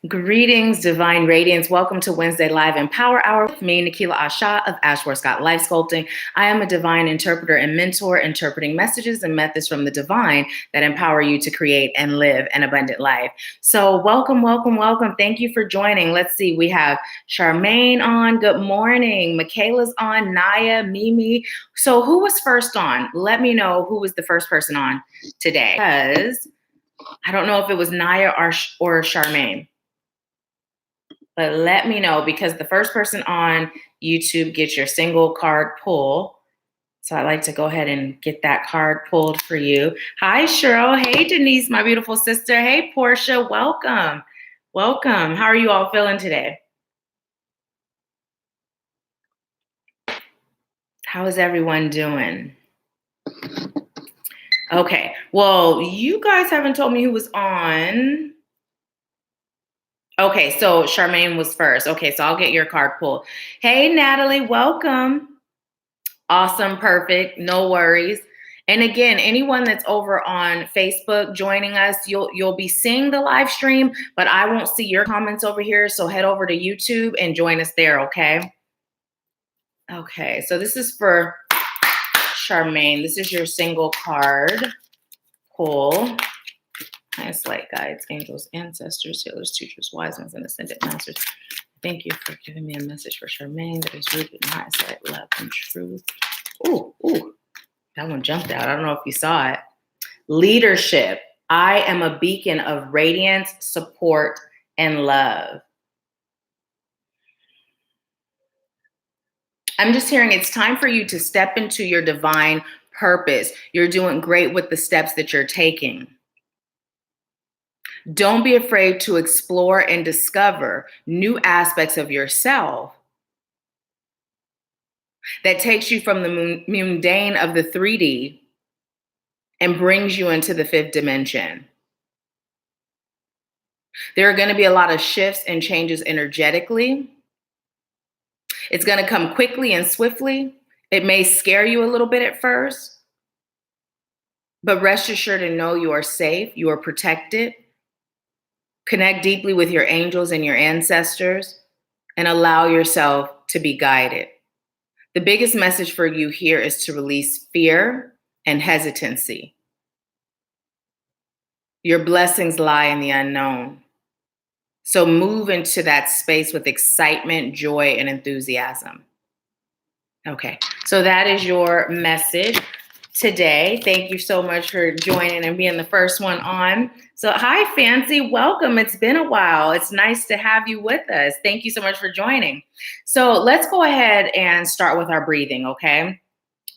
Greetings, Divine Radiance. Welcome to Wednesday Live Empower Hour with me, Nahkila Isha of AshworthScott Life Sculpting. I am a divine interpreter and mentor, interpreting messages and methods from the divine that empower you to create and live an abundant life. So welcome, welcome, welcome. Thank you for joining. Let's see, we have Charmaine on. Good morning. Michaela's on. Naya, Mimi. So who was first on? Let me know who was the first person on today, because I don't know if it was Naya or Charmaine. But let me know, because the first person on YouTube gets your single card pull. So I'd like to go ahead and get that card pulled for you. Hi, Cheryl. Hey, Denise, my beautiful sister. Hey, Portia. Welcome. Welcome. How are you all feeling today? How is everyone doing? Okay. Well, you guys haven't told me who was on. Okay, so Charmaine was first. Okay, so I'll get your card pulled. Hey, Natalie, welcome. Awesome, perfect, no worries. And again, anyone that's over on Facebook joining us, you'll be seeing the live stream, but I won't see your comments over here. So head over to YouTube and join us there, okay? Okay, so this is for Charmaine. This is your single card pull. Highest light guides, angels, ancestors, healers, teachers, wise ones, and ascended masters. Thank you for giving me a message for Charmaine that is rooted in highest light, love, and truth. Ooh, that one jumped out. I don't know if you saw it. Leadership. I am a beacon of radiance, support, and love. I'm just hearing it's time for you to step into your divine purpose. You're doing great with the steps that you're taking. Don't be afraid to explore and discover new aspects of yourself that takes you from the mundane of the 3D and brings you into the 5th dimension. There are going to be a lot of shifts and changes energetically. It's going to come quickly and swiftly. It may scare you a little bit at first, but rest assured and know you are safe, you are protected. Connect deeply with your angels and your ancestors and allow yourself to be guided. The biggest message for you here is to release fear and hesitancy. Your blessings lie in the unknown. So move into that space with excitement, joy, and enthusiasm. Okay, so that is your message today. Thank you so much for joining and being the first one on. So hi, Fancy, welcome. It's been a while. It's nice to have you with us. Thank you so much for joining. So let's go ahead and start with our breathing, okay?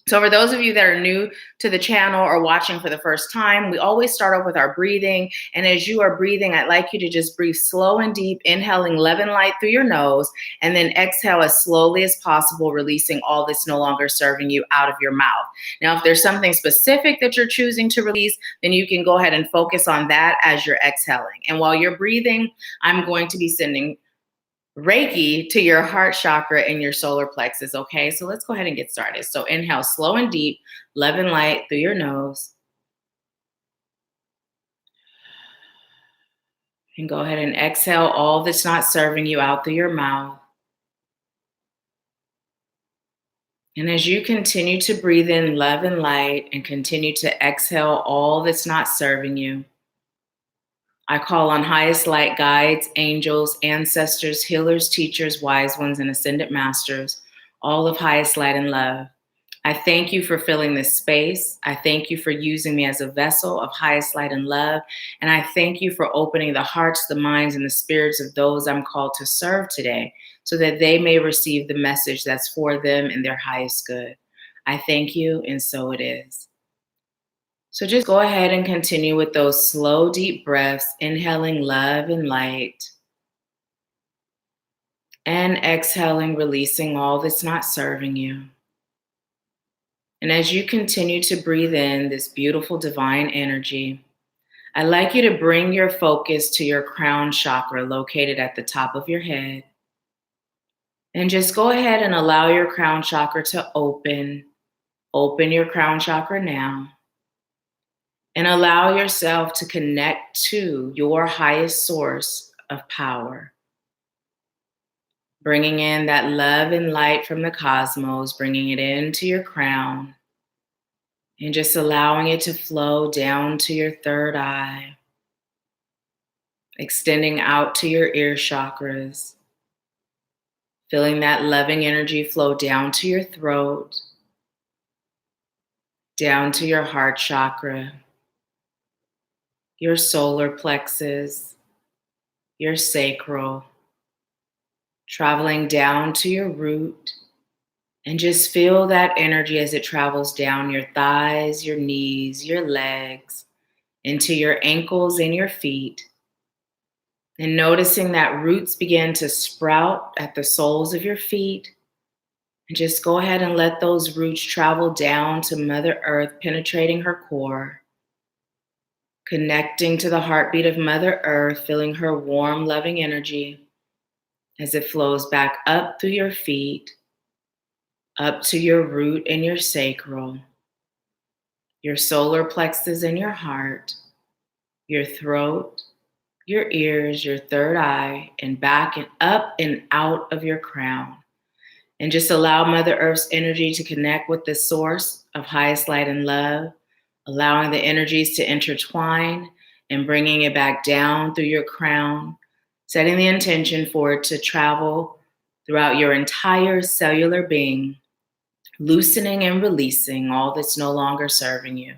So for those of you that are new to the channel or watching for the first time, we always start off with our breathing. And as you are breathing, I'd like you to just breathe slow and deep, inhaling love and light through your nose, and then exhale as slowly as possible, releasing all that's no longer serving you out of your mouth. Now, if there's something specific that you're choosing to release, then you can go ahead and focus on that as you're exhaling. And while you're breathing, I'm going to be sending Reiki to your heart chakra and your solar plexus, okay? So let's go ahead and get started. So inhale slow and deep, love and light through your nose. And go ahead and exhale all that's not serving you out through your mouth. And as you continue to breathe in love and light and continue to exhale all that's not serving you, I call on highest light guides, angels, ancestors, healers, teachers, wise ones, and ascended masters, all of highest light and love. I thank you for filling this space. I thank you for using me as a vessel of highest light and love. And I thank you for opening the hearts, the minds, and the spirits of those I'm called to serve today so that they may receive the message that's for them and their highest good. I thank you, and so it is. So just go ahead and continue with those slow, deep breaths, inhaling love and light, and exhaling, releasing all that's not serving you. And as you continue to breathe in this beautiful divine energy, I'd like you to bring your focus to your crown chakra located at the top of your head. And just go ahead and allow your crown chakra to open. Open your crown chakra now. And allow yourself to connect to your highest source of power. Bringing in that love and light from the cosmos, bringing it into your crown, and just allowing it to flow down to your third eye, extending out to your ear chakras, feeling that loving energy flow down to your throat, down to your heart chakra, your solar plexus, your sacral, traveling down to your root, and just feel that energy as it travels down your thighs, your knees, your legs, into your ankles and your feet. And noticing that roots begin to sprout at the soles of your feet. And just go ahead and let those roots travel down to Mother Earth, penetrating her core, connecting to the heartbeat of Mother Earth, feeling her warm, loving energy as it flows back up through your feet, up to your root and your sacral, your solar plexus and your heart, your throat, your ears, your third eye, and back and up and out of your crown. And just allow Mother Earth's energy to connect with the source of highest light and love, allowing the energies to intertwine and bringing it back down through your crown, setting the intention for it to travel throughout your entire cellular being, loosening and releasing all that's no longer serving you.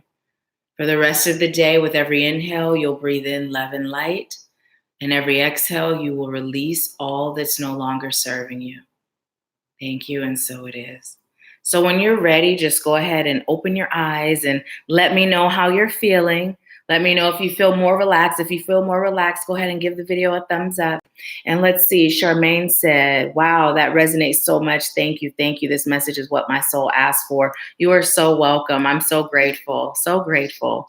For the rest of the day, with every inhale, you'll breathe in love and light, and every exhale, you will release all that's no longer serving you. Thank you, and so it is. So when you're ready, just go ahead and open your eyes and let me know how you're feeling. Let me know if you feel more relaxed. If you feel more relaxed, go ahead and give the video a thumbs up. And let's see, Charmaine said, wow, that resonates so much. Thank you, thank you. This message is what my soul asked for. You are so welcome. I'm so grateful, so grateful.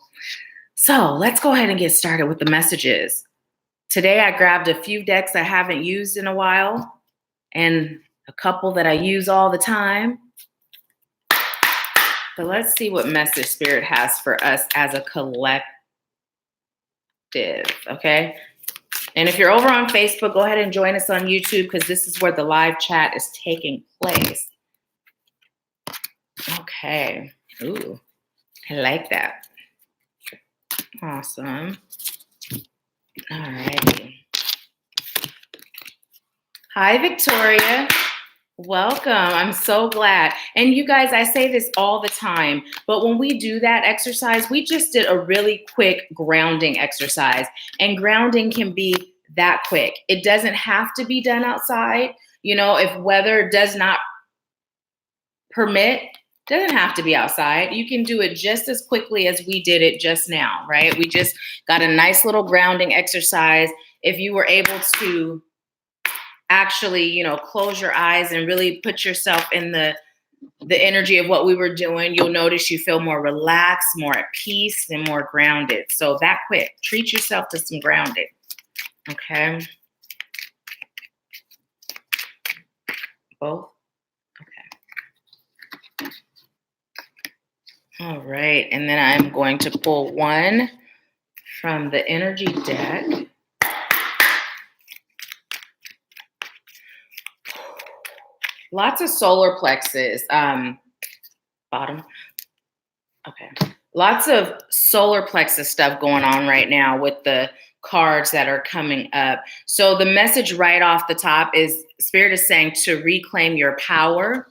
So let's go ahead and get started with the messages. Today, I grabbed a few decks I haven't used in a while and a couple that I use all the time. So let's see what message Spirit has for us as a collective, okay? And if you're over on Facebook, go ahead and join us on YouTube because this is where the live chat is taking place. Okay. Ooh, I like that. Awesome. All right. Hi, Victoria. Welcome. I'm so glad. And you guys, I say this all the time, but when we do that exercise, we just did a really quick grounding exercise. And grounding can be that quick. It doesn't have to be done outside. You know, if weather does not permit, it doesn't have to be outside. You can do it just as quickly as we did it just now, right? We just got a nice little grounding exercise. If you were able to actually, you know, close your eyes and really put yourself in the energy of what we were doing, you'll notice you feel more relaxed, more at peace, and more grounded. So that quick, treat yourself to some grounding. Okay. Both. Okay. All right. And then I'm going to pull one from the energy deck. Lots of solar plexus, bottom. Okay. Lots of solar plexus stuff going on right now with the cards that are coming up. So the message right off the top is Spirit is saying to reclaim your power,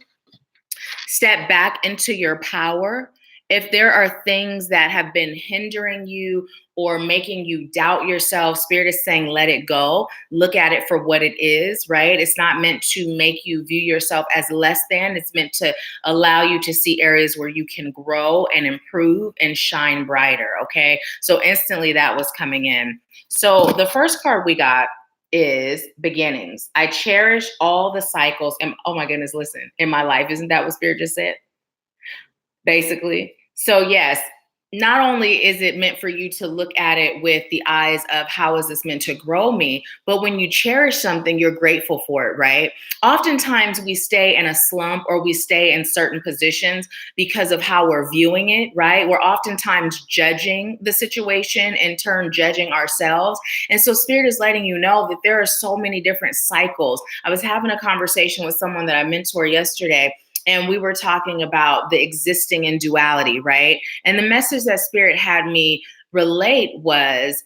step back into your power. If there are things that have been hindering you or making you doubt yourself, Spirit is saying, let it go. Look at it for what it is, right? It's not meant to make you view yourself as less than. It's meant to allow you to see areas where you can grow and improve and shine brighter, okay? So instantly that was coming in. So the first card we got is beginnings. I cherish all the cycles. And oh my goodness, listen, in my life, isn't that what Spirit just said? Basically. So yes, not only is it meant for you to look at it with the eyes of how is this meant to grow me, but when you cherish something, you're grateful for it, right? Oftentimes we stay in a slump or we stay in certain positions because of how we're viewing it, right? We're oftentimes judging the situation, in turn judging ourselves. And so Spirit is letting you know that there are so many different cycles. I was having a conversation with someone that I mentor yesterday, and we were talking about the existing in duality, right? And the message that Spirit had me relate was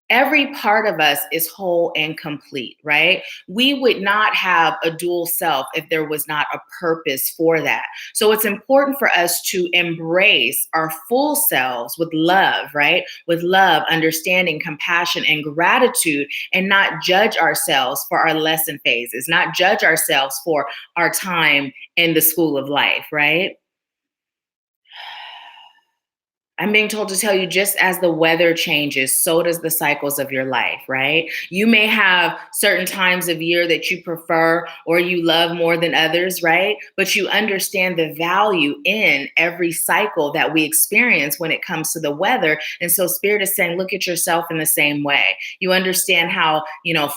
every part of us is whole and complete, right? We would not have a dual self if there was not a purpose for that. So it's important for us to embrace our full selves with love, right? With love, understanding, compassion, and gratitude, and not judge ourselves for our lesson phases, not judge ourselves for our time in the school of life, right? I'm being told to tell you, just as the weather changes, so does the cycles of your life, right? You may have certain times of year that you prefer or you love more than others, right? But you understand the value in every cycle that we experience when it comes to the weather. And so Spirit is saying, look at yourself in the same way. You understand how,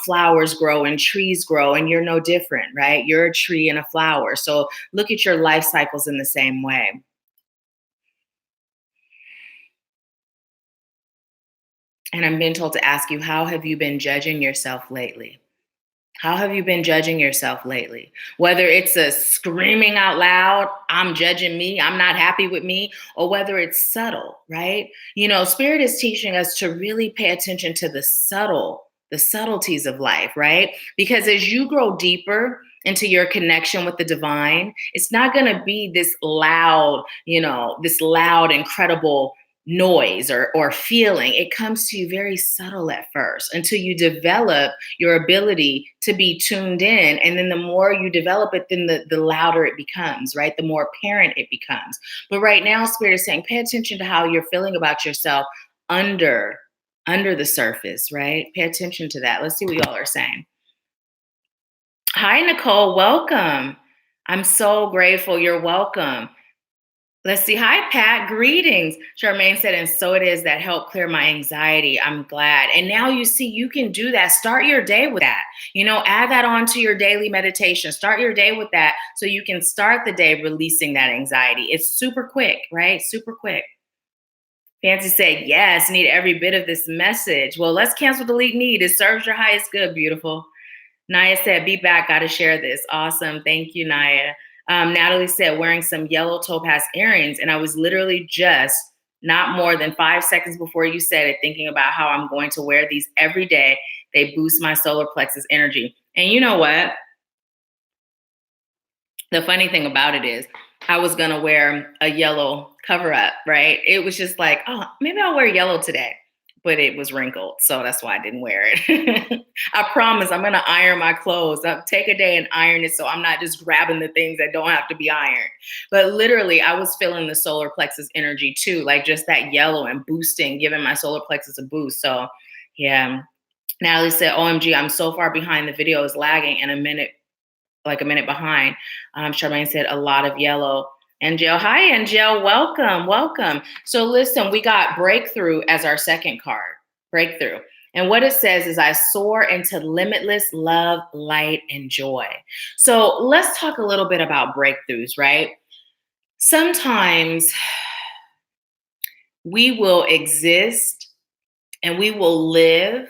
flowers grow and trees grow, and you're no different, right? You're a tree and a flower. So look at your life cycles in the same way. And I'm being told to ask you, how have you been judging yourself lately? How have you been judging yourself lately? Whether it's a screaming out loud, I'm judging me, I'm not happy with me, or whether it's subtle, right? Spirit is teaching us to really pay attention to the subtleties of life, right? Because as you grow deeper into your connection with the divine, it's not going to be this loud, incredible noise or feeling. It comes to you very subtle at first until you develop your ability to be tuned in. And then the more you develop it, then the louder it becomes, right? The more apparent it becomes. But right now, Spirit is saying, pay attention to how you're feeling about yourself under the surface, right? Pay attention to that. Let's see what y'all are saying. Hi, Nicole. Welcome. I'm so grateful. You're welcome. Let's see. Hi, Pat. Greetings. Charmaine said, and so it is that helped clear my anxiety. I'm glad. And now you see, you can do that. Start your day with that. Add that on to your daily meditation. Start your day with that so you can start the day releasing that anxiety. It's super quick, right? Super quick. Fancy said, yes, need every bit of this message. Well, let's cancel, delete, need. It serves your highest good, beautiful. Naya said, be back. Got to share this. Awesome. Thank you, Naya. Natalie said, wearing some yellow topaz earrings. And I was literally just not more than 5 seconds before you said it, thinking about how I'm going to wear these every day. They boost my solar plexus energy. And you know what? The funny thing about it is I was going to wear a yellow cover up, right? It was just like, oh, maybe I'll wear yellow today. But it was wrinkled, so that's why I didn't wear it. I promise I'm gonna iron my clothes. I'll take a day and iron it so I'm not just grabbing the things that don't have to be ironed. But literally, I was feeling the solar plexus energy too, like just that yellow and boosting, giving my solar plexus a boost. So yeah. Natalie said, OMG, I'm so far behind. The video is lagging and a minute behind. Charmaine said, a lot of yellow. Angel, hi, Angel, welcome, welcome. So listen, we got breakthrough as our second card, breakthrough. And what it says is, I soar into limitless love, light, and joy. So let's talk a little bit about breakthroughs, right? Sometimes we will exist and we will live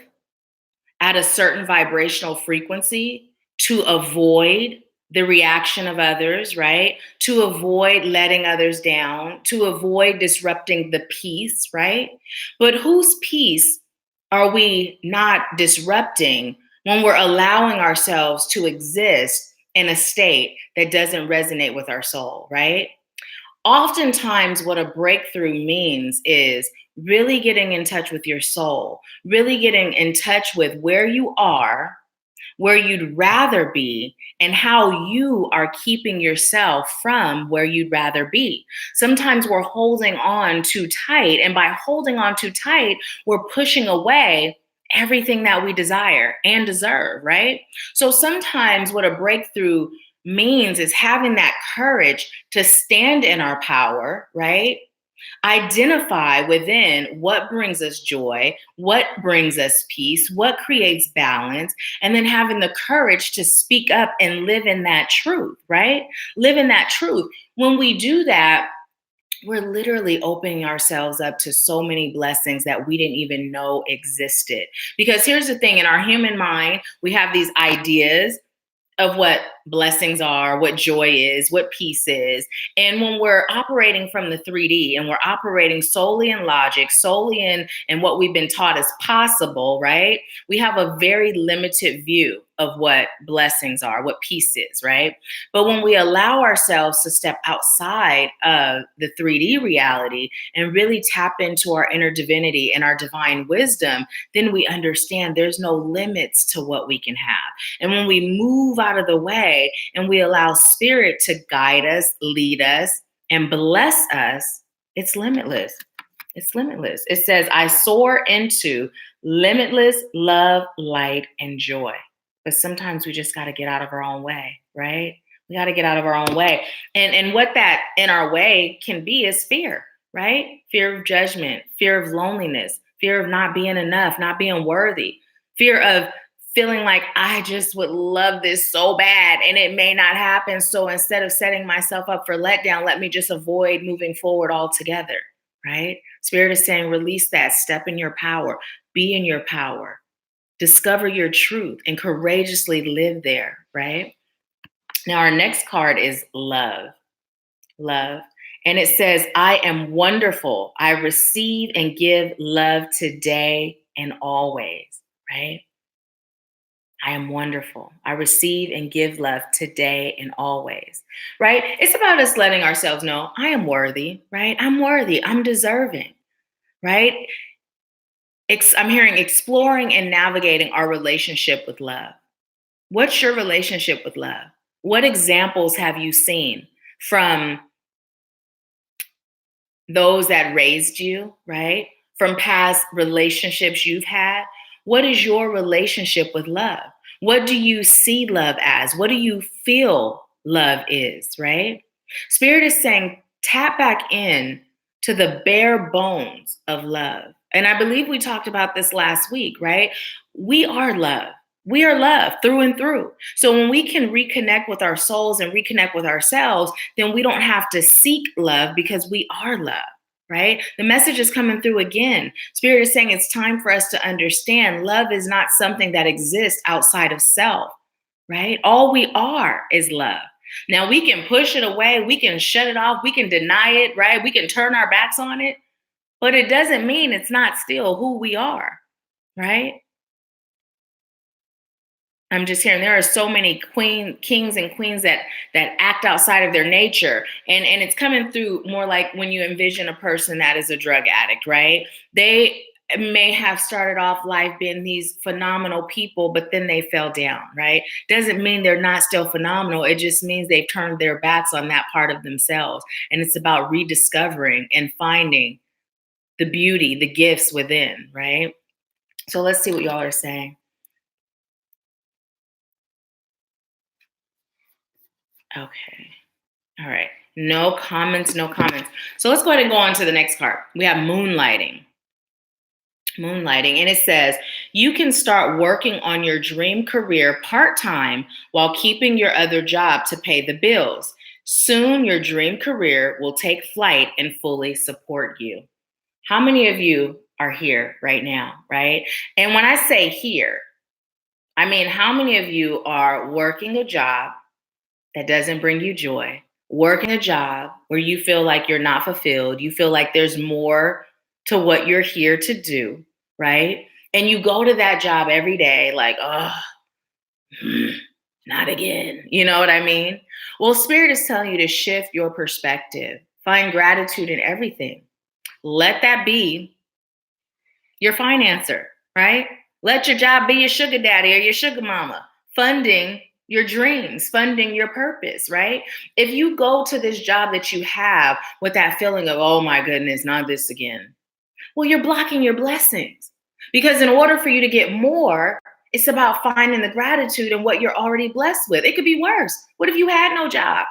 at a certain vibrational frequency to avoid the reaction of others, right? To avoid letting others down, to avoid disrupting the peace, right? But whose peace are we not disrupting when we're allowing ourselves to exist in a state that doesn't resonate with our soul, right? Oftentimes, what a breakthrough means is really getting in touch with your soul, really getting in touch with where you are, where you'd rather be, and how you are keeping yourself from where you'd rather be. Sometimes we're holding on too tight, and by holding on too tight, we're pushing away everything that we desire and deserve, right? So sometimes what a breakthrough means is having that courage to stand in our power, right? Identify within what brings us joy, what brings us peace, what creates balance, and then having the courage to speak up and live in that truth, right? Live in that truth. When we do that, we're literally opening ourselves up to so many blessings that we didn't even know existed. Because here's the thing, in our human mind, we have these ideas of what blessings are, what joy is, what peace is. And when we're operating from the 3D and we're operating solely in logic, solely in what we've been taught is possible, right? We have a very limited view of what blessings are, what peace is, right? But when we allow ourselves to step outside of the 3D reality and really tap into our inner divinity and our divine wisdom, then we understand there's no limits to what we can have. And when we move out of the way and we allow spirit to guide us, lead us, and bless us, it's limitless. It's limitless. It says, I soar into limitless love, light, and joy. But sometimes we just got to get out of our own way, right? We got to get out of our own way. And what that in our way can be is fear, right? Fear of judgment, fear of loneliness, fear of not being enough, not being worthy, fear of feeling like I just would love this so bad and it may not happen. So instead of setting myself up for letdown, let me just avoid moving forward altogether, right? Spirit is saying, release that, step in your power, be in your power, discover your truth, and courageously live there, right? Now, our next card is love. Love. And it says, I am wonderful. I receive and give love today and always, right? I am wonderful. I receive and give love today and always, right? It's about us letting ourselves know, I am worthy, right? I'm worthy. I'm deserving, right? I'm hearing exploring and navigating our relationship with love. What's your relationship with love? What examples have you seen from those that raised you, right? From past relationships you've had? What is your relationship with love? What do you see love as? What do you feel love is, right? Spirit is saying, tap back in to the bare bones of love. And I believe we talked about this last week, right? We are love. We are love through and through. So when we can reconnect with our souls and reconnect with ourselves, then we don't have to seek love because we are love, right? The message is coming through again. Spirit is saying it's time for us to understand love is not something that exists outside of self, right? All we are is love. Now we can push it away, we can shut it off, we can deny it, right? We can turn our backs on it, but it doesn't mean it's not still who we are, right? I'm just hearing there are so many kings and queens that act outside of their nature. And it's coming through more like when you envision a person that is a drug addict, right? They may have started off life being these phenomenal people, but then they fell down, right? Doesn't mean they're not still phenomenal. It just means they've turned their backs on that part of themselves. And it's about rediscovering and finding the beauty, the gifts within, right? So let's see what y'all are saying. Okay. All right. No comments, no comments. So let's go ahead and go on to the next card. We have moonlighting. Moonlighting. And it says, you can start working on your dream career part-time while keeping your other job to pay the bills. Soon your dream career will take flight and fully support you. How many of you are here right now, right? And when I say here, I mean, how many of you are working a job that doesn't bring you joy, working a job where you feel like you're not fulfilled, you feel like there's more to what you're here to do, right? And you go to that job every day like, oh, not again. You know what I mean? Well, Spirit is telling you to shift your perspective, find gratitude in everything. Let that be your financer, right? Let your job be your sugar daddy or your sugar mama, funding your dreams, funding your purpose, right? If you go to this job that you have with that feeling of, oh my goodness, not this again, well, you're blocking your blessings. Because in order for you to get more, it's about finding the gratitude in what you're already blessed with. It could be worse. What if you had no job?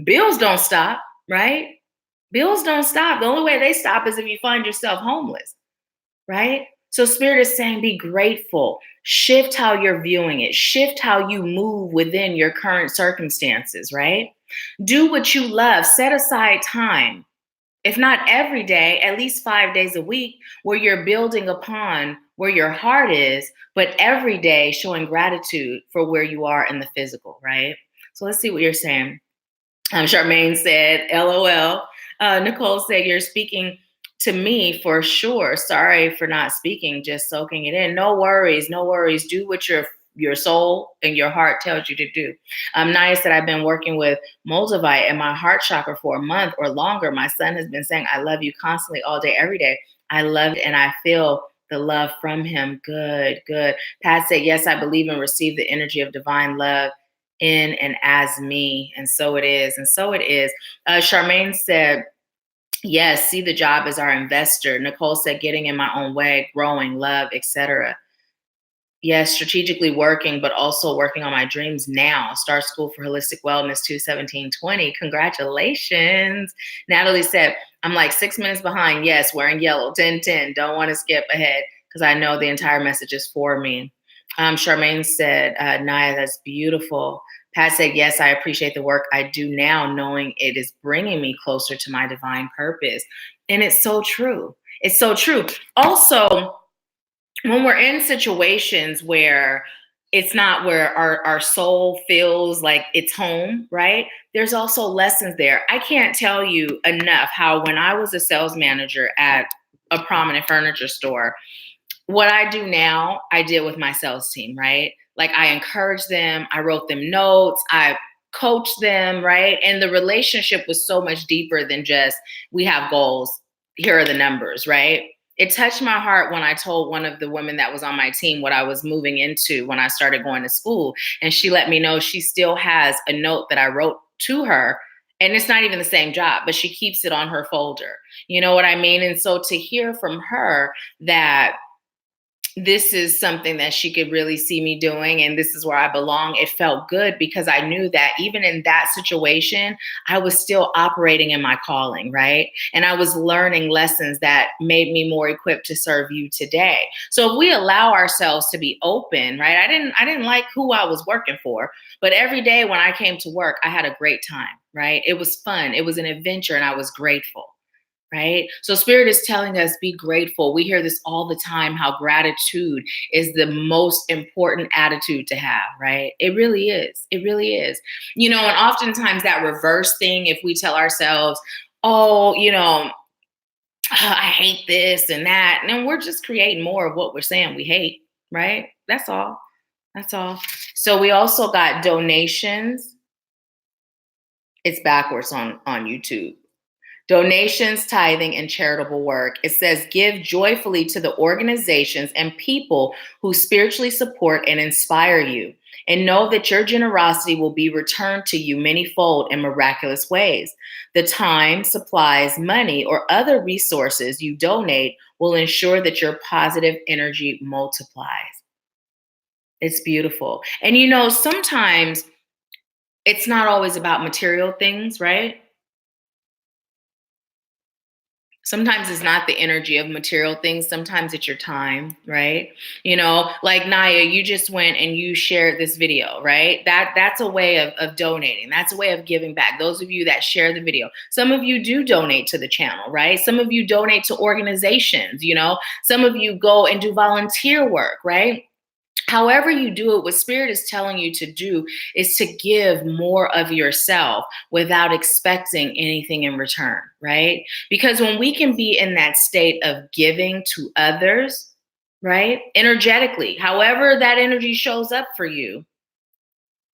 Bills don't stop, right? Bills don't stop. The only way they stop is if you find yourself homeless, right? So Spirit is saying be grateful. Shift how you're viewing it. Shift how you move within your current circumstances, right? Do what you love. Set aside time, if not every day, at least 5 days a week, where you're building upon where your heart is, but every day showing gratitude for where you are in the physical, right? So let's see what you're saying. Charmaine said, LOL. Nicole said, you're speaking to me for sure. Sorry for not speaking, just soaking it in. No worries, no worries. Do what your soul and your heart tells you to do. Naya said, I've been working with Moldavite and my heart chakra for a month or longer. My son has been saying, I love you constantly all day, every day. I love it and I feel the love from him. Good, good. Pat said, yes, I believe and receive the energy of divine love in and as me. And so it is. And so it is. Charmaine said, yes, see the job as our investor. Nicole said, getting in my own way, growing, love, etc. Yes, strategically working, but also working on my dreams now. Start school for holistic wellness 2/17/20. Congratulations. Natalie said, I'm like 6 minutes behind. Yes, wearing yellow, 10:10. Don't want to skip ahead because I know the entire message is for me. Charmaine said, Naya, that's beautiful. Pat said, yes, I appreciate the work I do now, knowing it is bringing me closer to my divine purpose. And it's so true. It's so true. Also, when we're in situations where it's not where our soul feels like it's home, right? There's also lessons there. I can't tell you enough how when I was a sales manager at a prominent furniture store, what I do now, I did with my sales team, right? Like I encouraged them, I wrote them notes, I coached them, right? And the relationship was so much deeper than just we have goals, here are the numbers, right? It touched my heart when I told one of the women that was on my team what I was moving into when I started going to school. And she let me know she still has a note that I wrote to her. And it's not even the same job, but she keeps it on her folder. You know what I mean? And so to hear from her that this is something that she could really see me doing and this is where I belong, it felt good because I knew that even in that situation, I was still operating in my calling, right? And I was learning lessons that made me more equipped to serve you today. So if we allow ourselves to be open, right? I didn't like who I was working for, but every day when I came to work, I had a great time, right? It was fun. It was an adventure and I was grateful. Right? So Spirit is telling us, be grateful. We hear this all the time, how gratitude is the most important attitude to have, right? It really is. It really is. You know, and oftentimes that reverse thing, if we tell ourselves, oh, you know, I hate this and that, and then we're just creating more of what we're saying we hate, right? That's all. That's all. So we also got donations. It's backwards on YouTube. Donations, tithing, and charitable work. It says, give joyfully to the organizations and people who spiritually support and inspire you. And know that your generosity will be returned to you manyfold in miraculous ways. The time, supplies, money, or other resources you donate will ensure that your positive energy multiplies. It's beautiful. And you know, sometimes it's not always about material things, right? Sometimes it's not the energy of material things. Sometimes it's your time, right? You know, like Naya, you just went and you shared this video, right? That's a way of donating. That's a way of giving back. Those of you that share the video, some of you do donate to the channel, right? Some of you donate to organizations, you know, some of you go and do volunteer work, right? However you do it, what Spirit is telling you to do is to give more of yourself without expecting anything in return, right? Because when we can be in that state of giving to others, right? Energetically, however that energy shows up for you,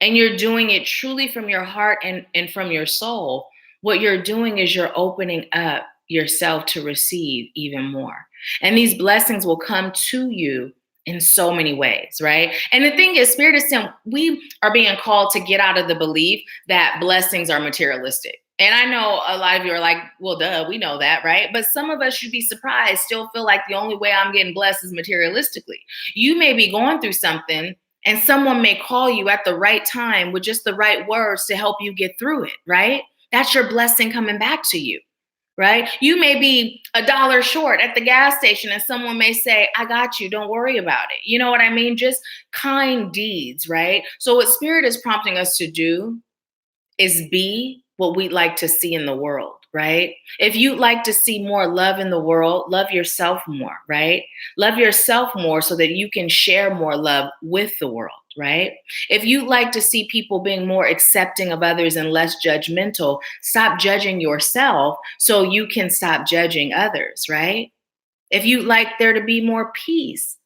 and you're doing it truly from your heart and from your soul, what you're doing is you're opening up yourself to receive even more. And these blessings will come to you in so many ways, right? And the thing is, Spirit is saying we are being called to get out of the belief that blessings are materialistic. And I know a lot of you are like, well, duh, we know that, right? But some of us should be surprised, still feel like the only way I'm getting blessed is materialistically. You may be going through something and someone may call you at the right time with just the right words to help you get through it, right? That's your blessing coming back to you. right? You may be $1 short at the gas station and someone may say, I got you, don't worry about it. You know what I mean? Just kind deeds, right? So what Spirit is prompting us to do is be what we'd like to see in the world, right? If you'd like to see more love in the world, love yourself more, right? Love yourself more so that you can share more love with the world, right? If you'd like to see people being more accepting of others and less judgmental, stop judging yourself so you can stop judging others, right? If you'd like there to be more peace,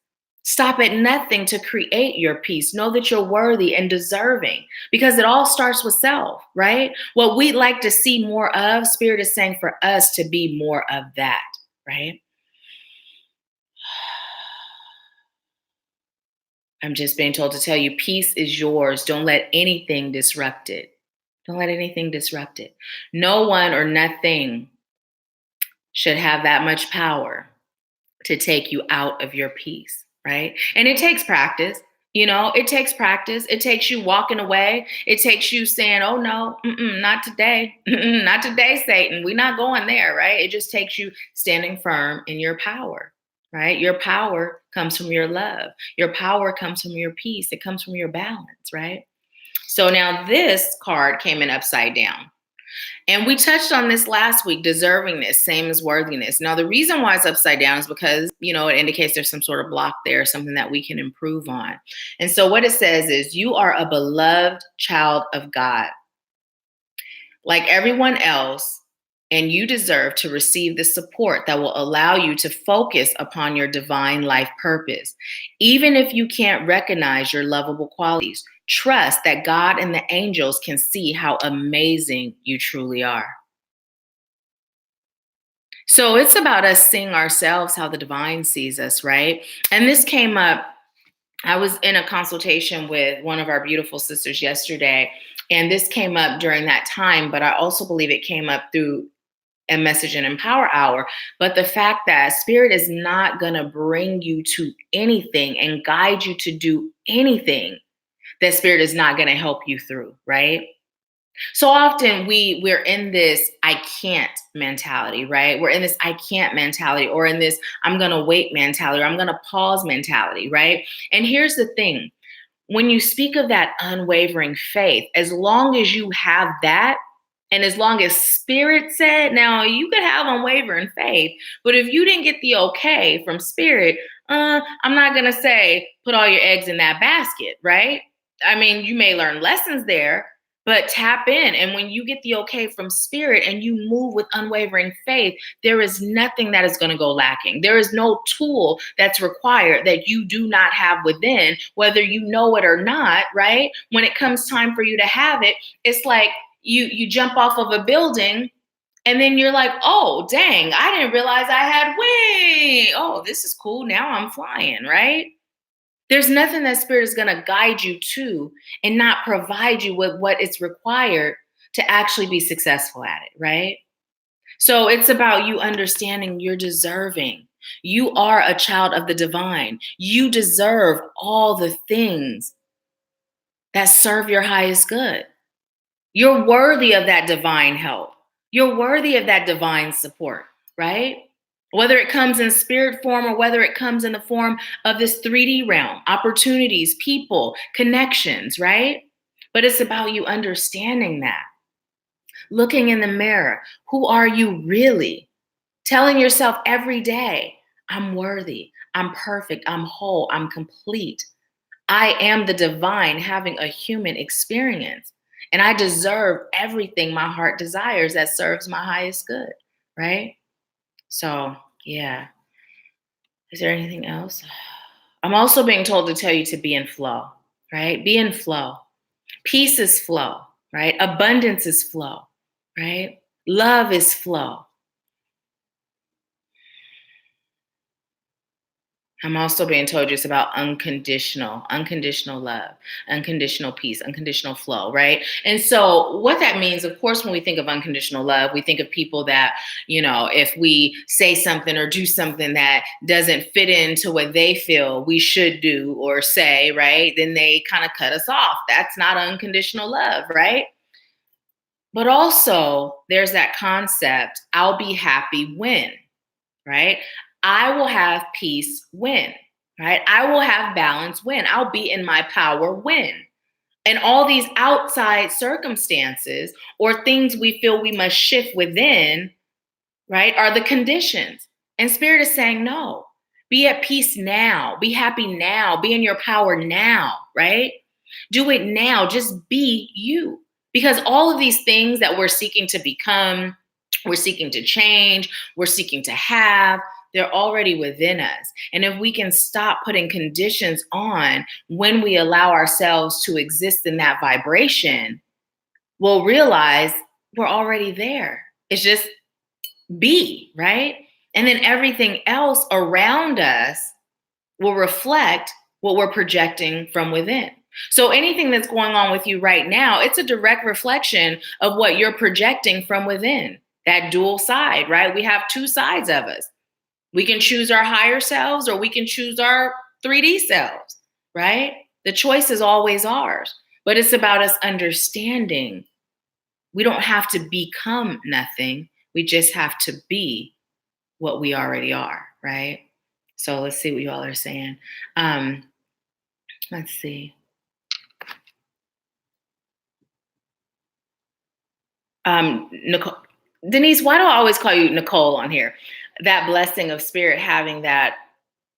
stop at nothing to create your peace. Know that you're worthy and deserving because it all starts with self, right? What we'd like to see more of, Spirit is saying for us to be more of that, right? I'm just being told to tell you peace is yours. Don't let anything disrupt it. Don't let anything disrupt it. No one or nothing should have that much power to take you out of your peace, right? And it takes practice. You know, it takes practice. It takes you walking away. It takes you saying, oh no, not today. Not today, Satan. We're not going there, right? It just takes you standing firm in your power, right? Your power comes from your love. Your power comes from your peace. It comes from your balance, right? So now this card came in upside down. And we touched on this last week, deservingness, same as worthiness. Now, the reason why it's upside down is because, you know, it indicates there's some sort of block there, something that we can improve on. And so what it says is you are a beloved child of God, like everyone else, and you deserve to receive the support that will allow you to focus upon your divine life purpose. Even if you can't recognize your lovable qualities, trust that God and the angels can see how amazing you truly are. So it's about us seeing ourselves how the divine sees us, right? And this came up. I was in a consultation with one of our beautiful sisters yesterday, and this came up during that time, but I also believe it came up through a message and empower hour. But the fact that Spirit is not going to bring you to anything and guide you to do anything that Spirit is not going to help you through, right? So often we're in this I can't mentality, right? We're in this I can't mentality, or in this I'm going to wait mentality, or I'm going to pause mentality, right? And here's the thing. When you speak of that unwavering faith, as long as you have that, and as long as Spirit said, now you could have unwavering faith, but if you didn't get the okay from Spirit, I'm not going to say put all your eggs in that basket, right? I mean, you may learn lessons there, but tap in. And when you get the okay from Spirit and you move with unwavering faith, there is nothing that is going to go lacking. There is no tool that's required that you do not have within, whether you know it or not, right? When it comes time for you to have it, it's like you jump off of a building and then you're like, oh, dang, I didn't realize I had wings. Oh, this is cool. Now I'm flying, right? There's nothing that Spirit is going to guide you to and not provide you with what is required to actually be successful at it, right? So it's about you understanding you're deserving. You are a child of the divine. You deserve all the things that serve your highest good. You're worthy of that divine help. You're worthy of that divine support, right? Whether it comes in spirit form or whether it comes in the form of this 3D realm, opportunities, people, connections, right? But it's about you understanding that. Looking in the mirror, who are you really? Telling yourself every day, I'm worthy, I'm perfect, I'm whole, I'm complete. I am the divine having a human experience. And I deserve everything my heart desires that serves my highest good, right? So, yeah. Is there anything else? I'm also being told to tell you to be in flow, right? Be in flow. Peace is flow, right? Abundance is flow, right? Love is flow. I'm also being told just about unconditional love, unconditional peace, unconditional flow, right? And so what that means, of course, when we think of unconditional love, we think of people that, you know, if we say something or do something that doesn't fit into what they feel we should do or say, right, then they kind of cut us off. That's not unconditional love, right? But also there's that concept, I'll be happy when, right? I will have peace when, right? I will have balance when. I'll be in my power when. And all these outside circumstances or things we feel we must shift within, right, are the conditions. And Spirit is saying, no, be at peace now, be happy now, be in your power now, right? Do it now, just be you. Because all of these things that we're seeking to become, we're seeking to change, we're seeking to have, they're already within us. And if we can stop putting conditions on when we allow ourselves to exist in that vibration, we'll realize we're already there. It's just be, right? And then everything else around us will reflect what we're projecting from within. So anything that's going on with you right now, it's a direct reflection of what you're projecting from within. That dual side, right? We have two sides of us. We can choose our higher selves or we can choose our 3D selves, right? The choice is always ours. But it's about us understanding we don't have to become nothing. We just have to be what we already are, right? So let's see what you all are saying. Let's see. Nicole, Denise, why do I always call you Nicole on here? That blessing of Spirit, having that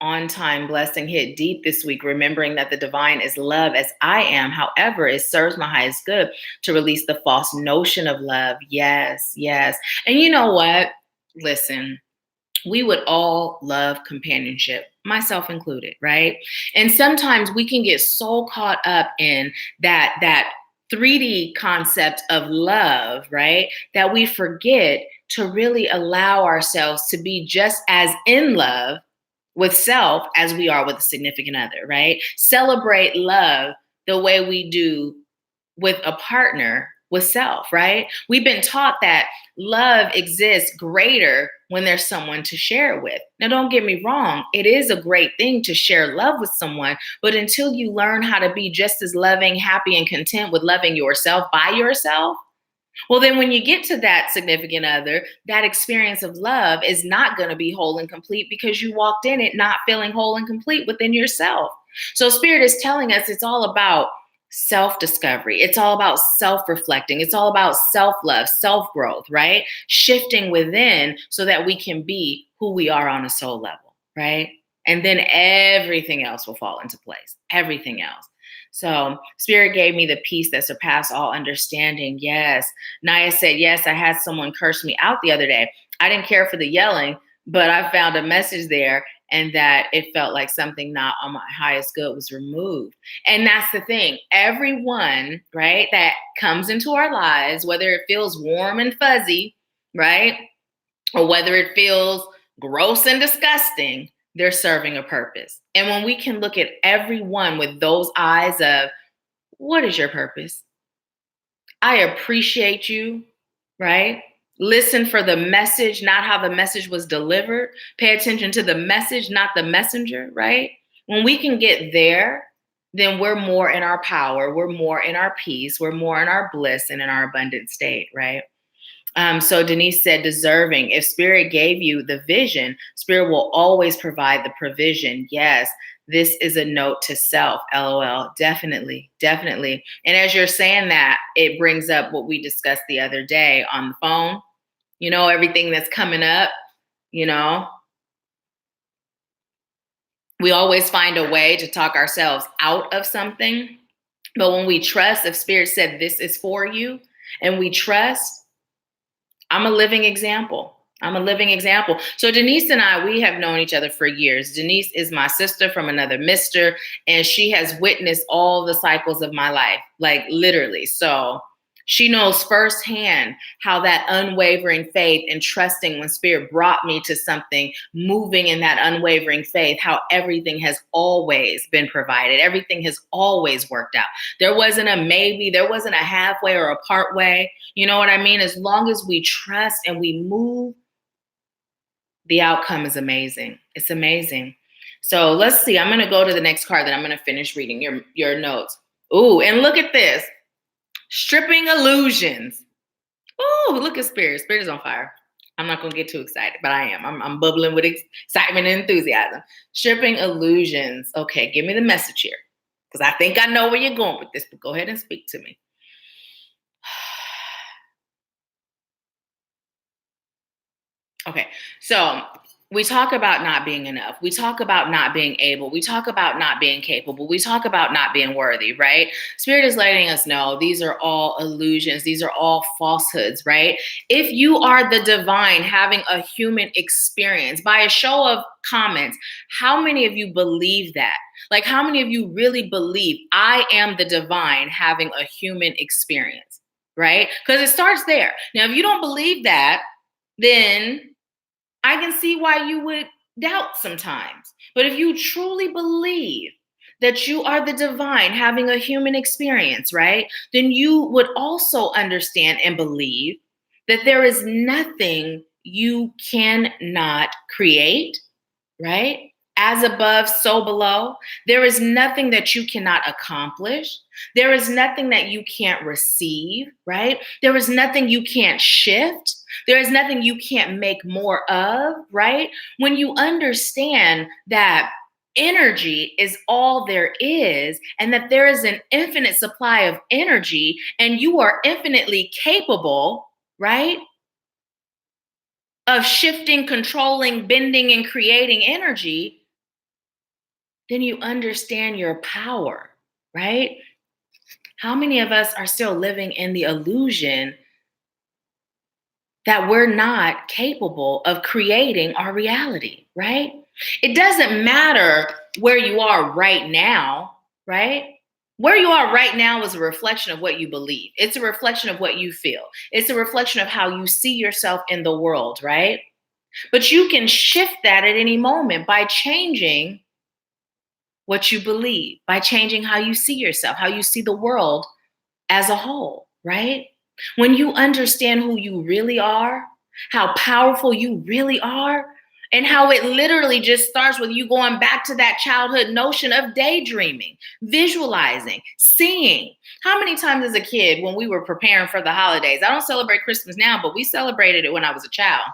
on-time blessing hit deep this week, remembering that the divine is love as I am. However, it serves my highest good to release the false notion of love. Yes, yes. And you know what? Listen, we would all love companionship, myself included, right? And sometimes we can get so caught up in that 3D concept of love, right? That we forget to really allow ourselves to be just as in love with self as we are with a significant other, right? Celebrate love the way we do with a partner with self, right? We've been taught that love exists greater when there's someone to share it with. Now, don't get me wrong, it is a great thing to share love with someone, but until you learn how to be just as loving, happy, and content with loving yourself by yourself, well, then when you get to that significant other, that experience of love is not going to be whole and complete because you walked in it not feeling whole and complete within yourself. So Spirit is telling us it's all about self-discovery. It's all about self-reflecting. It's all about self-love, self-growth, right? Shifting within so that we can be who we are on a soul level, right? And then everything else will fall into place. Everything else. So Spirit gave me the peace that surpassed all understanding. Yes. Naya said, yes, I had someone curse me out the other day. I didn't care for the yelling, but I found a message there and that it felt like something not on my highest good was removed. And that's the thing. Everyone, right, that comes into our lives, whether it feels warm and fuzzy, right, or whether it feels gross and disgusting, they're serving a purpose. And when we can look at everyone with those eyes of, what is your purpose? I appreciate you, right? Listen for the message, not how the message was delivered. Pay attention to the message, not the messenger, right? When we can get there, then we're more in our power, we're more in our peace, we're more in our bliss and in our abundant state, right? So Denise said, deserving. If Spirit gave you the vision, Spirit will always provide the provision. Yes, this is a note to self. LOL. Definitely, definitely. And as you're saying that, it brings up what we discussed the other day on the phone. You know, everything that's coming up, you know, we always find a way to talk ourselves out of something. But when we trust, if Spirit said, this is for you, and we trust, I'm a living example. I'm a living example. So Denise and I, we have known each other for years. Denise is my sister from another mister, and she has witnessed all the cycles of my life, like literally. So she knows firsthand how that unwavering faith and trusting when Spirit brought me to something, moving in that unwavering faith, how everything has always been provided. Everything has always worked out. There wasn't a maybe, there wasn't a halfway or a part way. You know what I mean? As long as we trust and we move, the outcome is amazing. It's amazing. So let's see. I'm going to go to the next card, then I'm going to finish reading your notes. Ooh, and look at this. Stripping illusions. Oh, look at Spirit. Spirit is on fire. I'm not going to get too excited, but I am. I'm bubbling with excitement and enthusiasm. Stripping illusions. Okay, give me the message here. Because I think I know where you're going with this, but go ahead and speak to me. Okay, so we talk about not being enough. We talk about not being able. We talk about not being capable. We talk about not being worthy, right? Spirit is letting us know these are all illusions. These are all falsehoods, right? If you are the divine having a human experience, by a show of comments, how many of you believe that? Like, how many of you really believe I am the divine having a human experience, right? Because it starts there. Now, if you don't believe that, then I can see why you would doubt sometimes. But if you truly believe that you are the divine having a human experience, right? Then you would also understand and believe that there is nothing you cannot create, right? As above, so below. There is nothing that you cannot accomplish. There is nothing that you can't receive, right? There is nothing you can't shift. There is nothing you can't make more of, right? When you understand that energy is all there is, and that there is an infinite supply of energy, and you are infinitely capable, right? Of shifting, controlling, bending, and creating energy, then you understand your power, right? How many of us are still living in the illusion that we're not capable of creating our reality, right? It doesn't matter where you are right now, right? Where you are right now is a reflection of what you believe. It's a reflection of what you feel. It's a reflection of how you see yourself in the world, right? But you can shift that at any moment by changing what you believe, by changing how you see yourself, how you see the world as a whole, right? When you understand who you really are, how powerful you really are, and how it literally just starts with you going back to that childhood notion of daydreaming, visualizing, seeing. How many times as a kid when we were preparing for the holidays, I don't celebrate Christmas now, but we celebrated it when I was a child.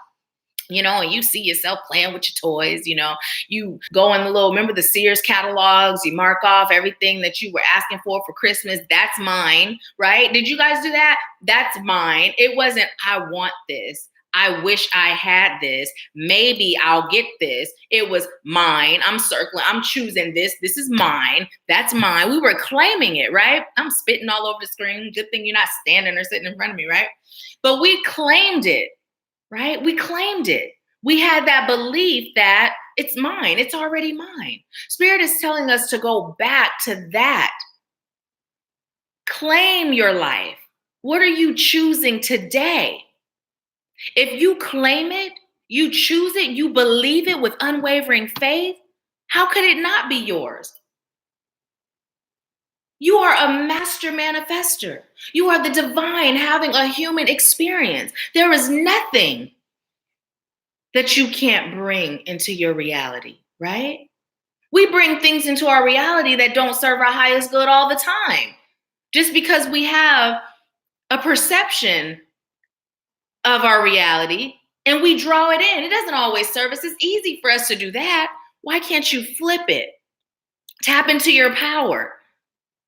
And you see yourself playing with your toys, you go in the remember the Sears catalogs, you mark off everything that you were asking for Christmas. That's mine, right? Did you guys do that? That's mine. It wasn't, I want this. I wish I had this. Maybe I'll get this. It was mine. I'm circling. I'm choosing this. This is mine. That's mine. We were claiming it, right? I'm spitting all over the screen. Good thing you're not standing or sitting in front of me, right? But we claimed it. Right? We claimed it. We had that belief that it's mine. It's already mine. Spirit is telling us to go back to that. Claim your life. What are you choosing today? If you claim it, you choose it, you believe it with unwavering faith, how could it not be yours? You are a master manifester. You are the divine having a human experience. There is nothing that you can't bring into your reality, right? We bring things into our reality that don't serve our highest good all the time. Just because we have a perception of our reality and we draw it in, it doesn't always serve us. It's easy for us to do that. Why can't you flip it? Tap into your power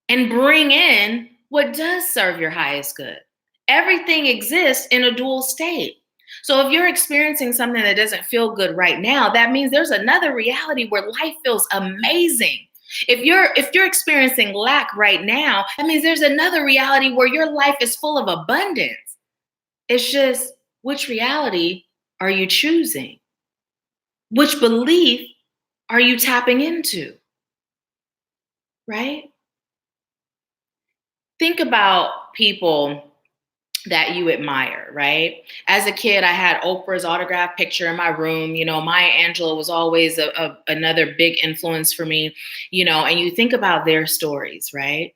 and bring in what does serve your highest good. Everything exists in a dual state. So if you're experiencing something that doesn't feel good right now, that means there's another reality where life feels amazing. If you're experiencing lack right now, that means there's another reality where your life is full of abundance. It's just, which reality are you choosing? Which belief are you tapping into? Right? Think about people that you admire, right? As a kid, I had Oprah's autograph picture in my room. Maya Angelou was always another big influence for me, and you think about their stories, right?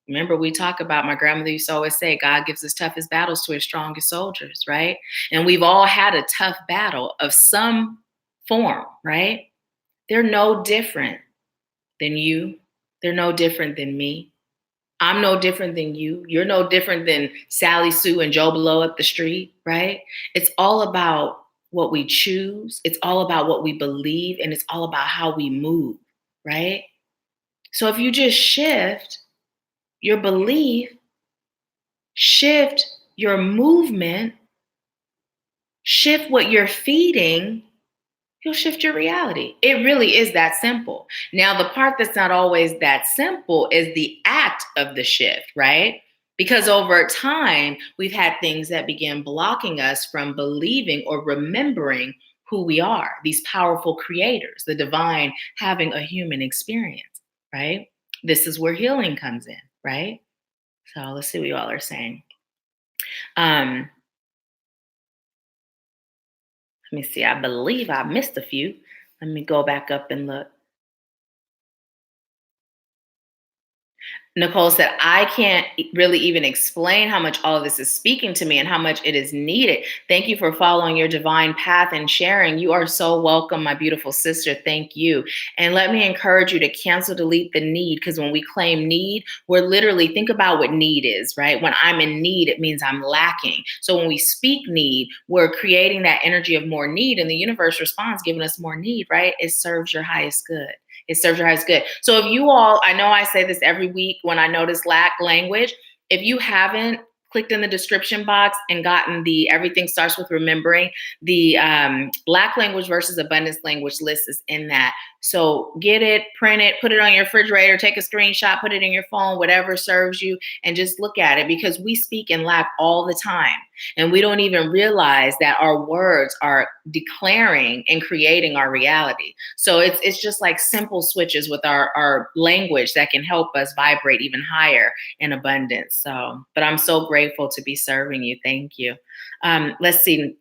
Remember, we talk about, my grandmother used to always say, God gives his toughest battles to his strongest soldiers, right? And we've all had a tough battle of some form, right? They're no different than you. They're no different than me. I'm no different than you. You're no different than Sally Sue and Joe Blow up the street, right? It's all about what we choose. It's all about what we believe, and it's all about how we move, right? So if you just shift your belief, shift your movement, shift what you're feeding, you'll shift your reality. It really is that simple. Now, the part that's not always that simple is the act of the shift, right? Because over time, we've had things that begin blocking us from believing or remembering who we are, these powerful creators, the divine having a human experience, right? This is where healing comes in, right? So let's see what you all are saying. Um, Let me see. I believe I missed a few. Let me go back up and look. Nicole said, I can't really even explain how much all of this is speaking to me and how much it is needed. Thank you for following your divine path and sharing. You are so welcome, my beautiful sister. Thank you. And let me encourage you to cancel, delete the need, because when we claim need, we're literally, think about what need is, right? When I'm in need, it means I'm lacking. So when we speak need, we're creating that energy of more need, and the universe responds, giving us more need, right? It serves your highest good. It serves your highest good. So if you all, I know I say this every week when I notice lack language, if you haven't clicked in the description box and gotten the Everything Starts With Remembering, the lack language versus abundance language list is in that. So get it, print it, put it on your refrigerator, take a screenshot, put it in your phone, whatever serves you, and just look at it, because we speak in lack all the time. And we don't even realize that our words are declaring and creating our reality. So it's just like simple switches with our language that can help us vibrate even higher in abundance. So, but I'm so grateful to be serving you. Thank you. Let's see.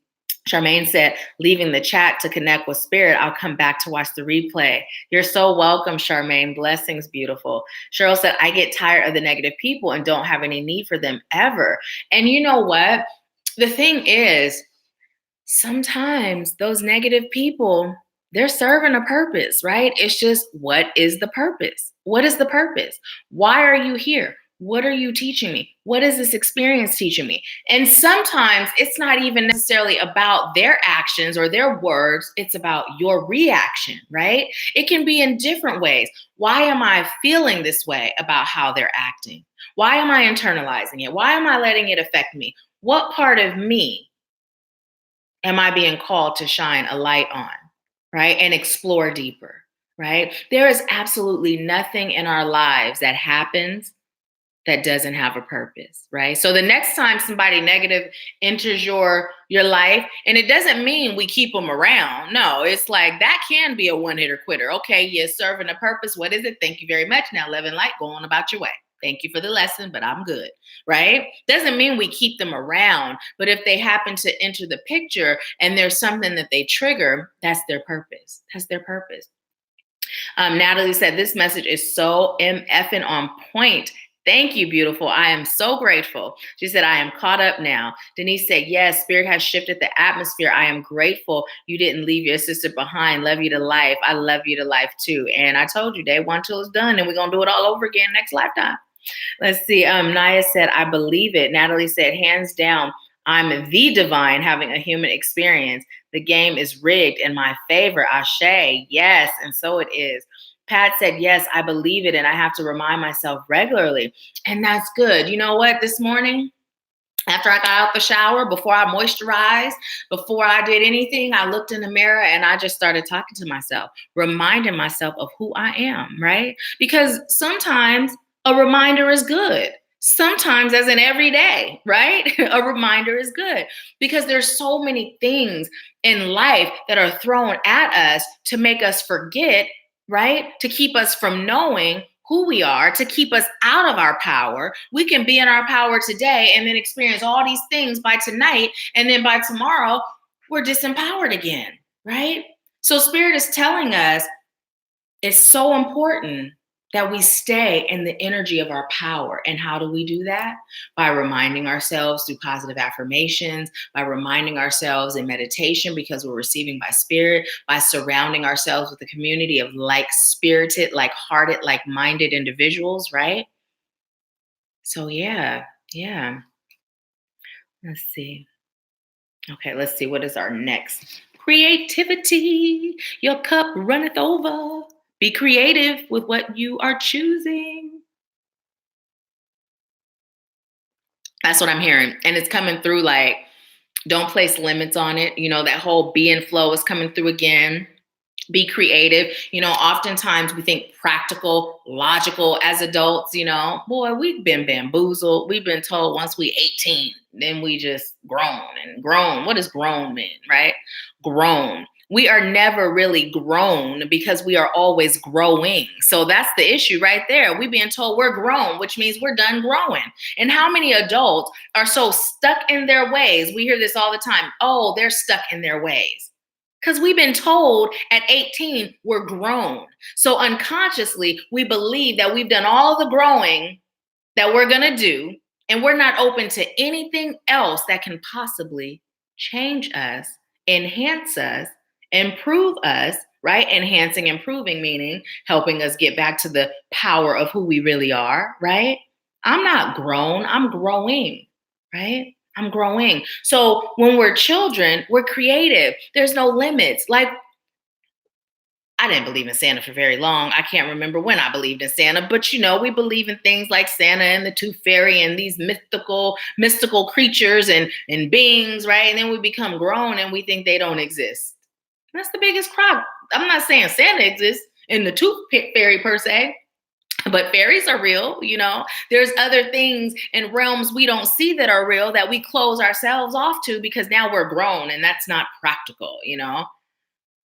Charmaine said, leaving the chat to connect with spirit. I'll come back to watch the replay. You're so welcome, Charmaine. Blessings, beautiful. Cheryl said, I get tired of the negative people and don't have any need for them ever. And you know what? The thing is, sometimes those negative people, they're serving a purpose, right? It's just, what is the purpose? What is the purpose? Why are you here? What are you teaching me? What is this experience teaching me? And sometimes it's not even necessarily about their actions or their words. It's about your reaction, right? It can be in different ways. Why am I feeling this way about how they're acting? Why am I internalizing it? Why am I letting it affect me? What part of me am I being called to shine a light on, right? And explore deeper, right? There is absolutely nothing in our lives that happens that doesn't have a purpose, right? So the next time somebody negative enters your life, and it doesn't mean we keep them around. No, it's like that can be a one-hitter quitter. Okay, you're serving a purpose. What is it? Thank you very much. Now, love and light, go on about your way. Thank you for the lesson, but I'm good, right? Doesn't mean we keep them around, but if they happen to enter the picture and there's something that they trigger, that's their purpose. That's their purpose. Natalie said, this message is so MFing on point. Thank you, beautiful. I am so grateful. She said, I am caught up now. Denise said, yes, spirit has shifted the atmosphere. I am grateful you didn't leave your sister behind. Love you to life. I love you to life too. And I told you, day one till it's done, and we're going to do it all over again next lifetime. Let's see. Naya said, I believe it. Natalie said, hands down, I'm the divine having a human experience. The game is rigged in my favor. Ashe. Yes. And so it is. Pat said, yes, I believe it. And I have to remind myself regularly. And that's good. You know what? This morning, after I got out the shower, before I moisturized, before I did anything, I looked in the mirror and I just started talking to myself, reminding myself of who I am, right? Because sometimes a reminder is good. Sometimes, as in every day, right? A reminder is good, because there's so many things in life that are thrown at us to make us forget, right? To keep us from knowing who we are, to keep us out of our power. We can be in our power today and then experience all these things by tonight. And then by tomorrow, we're disempowered again, right? So Spirit is telling us it's so important that we stay in the energy of our power. And how do we do that? By reminding ourselves through positive affirmations, by reminding ourselves in meditation, because we're receiving by spirit, by surrounding ourselves with a community of like-spirited, like-hearted, like-minded individuals, right? So yeah. Let's see. Okay, let's see. What is our next? Creativity. Your cup runneth over. Be creative with what you are choosing. That's what I'm hearing. And it's coming through like, don't place limits on it. That whole be and flow is coming through again. Be creative. Oftentimes we think practical, logical as adults, boy, we've been bamboozled. We've been told once we 18, then we just grown and grown. What does grown mean, right? Grown. We are never really grown because we are always growing. So that's the issue right there. We're being told we're grown, which means we're done growing. And how many adults are so stuck in their ways? We hear this all the time. Oh, they're stuck in their ways. Because we've been told at 18, we're grown. So unconsciously, we believe that we've done all the growing that we're going to do, and we're not open to anything else that can possibly change us, enhance us, improve us, right? Enhancing, improving, meaning helping us get back to the power of who we really are, right? I'm not grown, I'm growing, right? I'm growing. So when we're children, we're creative. There's no limits. Like, I didn't believe in Santa for very long. I can't remember when I believed in Santa, but we believe in things like Santa and the Tooth Fairy and these mystical creatures and beings, right? And then we become grown and we think they don't exist. That's the biggest crop. I'm not saying Santa exists in the Tooth Fairy per se, but fairies are real. There's other things and realms we don't see that are real that we close ourselves off to because now we're grown and that's not practical.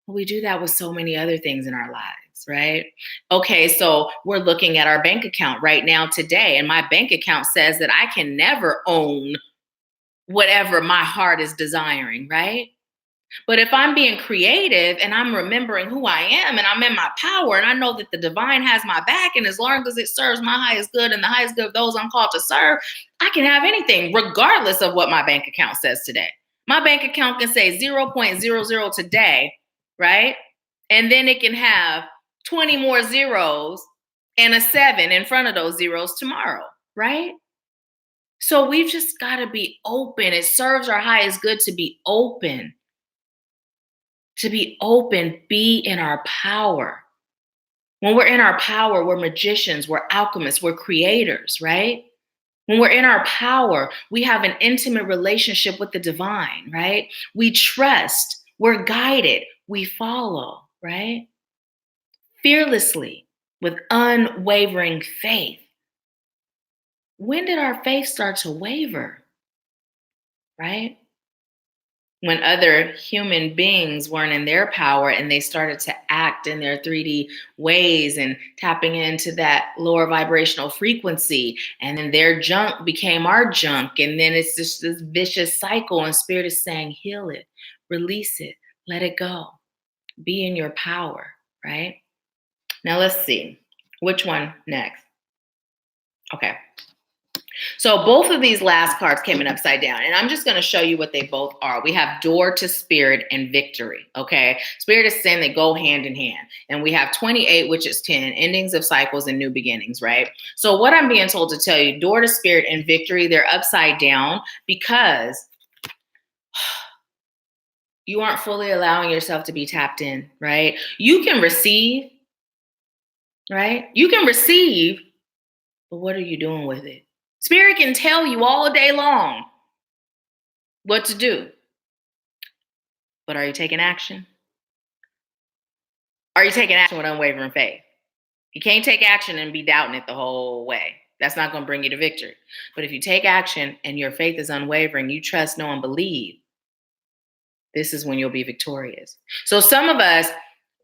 We do that with so many other things in our lives, right? Okay, so we're looking at our bank account right now today, and my bank account says that I can never own whatever my heart is desiring, right? But if I'm being creative and I'm remembering who I am and I'm in my power and I know that the divine has my back, and as long as it serves my highest good and the highest good of those I'm called to serve, I can have anything regardless of what my bank account says today. My bank account can say 0.00 today, right? And then it can have 20 more zeros and a 7 in front of those zeros tomorrow, right? So we've just got to be open. It serves our highest good to be open. To be open, be in our power. When we're in our power, we're magicians, we're alchemists, we're creators, right? When we're in our power, we have an intimate relationship with the divine, right? We trust, we're guided, we follow, right? Fearlessly, with unwavering faith. When did our faith start to waver, right? When other human beings weren't in their power and they started to act in their 3D ways and tapping into that lower vibrational frequency. And then their junk became our junk. And then it's just this vicious cycle. And Spirit is saying, heal it, release it, let it go. Be in your power, right? Now let's see. Which one next? Okay. So both of these last cards came in upside down, and I'm just going to show you what they both are. We have door to spirit and victory, okay? Spirit is sin, they go hand in hand. And we have 28, which is 10, endings of cycles and new beginnings, right? So what I'm being told to tell you, door to spirit and victory, they're upside down because you aren't fully allowing yourself to be tapped in, right? You can receive, right? You can receive, but what are you doing with it? Spirit can tell you all day long what to do. But are you taking action? Are you taking action with unwavering faith? You can't take action and be doubting it the whole way. That's not going to bring you to victory. But if you take action and your faith is unwavering, you trust, know, and believe, this is when you'll be victorious. So some of us,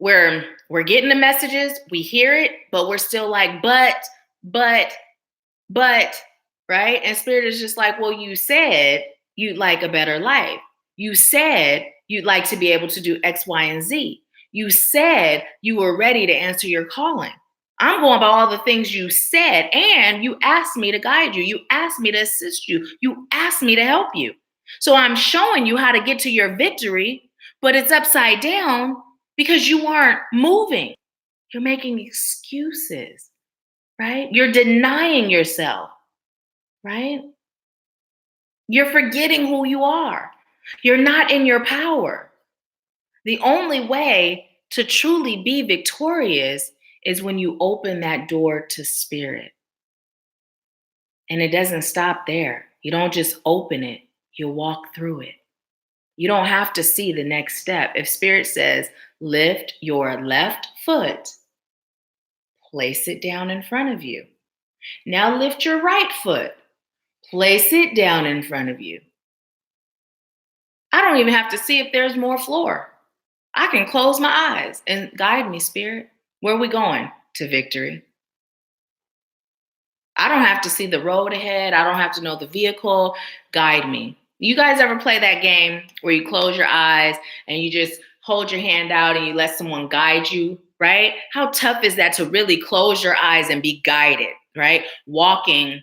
we're getting the messages, we hear it, but we're still like, but, right? And Spirit is just like, well, you said you'd like a better life. You said you'd like to be able to do X, Y, and Z. You said you were ready to answer your calling. I'm going by all the things you said, and you asked me to guide you. You asked me to assist you. You asked me to help you. So I'm showing you how to get to your victory, but it's upside down because you aren't moving. You're making excuses, right? You're denying yourself. right? You're forgetting who you are. You're not in your power. The only way to truly be victorious is when you open that door to spirit. And it doesn't stop there. You don't just open it, you walk through it. You don't have to see the next step. If spirit says, lift your left foot, place it down in front of you. Now lift your right foot, place it down in front of you. I don't even have to see if there's more floor. I can close my eyes and guide me, spirit. Where are we going? To victory. I don't have to see the road ahead. I don't have to know the vehicle. Guide me. You guys ever play that game where you close your eyes and you just hold your hand out and you let someone guide you, right? How tough is that to really close your eyes and be guided, right? Walking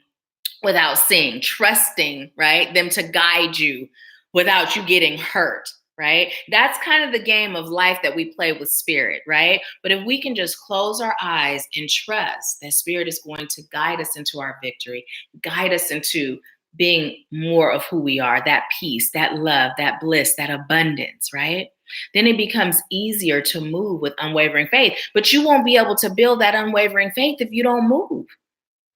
without seeing, trusting, right? Them to guide you without you getting hurt, right? That's kind of the game of life that we play with spirit, right? But if we can just close our eyes and trust that spirit is going to guide us into our victory, guide us into being more of who we are, that peace, that love, that bliss, that abundance, right? Then it becomes easier to move with unwavering faith. But you won't be able to build that unwavering faith if you don't move.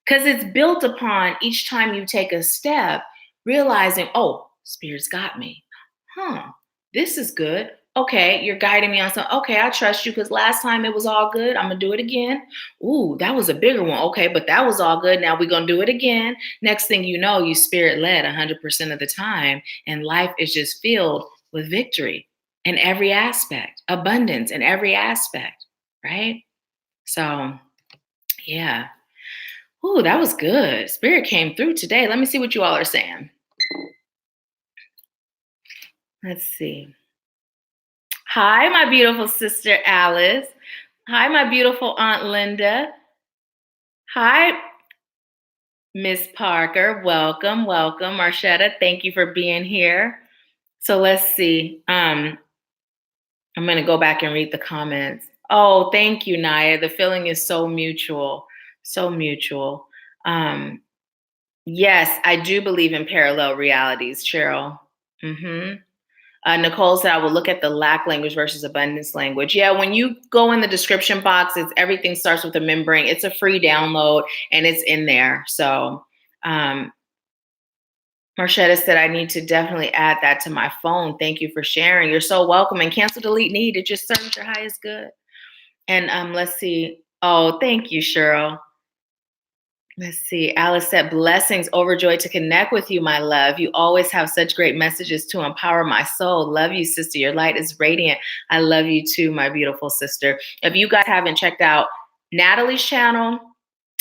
Because it's built upon each time you take a step, realizing, oh, spirit's got me. This is good. Okay, you're guiding me on something. Okay, I trust you because last time it was all good. I'm going to do it again. Ooh, that was a bigger one. Okay, but that was all good. Now we're going to do it again. Next thing you know, you spirit-led 100% of the time, and life is just filled with victory in every aspect, abundance in every aspect, right? So, yeah. Ooh, that was good. Spirit came through today. Let me see what you all are saying. Let's see. Hi, my beautiful sister Alice. Hi, my beautiful Aunt Linda. Hi, Miss Parker. Welcome, welcome. Marshetta, thank you for being here. So let's see. I'm going to go back and read the comments. Oh, thank you, Naya. The feeling is so mutual. So mutual. Yes, I do believe in parallel realities, Cheryl. Nicole said, I will look at the lack language versus abundance language. Yeah, when you go in the description box, everything starts with a membrane. It's a free download and it's in there. So Marshetta said, I need to definitely add that to my phone. Thank you for sharing. You're so welcome. And cancel, delete, need. It just serves your highest good. And let's see. Oh, thank you, Cheryl. Let's see. Alice said, blessings, overjoyed to connect with you, my love. You always have such great messages to empower my soul. Love you, sister. Your light is radiant. I love you too, my beautiful sister. If you guys haven't checked out Natalie's channel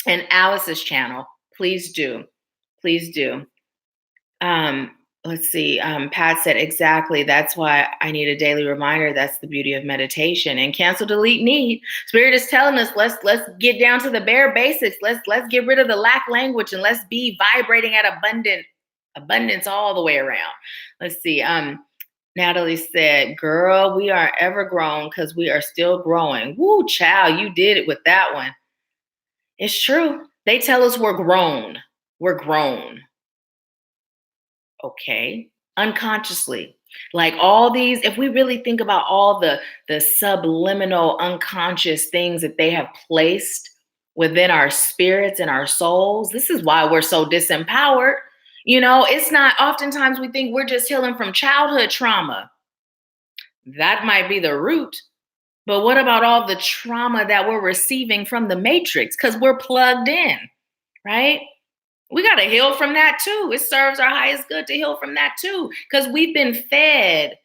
and Alice's channel, please do. Please do. Let's see. Pat said, exactly. That's why I need a daily reminder. That's the beauty of meditation. And cancel, delete, need. Spirit is telling us, let's get down to the bare basics. Let's get rid of the lack language and let's be vibrating at abundance all the way around. Let's see. Natalie said, girl, we are ever grown because we are still growing. Woo, child, you did it with that one. It's true. They tell us we're grown. We're grown. Okay, unconsciously, like all these, if we really think about all the subliminal unconscious things that they have placed within our spirits and our souls, this is why we're so disempowered. You know, it's not, oftentimes we think we're just healing from childhood trauma. That might be the root, but what about all the trauma that we're receiving from the matrix? Because we're plugged in, right? We got to heal from that too. It serves our highest good to heal from that too, because we've been fed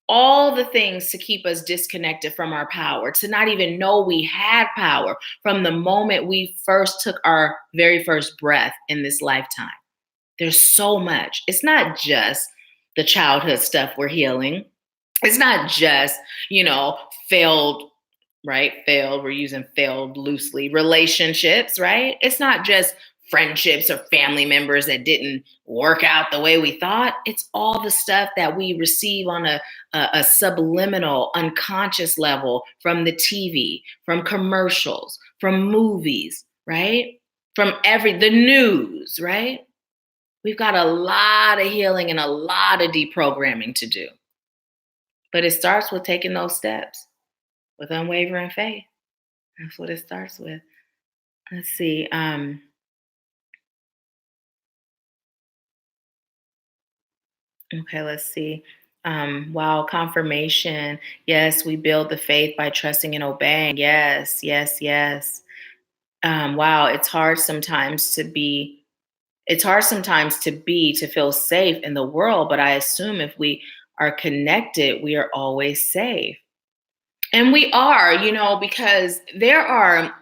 all the things to keep us disconnected from our power, to not even know we had power from the moment we first took our very first breath in this lifetime. There's so much. It's not just the childhood stuff we're healing. It's not just, failed, right? Failed, we're using failed loosely. Relationships, right? It's not just friendships or family members that didn't work out the way we thought. It's all the stuff that we receive on a subliminal, unconscious level from the TV, from commercials, from movies, right? From the news, right? We've got a lot of healing and a lot of deprogramming to do. But it starts with taking those steps with unwavering faith. That's what it starts with. Let's see. Okay, let's see. Wow, confirmation. Yes, we build the faith by trusting and obeying. Yes, yes, yes. Wow, it's hard sometimes to feel safe in the world, but I assume if we are connected, we are always safe. And we are, because there are.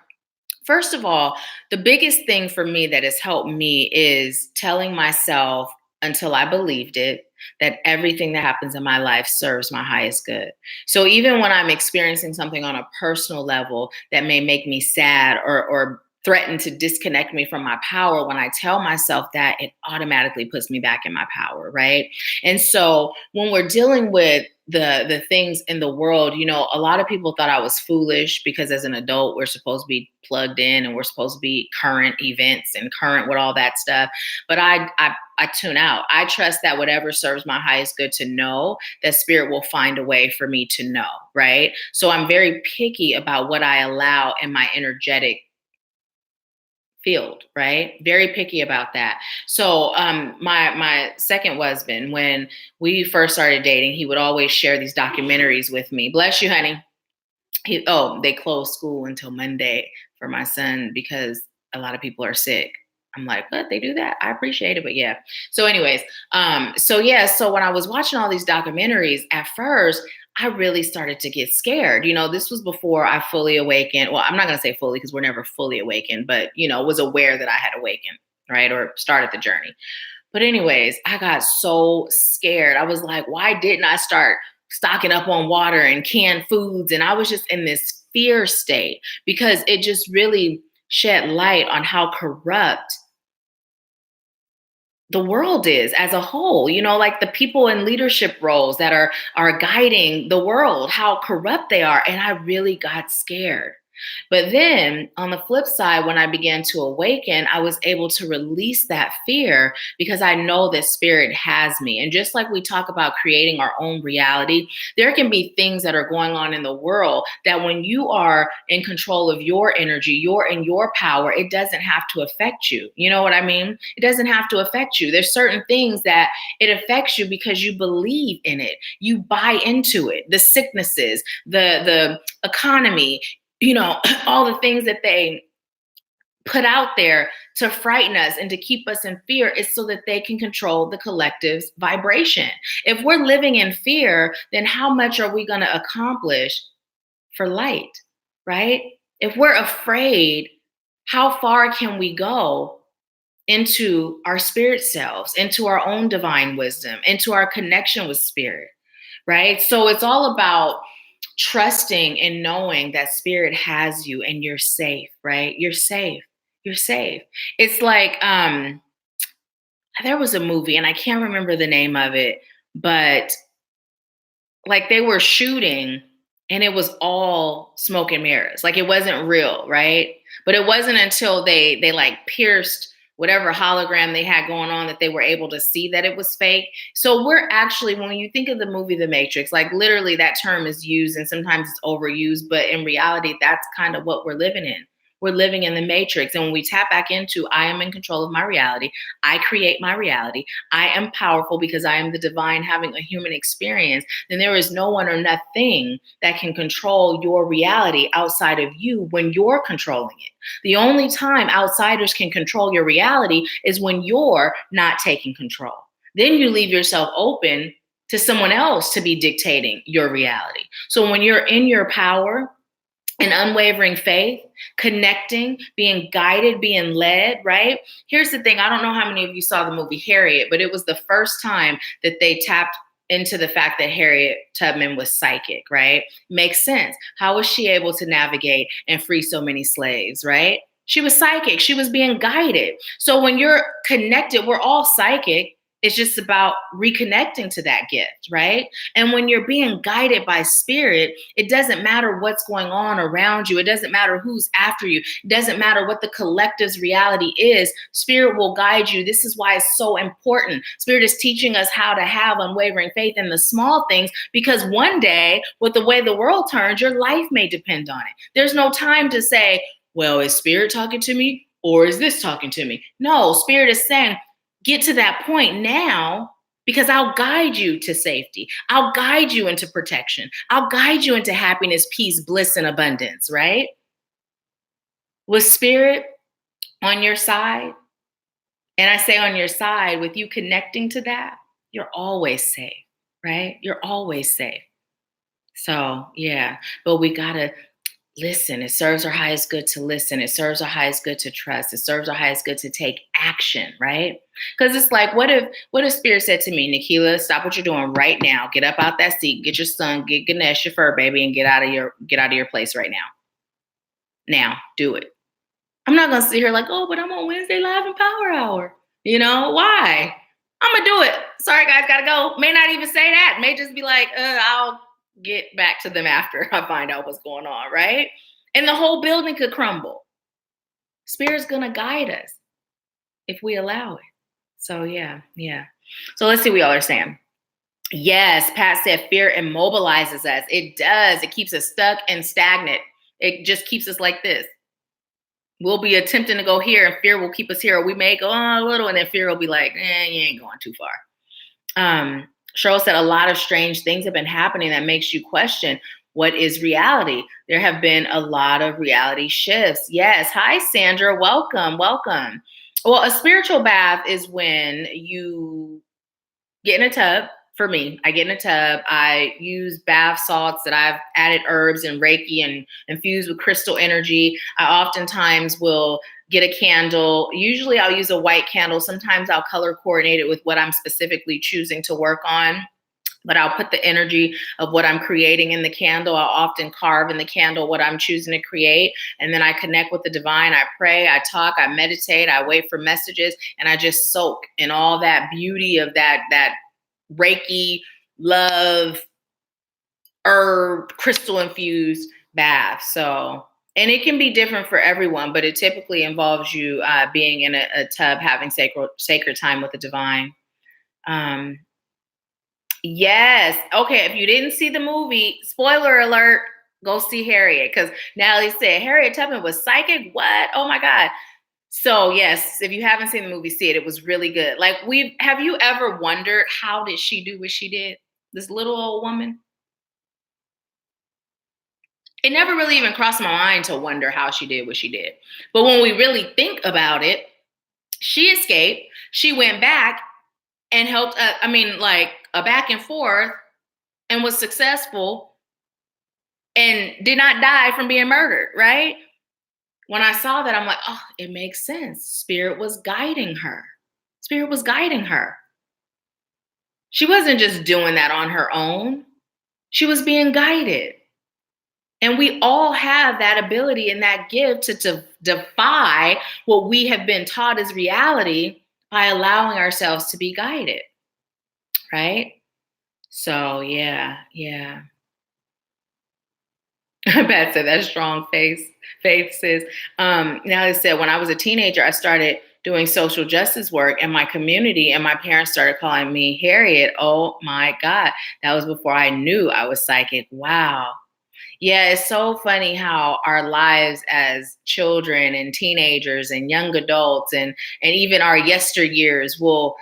First of all, the biggest thing for me that has helped me is telling myself until I believed it that everything that happens in my life serves my highest good. So even when I'm experiencing something on a personal level that may make me sad or threaten to disconnect me from my power, when I tell myself that, it automatically puts me back in my power, right? And so when we're dealing with the things in the world, a lot of people thought I was foolish because as an adult, we're supposed to be plugged in and we're supposed to be current events and current with all that stuff. But I tune out. I trust that whatever serves my highest good to know, that spirit will find a way for me to know, right? So I'm very picky about what I allow in my energetic field, right? Very picky about that. So my second husband, when we first started dating, he would always share these documentaries with me. Bless you, honey. They closed school until Monday for my son because a lot of people are sick. I'm like, what? They do that? I appreciate it, but yeah. So, anyways, so when I was watching all these documentaries, at first, I really started to get scared. This was before I fully awakened. Well, I'm not gonna say fully because we're never fully awakened, but was aware that I had awakened, right? Or started the journey. But anyways, I got so scared. I was like, why didn't I start stocking up on water and canned foods? And I was just in this fear state because it just really shed light on how corrupt the world is as a whole, like the people in leadership roles that are guiding the world, how corrupt they are. And I really got scared. But then on the flip side, when I began to awaken, I was able to release that fear because I know that spirit has me. And just like we talk about creating our own reality, there can be things that are going on in the world that when you are in control of your energy, you're in your power, it doesn't have to affect you. You know what I mean? It doesn't have to affect you. There's certain things that it affects you because you believe in it. You buy into it. The sicknesses, the economy, all the things that they put out there to frighten us and to keep us in fear is so that they can control the collective's vibration. If we're living in fear, then how much are we going to accomplish for light, right? If we're afraid, how far can we go into our spirit selves, into our own divine wisdom, into our connection with spirit, right? So it's all about trusting and knowing that spirit has you and you're safe, right? You're safe. You're safe. It's like there was a movie and I can't remember the name of it, but like they were shooting and it was all smoke and mirrors. Like it wasn't real, right? But it wasn't until they like pierced whatever hologram they had going on that they were able to see that it was fake. So we're actually, when you think of the movie The Matrix, like literally that term is used and sometimes it's overused, but in reality, that's kind of what we're living in. We're living in the matrix. And when we tap back into, I am in control of my reality. I create my reality. I am powerful because I am the divine having a human experience. Then there is no one or nothing that can control your reality outside of you when you're controlling it. The only time outsiders can control your reality is when you're not taking control. Then you leave yourself open to someone else to be dictating your reality. So when you're in your power, an unwavering faith, connecting, being guided, being led, right? Here's the thing. I don't know how many of you saw the movie Harriet, but it was the first time that they tapped into the fact that Harriet Tubman was psychic, right? Makes sense. How was she able to navigate and free so many slaves, right? She was psychic. She was being guided. So when you're connected, we're all psychic. It's just about reconnecting to that gift, right? And when you're being guided by spirit, it doesn't matter what's going on around you. It doesn't matter who's after you. It doesn't matter what the collective's reality is. Spirit will guide you. This is why it's so important. Spirit is teaching us how to have unwavering faith in the small things, because one day, with the way the world turns, your life may depend on it. There's no time to say, well, is spirit talking to me or is this talking to me? No, spirit is saying, get to that point now, because I'll guide you to safety. I'll guide you into protection. I'll guide you into happiness, peace, bliss, and abundance, right? With spirit on your side, and I say on your side, with you connecting to that, you're always safe, right? You're always safe. So, yeah, but we got to listen. It serves our highest good to listen. It serves our highest good to trust. It serves our highest good to take action, right? Because it's like, what if Spirit said to me, Nahkila, stop what you're doing right now. Get up out that seat. Get your son. Get Ganesh, your fur baby, and get out of your place right now. Now, do it. I'm not gonna sit here like, oh, but I'm on Wednesday Live and Power Hour. You know why? I'm gonna do it. Sorry, guys, gotta go. May not even say that. May just be like, I'll get back to them after I find out what's going on, right? And the whole building could crumble. Spirit's gonna guide us if we allow it. So yeah. So let's see what y'all are saying. Yes, Pat said fear immobilizes us. It does. It keeps us stuck and stagnant. It just keeps us like this. We'll be attempting to go here and fear will keep us here. Or we may go on a little and then fear will be like, you ain't going too far. Cheryl said a lot of strange things have been happening that makes you question what is reality. There have been a lot of reality shifts. Yes. Hi, Sandra. Welcome. Well, a spiritual bath is when you get in a tub. For me, I get in a tub. I use bath salts that I've added herbs and Reiki and infused with crystal energy. I oftentimes will get a candle. Usually I'll use a white candle. Sometimes I'll color coordinate it with what I'm specifically choosing to work on. But I'll put the energy of what I'm creating in the candle. I'll often carve in the candle what I'm choosing to create. And then I connect with the divine. I pray, I talk, I meditate, I wait for messages, and I just soak in all that beauty of that Reiki, love, herb, crystal infused bath. So, and it can be different for everyone, but it typically involves you being in a tub, having sacred time with the divine. Yes. Okay. If you didn't see the movie, spoiler alert, go see Harriet. Because Natalie said Harriet Tubman was psychic. What? Oh my God. So yes, if you haven't seen the movie, see it. It was really good. Like, have you ever wondered how did she do what she did? This little old woman. It never really even crossed my mind to wonder how she did what she did. But when we really think about it, she escaped. She went back and helped. Like a back and forth, and was successful, and did not die from being murdered. Right. When I saw that, I'm like, oh, it makes sense. Spirit was guiding her. Spirit was guiding her. She wasn't just doing that on her own. She was being guided. And we all have that ability and that gift to defy what we have been taught as reality by allowing ourselves to be guided. Right? So, yeah. Pat said that strong faith says. Now they said, when I was a teenager, I started doing social justice work in my community, and my parents started calling me Harriet. Oh my God. That was before I knew I was psychic. Wow. Yeah, it's so funny how our lives as children and teenagers and young adults and even our yesteryears will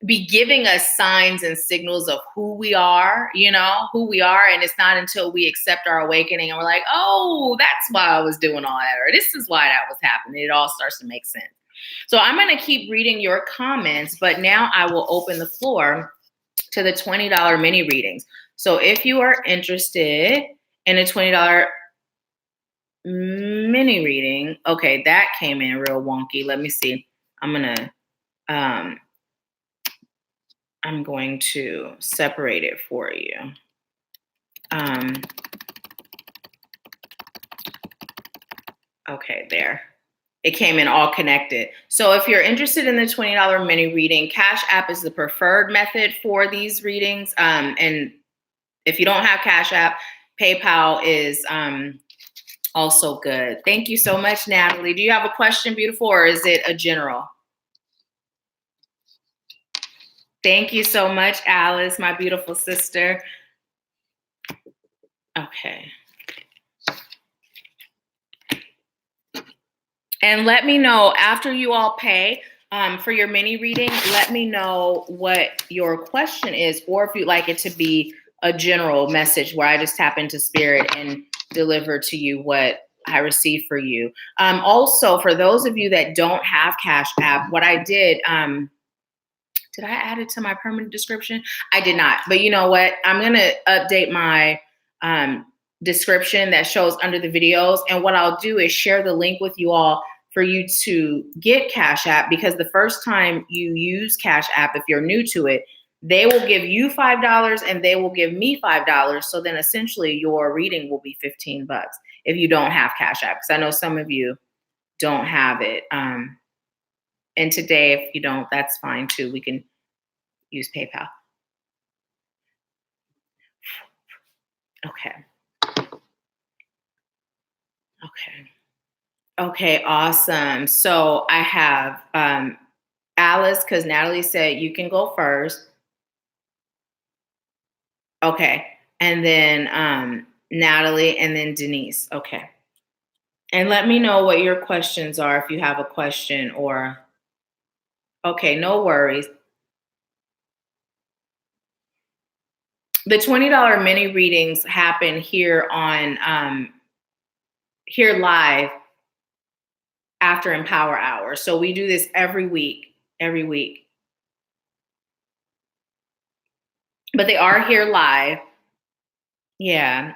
be giving us signs and signals of who we are. And it's not until we accept our awakening and we're like, oh, that's why I was doing all that, or this is why that was happening. It all starts to make sense. So I'm going to keep reading your comments, but now I will open the floor to the $20 mini readings. So if you are interested in a $20 mini reading, okay, that came in real wonky. Let me see. I'm going to separate it for you. Okay, there. It came in all connected. So if you're interested in the $20 mini reading, Cash App is the preferred method for these readings. And if you don't have Cash App, PayPal is also good. Thank you so much, Natalie. Do you have a question, beautiful, or is it a general? Thank you so much, Alice, my beautiful sister. Okay. And let me know after you all pay for your mini reading, let me know what your question is, or if you'd like it to be a general message where I just tap into spirit and deliver to you what I received for you. Also, for those of you that don't have Cash App, what I did I add it to my permanent description? I did not. But you know what? I'm going to update my description that shows under the videos. And what I'll do is share the link with you all for you to get Cash App, because the first time you use Cash App, if you're new to it, they will give you $5 and they will give me $5. So then essentially your reading will be $15 if you don't have Cash App. Because I know some of you don't have it. And today, if you don't, that's fine too. We can use PayPal. Okay. Okay, awesome. So I have Alice, because Natalie said you can go first. Okay. And then Natalie, and then Denise. Okay. And let me know what your questions are if you have a question or. Okay, no worries. The $20 mini readings happen here on here live after Empower Hour. So we do this every week. But they are here live. Yeah.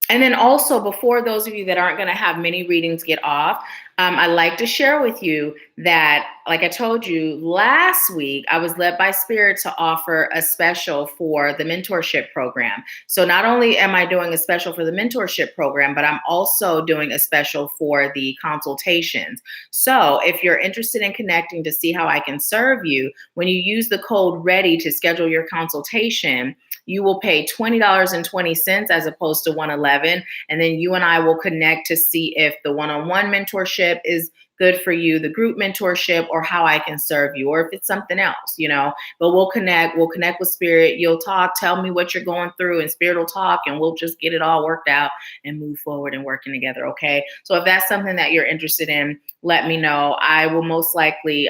And then also, before those of you that aren't going to have mini readings get off, I'd like to share with you that, like I told you last week, I was led by Spirit to offer a special for the mentorship program. So not only am I doing a special for the mentorship program, but I'm also doing a special for the consultations. So if you're interested in connecting to see how I can serve you, when you use the code READY to schedule your consultation, you will pay $20.20 as opposed to $111. And then you and I will connect to see if the one-on-one mentorship is good for you, the group mentorship, or how I can serve you, or if it's something else, you know. But we'll connect with Spirit. You'll talk, tell me what you're going through, and Spirit will talk, and we'll just get it all worked out and move forward and working together, okay? So if that's something that you're interested in, let me know. I will most likely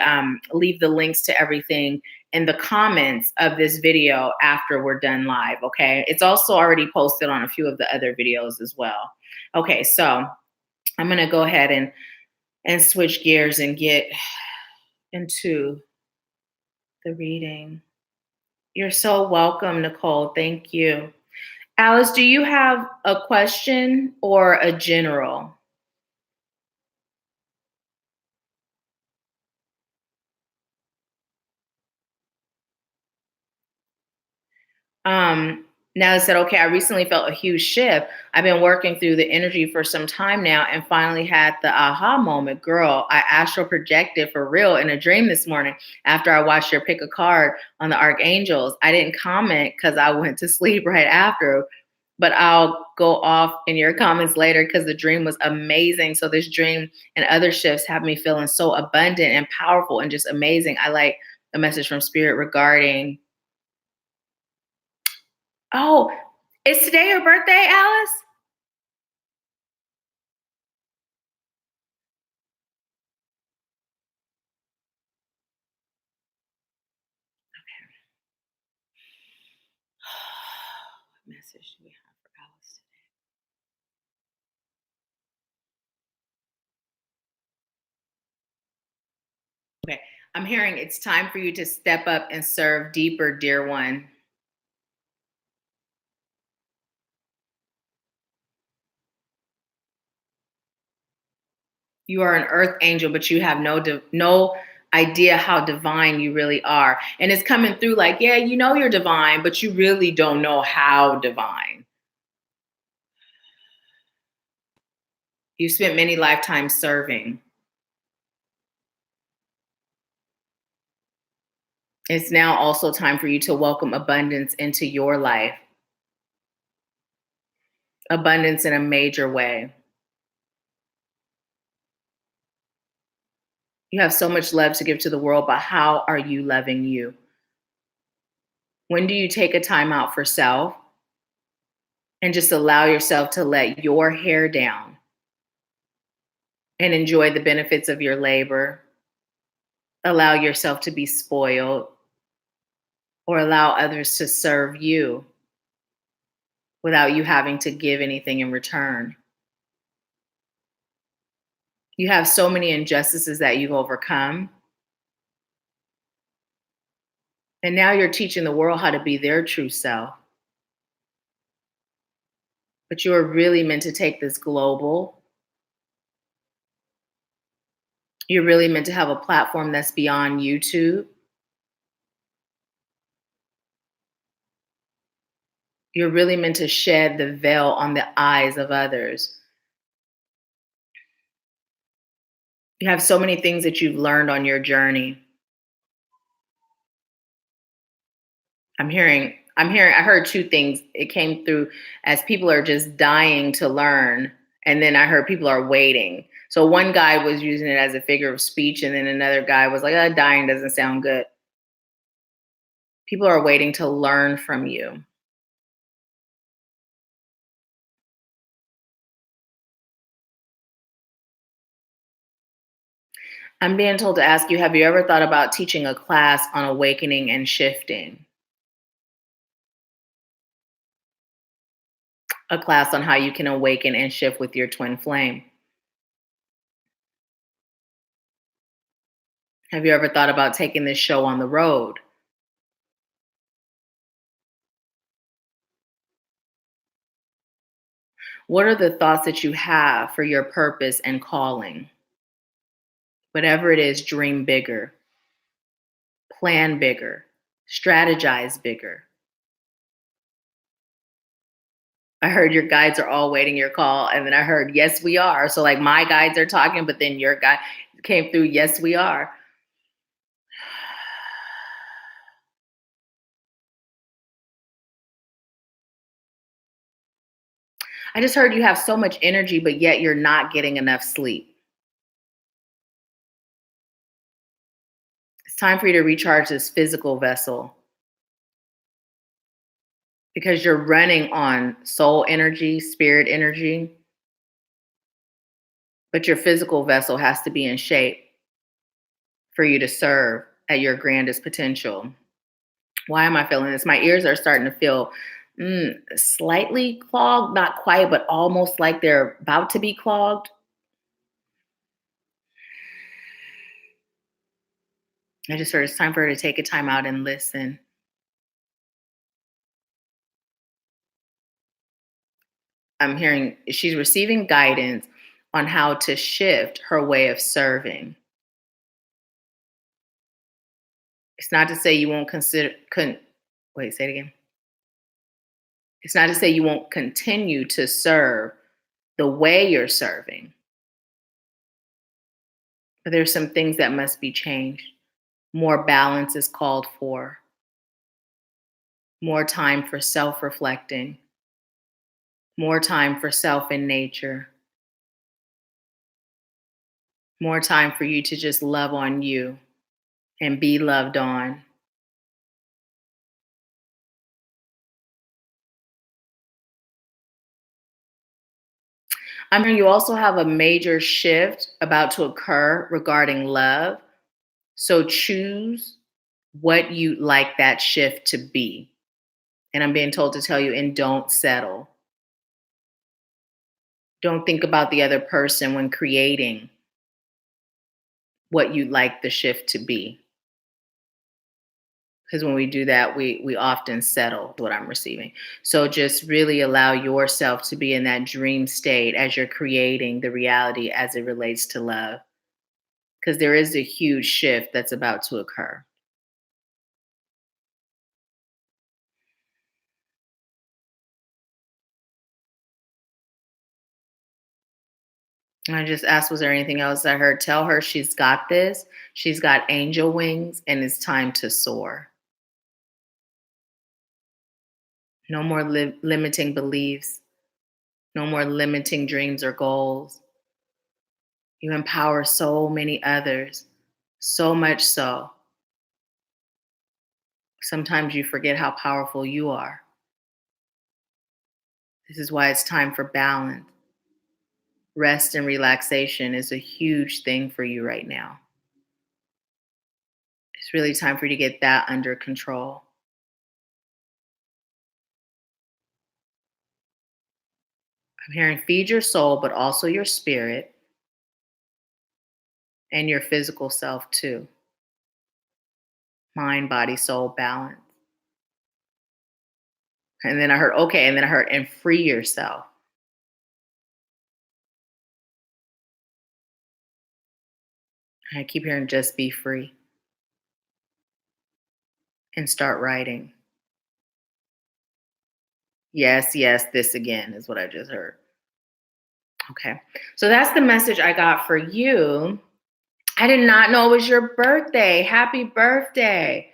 leave the links to everything in the comments of this video after we're done live, okay? It's also already posted on a few of the other videos as well. Okay, so I'm gonna go ahead and switch gears and get into the reading. You're so welcome, Nicole, thank you. Alice, do you have a question or a general? Now I said, okay, I recently felt a huge shift. I've been working through the energy for some time now and finally had the aha moment. Girl, I astral projected for real in a dream this morning after I watched your pick a card on the archangels. I didn't comment because I went to sleep right after, but I'll go off in your comments later because the dream was amazing. So this dream and other shifts have me feeling so abundant and powerful and just amazing. I like a message from Spirit regarding. Oh, is today your birthday, Alice? Okay. What message do we have for Alice today? Okay, I'm hearing it's time for you to step up and serve deeper, dear one. You are an earth angel, but you have no idea how divine you really are. And it's coming through like, yeah, you know you're divine, but you really don't know how divine. You spent many lifetimes serving. It's now also time for you to welcome abundance into your life, abundance in a major way. You have so much love to give to the world, but how are you loving you? When do you take a time out for self and just allow yourself to let your hair down and enjoy the benefits of your labor? Allow yourself to be spoiled or allow others to serve you without you having to give anything in return. You have so many injustices that you've overcome. And now you're teaching the world how to be their true self. But you are really meant to take this global. You're really meant to have a platform that's beyond YouTube. You're really meant to shed the veil on the eyes of others. You have so many things that you've learned on your journey. I heard two things. It came through as people are just dying to learn. And then I heard people are waiting. So one guy was using it as a figure of speech, and then another guy was like, oh, dying doesn't sound good. People are waiting to learn from you. I'm being told to ask you, have you ever thought about teaching a class on awakening and shifting? A class on how you can awaken and shift with your twin flame. Have you ever thought about taking this show on the road? What are the thoughts that you have for your purpose and calling? Whatever it is, dream bigger, plan bigger, strategize bigger. I heard your guides are all waiting your call. And then I heard, yes, we are. So, like, my guides are talking, but then your guide came through, yes, we are. I just heard you have so much energy, but yet you're not getting enough sleep. It's time for you to recharge this physical vessel because you're running on soul energy, spirit energy, but your physical vessel has to be in shape for you to serve at your grandest potential. Why am I feeling this? My ears are starting to feel slightly clogged, not quite, but almost like they're about to be clogged. I just heard it's time for her to take a time out and listen. I'm hearing she's receiving guidance on how to shift her way of serving. It's not to say you won't wait, say it again. It's not to say you won't continue to serve the way you're serving, but there's some things that must be changed. More balance is called for, more time for self reflecting, more time for self in nature, more time for you to just love on you and be loved on. I'm hearing you also have a major shift about to occur regarding love. So choose what you'd like that shift to be. And I'm being told to tell you, and don't settle. Don't think about the other person when creating what you'd like the shift to be. Because when we do that, we often settle what I'm receiving. So just really allow yourself to be in that dream state as you're creating the reality as it relates to love. Because there is a huge shift that's about to occur. And I just asked, was there anything else I heard? Tell her she's got this. She's got angel wings and it's time to soar. No more limiting beliefs. No more limiting dreams or goals. You empower so many others, so much so. Sometimes you forget how powerful you are. This is why it's time for balance. Rest and relaxation is a huge thing for you right now. It's really time for you to get that under control. I'm hearing feed your soul, but also your spirit and your physical self too. Mind, body, soul, balance. And then I heard, okay, and then I heard, and free yourself. I keep hearing, just be free and start writing. Yes, yes, this again is what I just heard. Okay, so that's the message I got for you. I did not know it was your birthday. Happy birthday.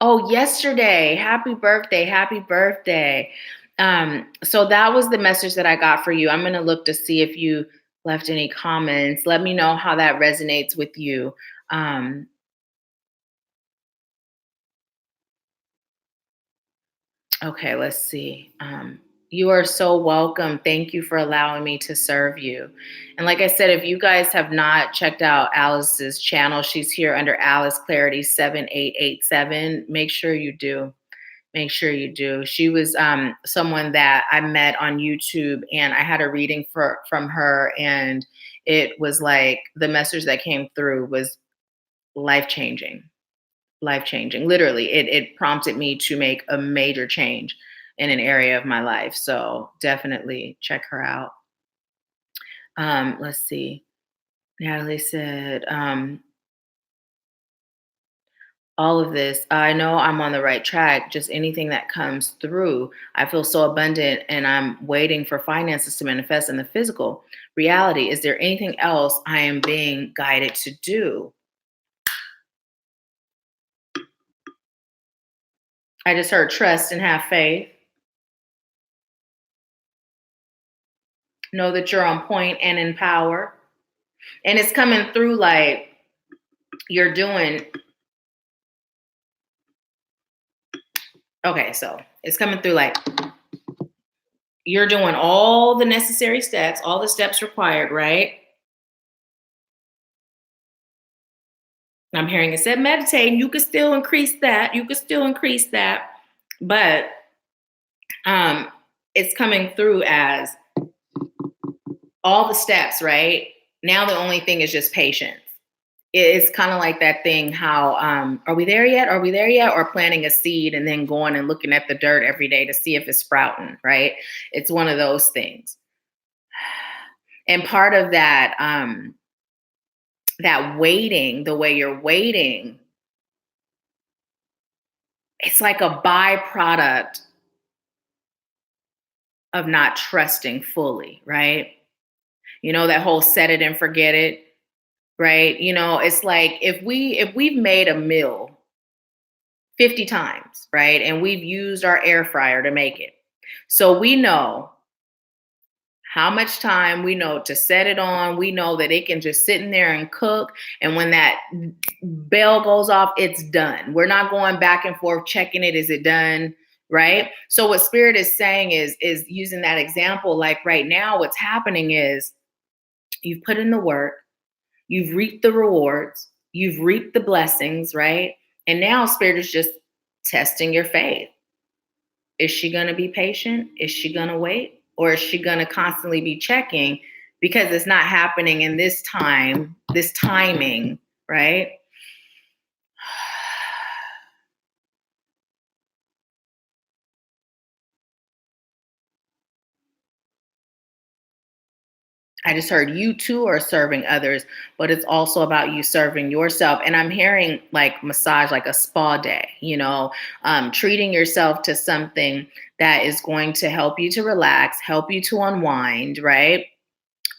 Oh, yesterday. Happy birthday. Happy birthday. So that was the message that I got for you. I'm going to look to see if you left any comments. Let me know how that resonates with you. Okay, let's see. You are so welcome. Thank you for allowing me to serve you. And like I said, if you guys have not checked out Alice's channel, she's here under Alice Clarity 7887. Make sure you do. Make sure you do. She was someone that I met on YouTube, and I had a reading from her, and it was like the message that came through was life changing. Life changing. Literally, it prompted me to make a major change in an area of my life. So definitely check her out. Let's see. Natalie said, all of this, I know I'm on the right track. Just anything that comes through, I feel so abundant, and I'm waiting for finances to manifest in the physical reality. Is there anything else I am being guided to do? I just heard trust and have faith. Know that you're on point and in power. And it's coming through like you're doing. Okay, so it's coming through like you're doing all the necessary steps, all the steps required, right? I'm hearing it said meditating. You could still increase that. You could still increase that. But it's coming through as all the steps, right? Now the only thing is just patience. It's kind of like that thing, how are we there yet? Are we there yet? Or planting a seed and then going and looking at the dirt every day to see if it's sprouting, right? It's one of those things. And part of that, that waiting, the way you're waiting, it's like a byproduct of not trusting fully, right? You know, that whole set it and forget it, right? You know, it's like if we've made a meal 50 times, right? And we've used our air fryer to make it. So we know how much time, we know to set it on. We know that it can just sit in there and cook. And when that bell goes off, it's done. We're not going back and forth checking it. Is it done? Right? So what Spirit is saying is using that example, like right now, what's happening is you've put in the work, you've reaped the rewards, you've reaped the blessings, right? And now Spirit is just testing your faith. Is she going to be patient? Is she going to wait? Or is she going to constantly be checking because it's not happening in this time, this timing, right? I just heard you too are serving others, but it's also about you serving yourself. And I'm hearing like massage, like a spa day, you know, treating yourself to something that is going to help you to relax, help you to unwind, right?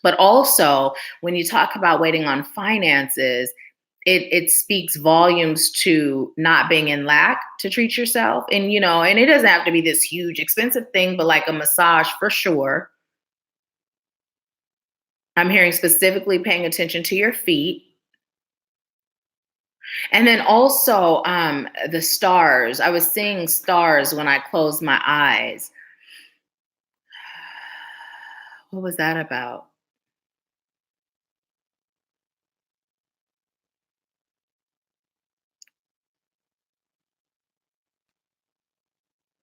But also, when you talk about waiting on finances, it speaks volumes to not being in lack to treat yourself. And, and it doesn't have to be this huge, expensive thing, but like a massage for sure. I'm hearing specifically paying attention to your feet. And then also the stars. I was seeing stars when I closed my eyes. What was that about?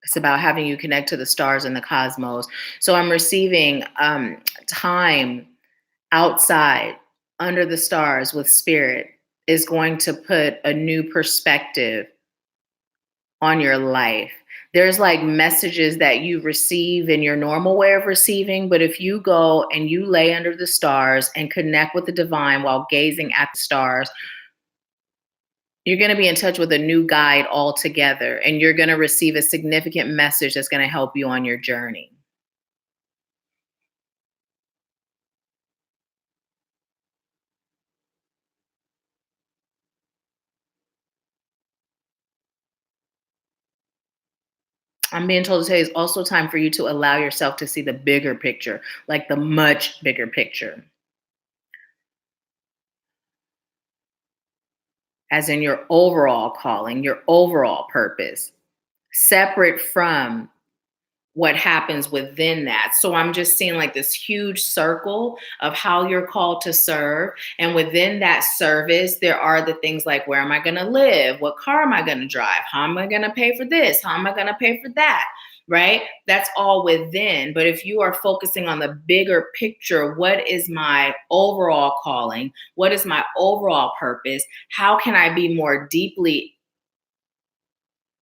It's about having you connect to the stars and the cosmos. So I'm receiving time outside under the stars with spirit is going to put a new perspective on your life. There's like messages that you receive in your normal way of receiving, but if you go and you lay under the stars and connect with the divine while gazing at the stars, you're going to be in touch with a new guide altogether, and you're going to receive a significant message that's going to help you on your journey. I'm being told to tell you it's also time for you to allow yourself to see the bigger picture, like the much bigger picture, as in your overall calling, your overall purpose, separate from what happens within that. So I'm just seeing like this huge circle of how you're called to serve. And within that service, there are the things like, where am I going to live? What car am I going to drive? How am I going to pay for this? How am I going to pay for that? Right? That's all within. But if you are focusing on the bigger picture, what is my overall calling? What is my overall purpose? How can I be more deeply,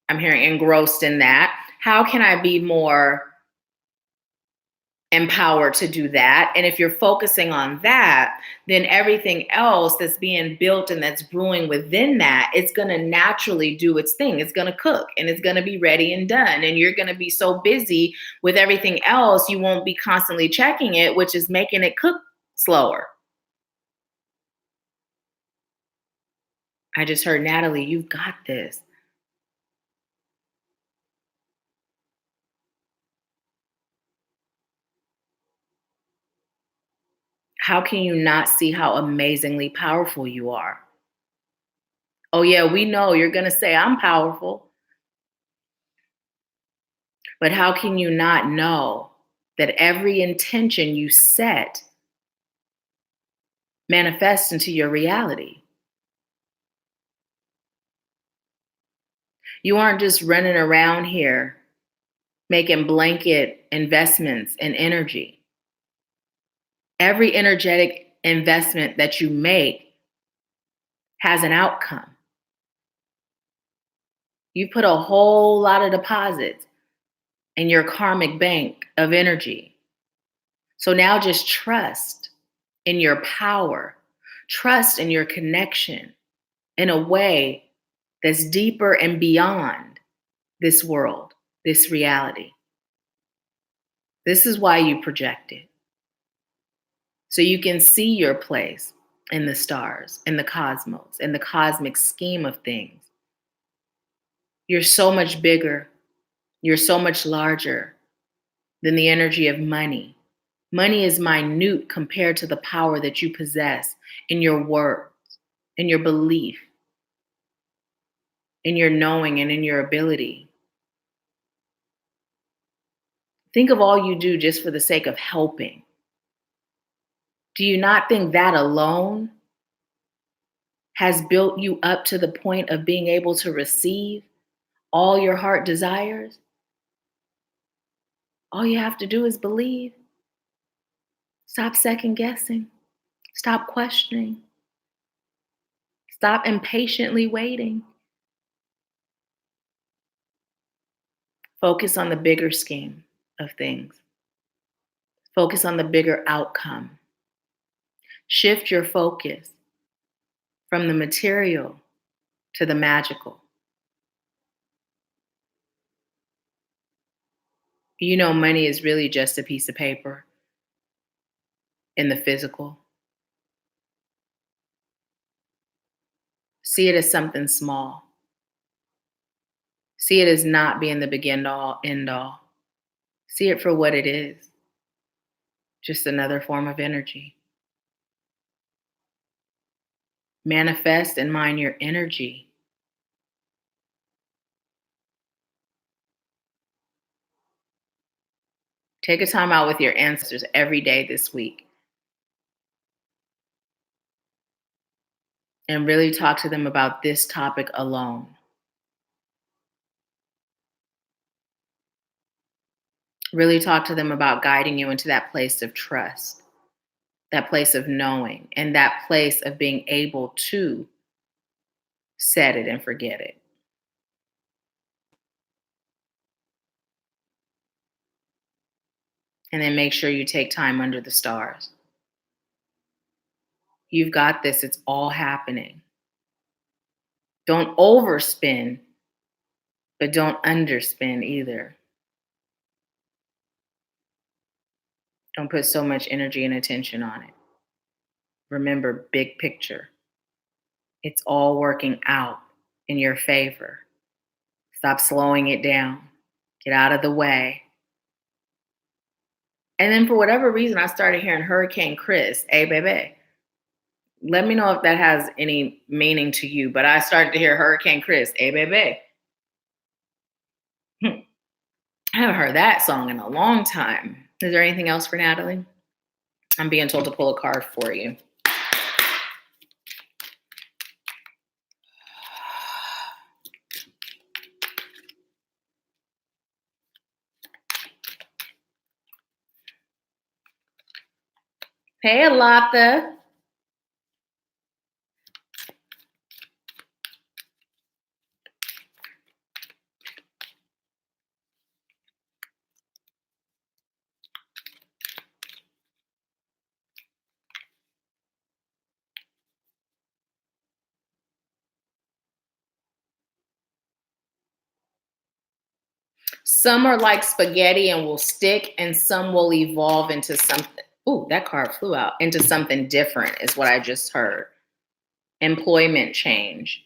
I'm hearing, engrossed in that? How can I be more empowered to do that? And if you're focusing on that, then everything else that's being built and that's brewing within that, it's going to naturally do its thing. It's going to cook and it's going to be ready and done. And you're going to be so busy with everything else, you won't be constantly checking it, which is making it cook slower. I just heard, Natalie, you've got this. How can you not see how amazingly powerful you are? Oh, yeah, we know you're going to say, I'm powerful. But how can you not know that every intention you set manifests into your reality? You aren't just running around here making blanket investments in energy. Every energetic investment that you make has an outcome. You put a whole lot of deposits in your karmic bank of energy. So now just trust in your power, trust in your connection in a way that's deeper and beyond this world, this reality. This is why you project it. So you can see your place in the stars, in the cosmos, in the cosmic scheme of things. You're so much bigger. You're so much larger than the energy of money. Money is minute compared to the power that you possess in your words, in your belief, in your knowing, and in your ability. Think of all you do just for the sake of helping. Do you not think that alone has built you up to the point of being able to receive all your heart desires? All you have to do is believe. Stop second guessing. Stop questioning. Stop impatiently waiting. Focus on the bigger scheme of things. Focus on the bigger outcome. Shift your focus from the material to the magical. You know, money is really just a piece of paper in the physical. See it as something small. See it as not being the begin all, end all. See it for what it is, just another form of energy. Manifest and mind your energy. Take a time out with your ancestors every day this week and really talk to them about this topic alone. Really talk to them about guiding you into that place of trust, that place of knowing, and that place of being able to set it and forget it. And then make sure you take time under the stars. You've got this. It's all happening. Don't overspin, but don't underspin either. Don't put so much energy and attention on it. Remember, big picture. It's all working out in your favor. Stop slowing it down. Get out of the way. And then for whatever reason, I started hearing Hurricane Chris. Hey, baby. Let me know if that has any meaning to you. But I started to hear Hurricane Chris. Hey, baby. I haven't heard that song in a long time. Is there anything else for Natalie? I'm being told to pull a card for you. Hey, Alata. Some are like spaghetti and will stick, and some will evolve into something. Ooh, that card flew out. Into something different is what I just heard. Employment change.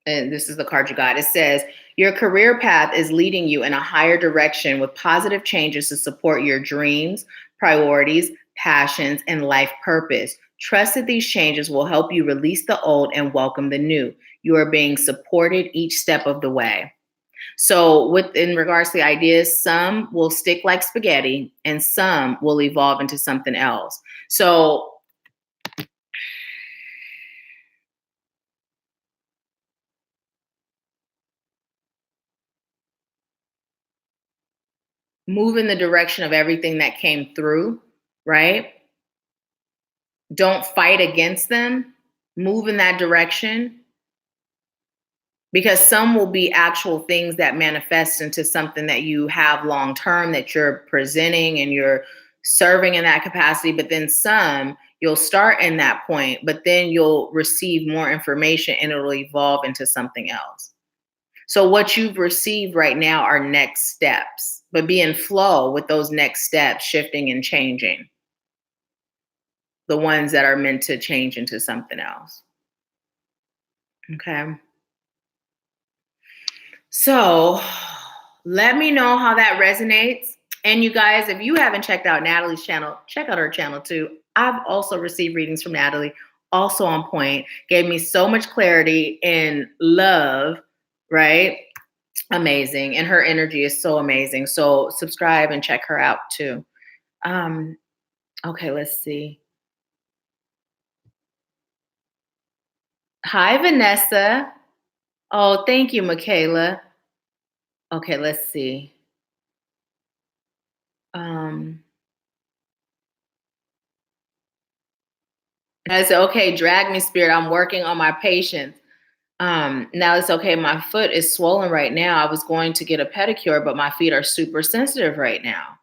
And this is the card you got. It says, your career path is leading you in a higher direction with positive changes to support your dreams, priorities, passions, and life purpose. Trust that these changes will help you release the old and welcome the new. You are being supported each step of the way. So in regards to the ideas, some will stick like spaghetti and some will evolve into something else. So move in the direction of everything that came through, right? Don't fight against them. Move in that direction. Because some will be actual things that manifest into something that you have long term that you're presenting and you're serving in that capacity. But then some, you'll start in that point, but then you'll receive more information and it'll evolve into something else. So what you've received right now are next steps, but be in flow with those next steps, shifting and changing. The ones that are meant to change into something else. Okay. So let me know how that resonates. And you guys, if you haven't checked out Natalie's channel, check out her channel too. I've also received readings from Natalie, also on point, gave me so much clarity and love, right? Amazing. And her energy is so amazing. So subscribe and check her out too. Okay, let's see. Hi, Vanessa. Oh, thank you, Michaela. Okay, let's see. I said, okay, drag me, spirit. I'm working on my patience. Now it's okay. My foot is swollen right now. I was going to get a pedicure, but my feet are super sensitive right now.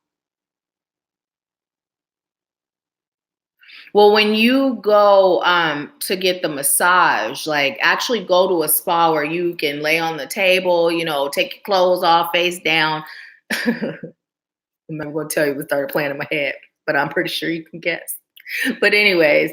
Well, when you go to get the massage, like actually go to a spa where you can lay on the table, take your clothes off, face down. I'm not going to tell you what started playing in my head, but I'm pretty sure you can guess. But anyways,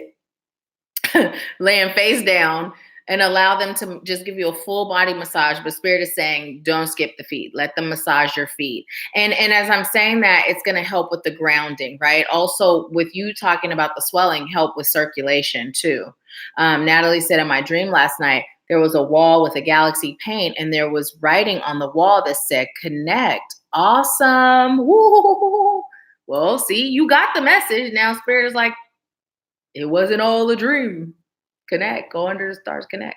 laying face down and allow them to just give you a full body massage. But Spirit is saying, don't skip the feet. Let them massage your feet. And as I'm saying that, it's going to help with the grounding, right? Also, with you talking about the swelling, help with circulation too. Natalie said, in my dream last night, there was a wall with a galaxy paint, and there was writing on the wall that said, connect. Awesome. Woo. Well, see, you got the message. Now Spirit is like, it wasn't all a dream. Connect, go under the stars, connect.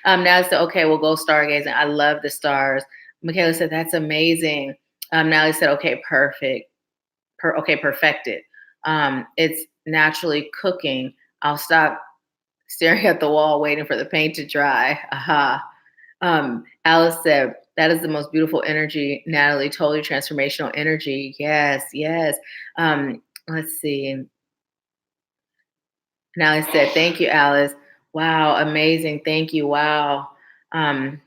Now it's okay, we'll go stargazing. I love the stars. Michaela said, that's amazing. Now he said, okay, perfect. Perfected. It's naturally cooking. I'll stop staring at the wall, waiting for the paint to dry. Aha. Alice said, that is the most beautiful energy, Natalie. Totally transformational energy. Yes. Let's see. Now I said, thank you, Alice. Wow, amazing. Thank you. Wow. Now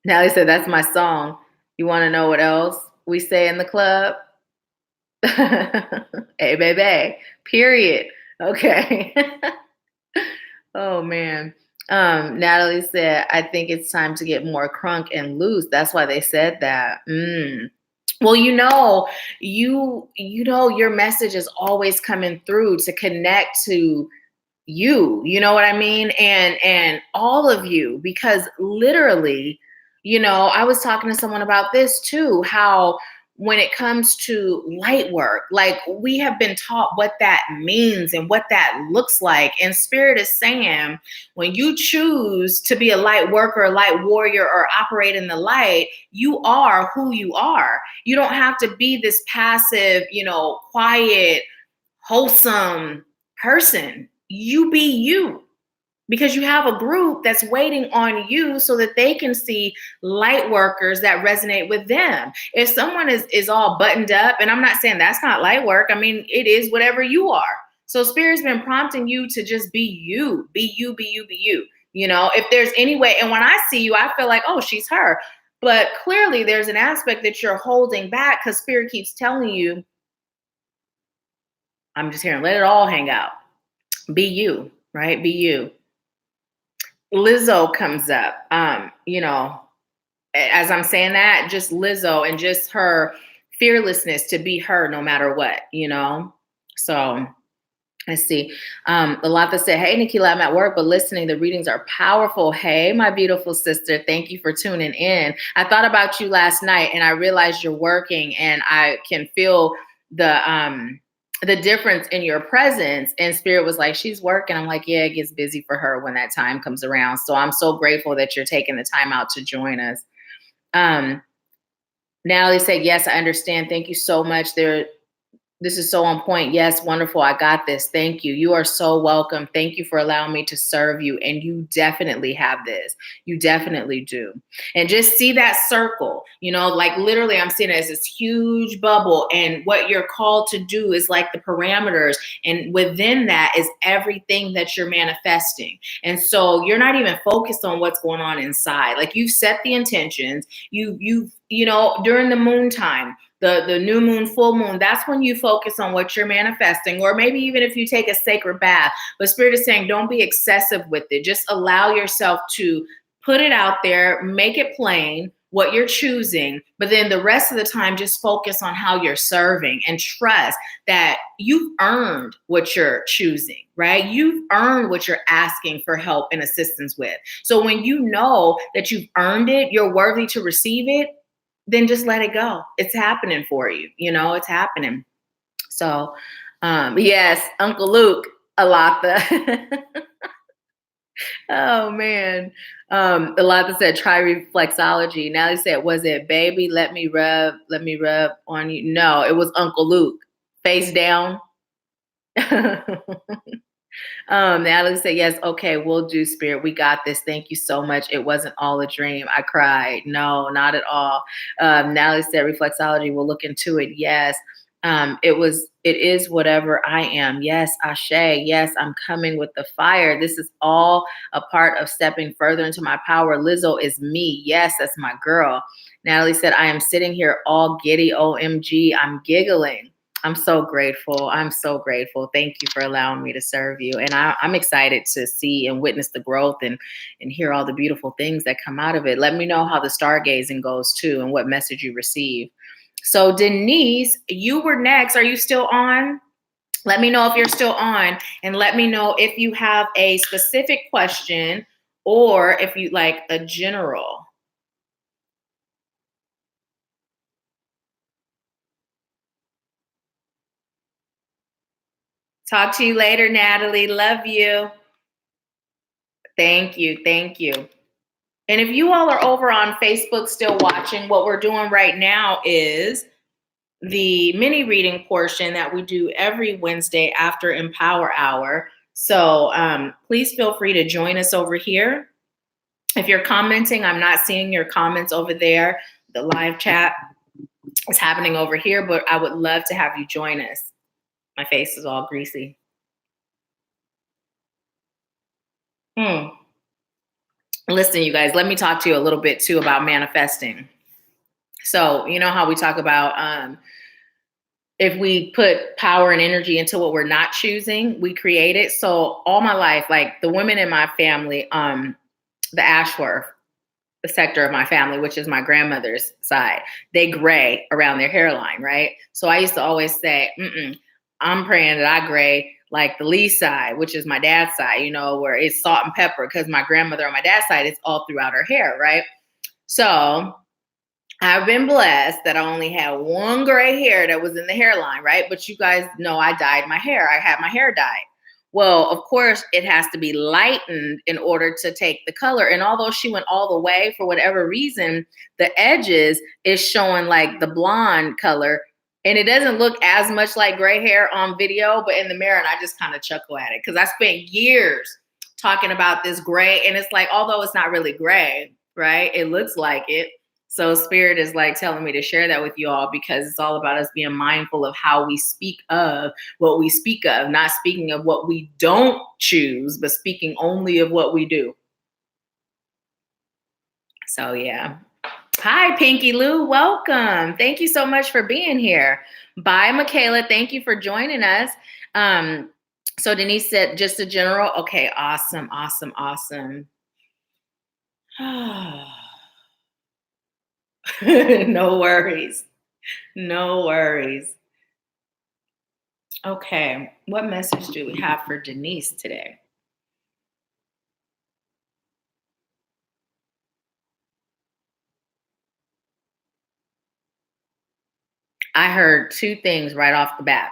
he said, that's my song. You want to know what else we say in the club? Hey, baby. Period. Okay. Oh, man. Natalie said, I think it's time to get more crunk and loose. That's why they said that. Well, your message is always coming through to connect to you know what I mean? And all of you, because literally, I was talking to someone about this too, how when it comes to light work, like we have been taught what that means and what that looks like. And Spirit is saying, when you choose to be a light worker, a light warrior, or operate in the light, you are who you are. You don't have to be this passive, quiet, wholesome person. You be you, because you have a group that's waiting on you so that they can see light workers that resonate with them. If someone is all buttoned up, and I'm not saying that's not light work, I mean, it is whatever you are. So Spirit's been prompting you to just be you, be you, be you, be you. If there's any way, and when I see you, I feel like, oh, she's her. But clearly there's an aspect that you're holding back because Spirit keeps telling you, I'm just hearing, let it all hang out. Be you, right? Be you. Lizzo comes up. As I'm saying that, just Lizzo and just her fearlessness to be her no matter what, So let's see. Latha said, hey, Nahkila, I'm at work, but listening, the readings are powerful. Hey, my beautiful sister, thank you for tuning in. I thought about you last night and I realized you're working and I can feel the difference in your presence. And Spirit was like, she's working. I'm like, yeah, it gets busy for her when that time comes around. So I'm so grateful that you're taking the time out to join us. Natalie said, yes, I understand. Thank you so much. This is so on point. Yes, wonderful. I got this. Thank you. You are so welcome. Thank you for allowing me to serve you. And you definitely have this. You definitely do. And just see that circle, like literally I'm seeing it as this huge bubble. And what you're called to do is like the parameters. And within that is everything that you're manifesting. And so you're not even focused on what's going on inside. Like you've set the intentions, during the moon time, the new moon, full moon, that's when you focus on what you're manifesting, or maybe even if you take a sacred bath. But Spirit is saying, don't be excessive with it. Just allow yourself to put it out there, make it plain, what you're choosing. But then the rest of the time, just focus on how you're serving and trust that you've earned what you're choosing, right? You've earned what you're asking for help and assistance with. So when you know that you've earned it, you're worthy to receive it, then just let it go. It's happening for you. It's happening. So, yes, Uncle Luke, Alatha. Oh, man. Alatha said, try reflexology. Now he said, was it baby? Let me rub on you. No, it was Uncle Luke. Face down. Natalie said, yes, okay, we'll do, Spirit. We got this. Thank you so much. It wasn't all a dream. I cried. No, not at all. Natalie said, reflexology, we'll look into it. Yes. It is whatever I am. Yes, Ashe. Yes, I'm coming with the fire. This is all a part of stepping further into my power. Lizzo is me. Yes, that's my girl. Natalie said, I am sitting here all giddy. OMG, I'm giggling. I'm so grateful. I'm so grateful. Thank you for allowing me to serve you. And I'm excited to see and witness the growth and hear all the beautiful things that come out of it. Let me know how the stargazing goes too and what message you receive. So Denise, you were next. Are you still on? Let me know if you're still on, and let me know if you have a specific question or if you like a general. Talk to you later, Natalie. Love you. Thank you. Thank you. And if you all are over on Facebook still watching, what we're doing right now is the mini reading portion that we do every Wednesday after Empower Hour. So please feel free to join us over here. If you're commenting, I'm not seeing your comments over there. The live chat is happening over here, but I would love to have you join us. My face is all greasy. Listen, you guys, let me talk to you a little bit too about manifesting. So, you know how we talk about if we put power and energy into what we're not choosing, we create it. So all my life, like the women in my family, the Ashworth, the sector of my family, which is my grandmother's side, they gray around their hairline, right? So I used to always say, I'm praying that I gray like the Lee side, which is my dad's side, you know, where it's salt and pepper, because my grandmother on my dad's side, it's all throughout her hair, right? So I've been blessed that I only had one gray hair that was in the hairline, right? But you guys know I dyed my hair. I had my hair dyed. Well, of course, it has to be lightened in order to take the color. And although she went all the way, for whatever reason, the edges is showing like the blonde color. And it doesn't look as much like gray hair on video, but in the mirror, and I just kind of chuckle at it because I spent years talking about this gray. And it's like, although it's not really gray, right? It looks like it. So Spirit is like telling me to share that with you all because it's all about us being mindful of how we speak of what we speak of, not speaking of what we don't choose, but speaking only of what we do. So yeah. Hi, Pinky Lou. Welcome. Thank you so much for being here. Bye, Michaela. Thank you for joining us. So Denise said just a general. Okay, awesome, awesome, awesome. No worries. No worries. Okay, what message do we have for Denise today? I heard two things right off the bat.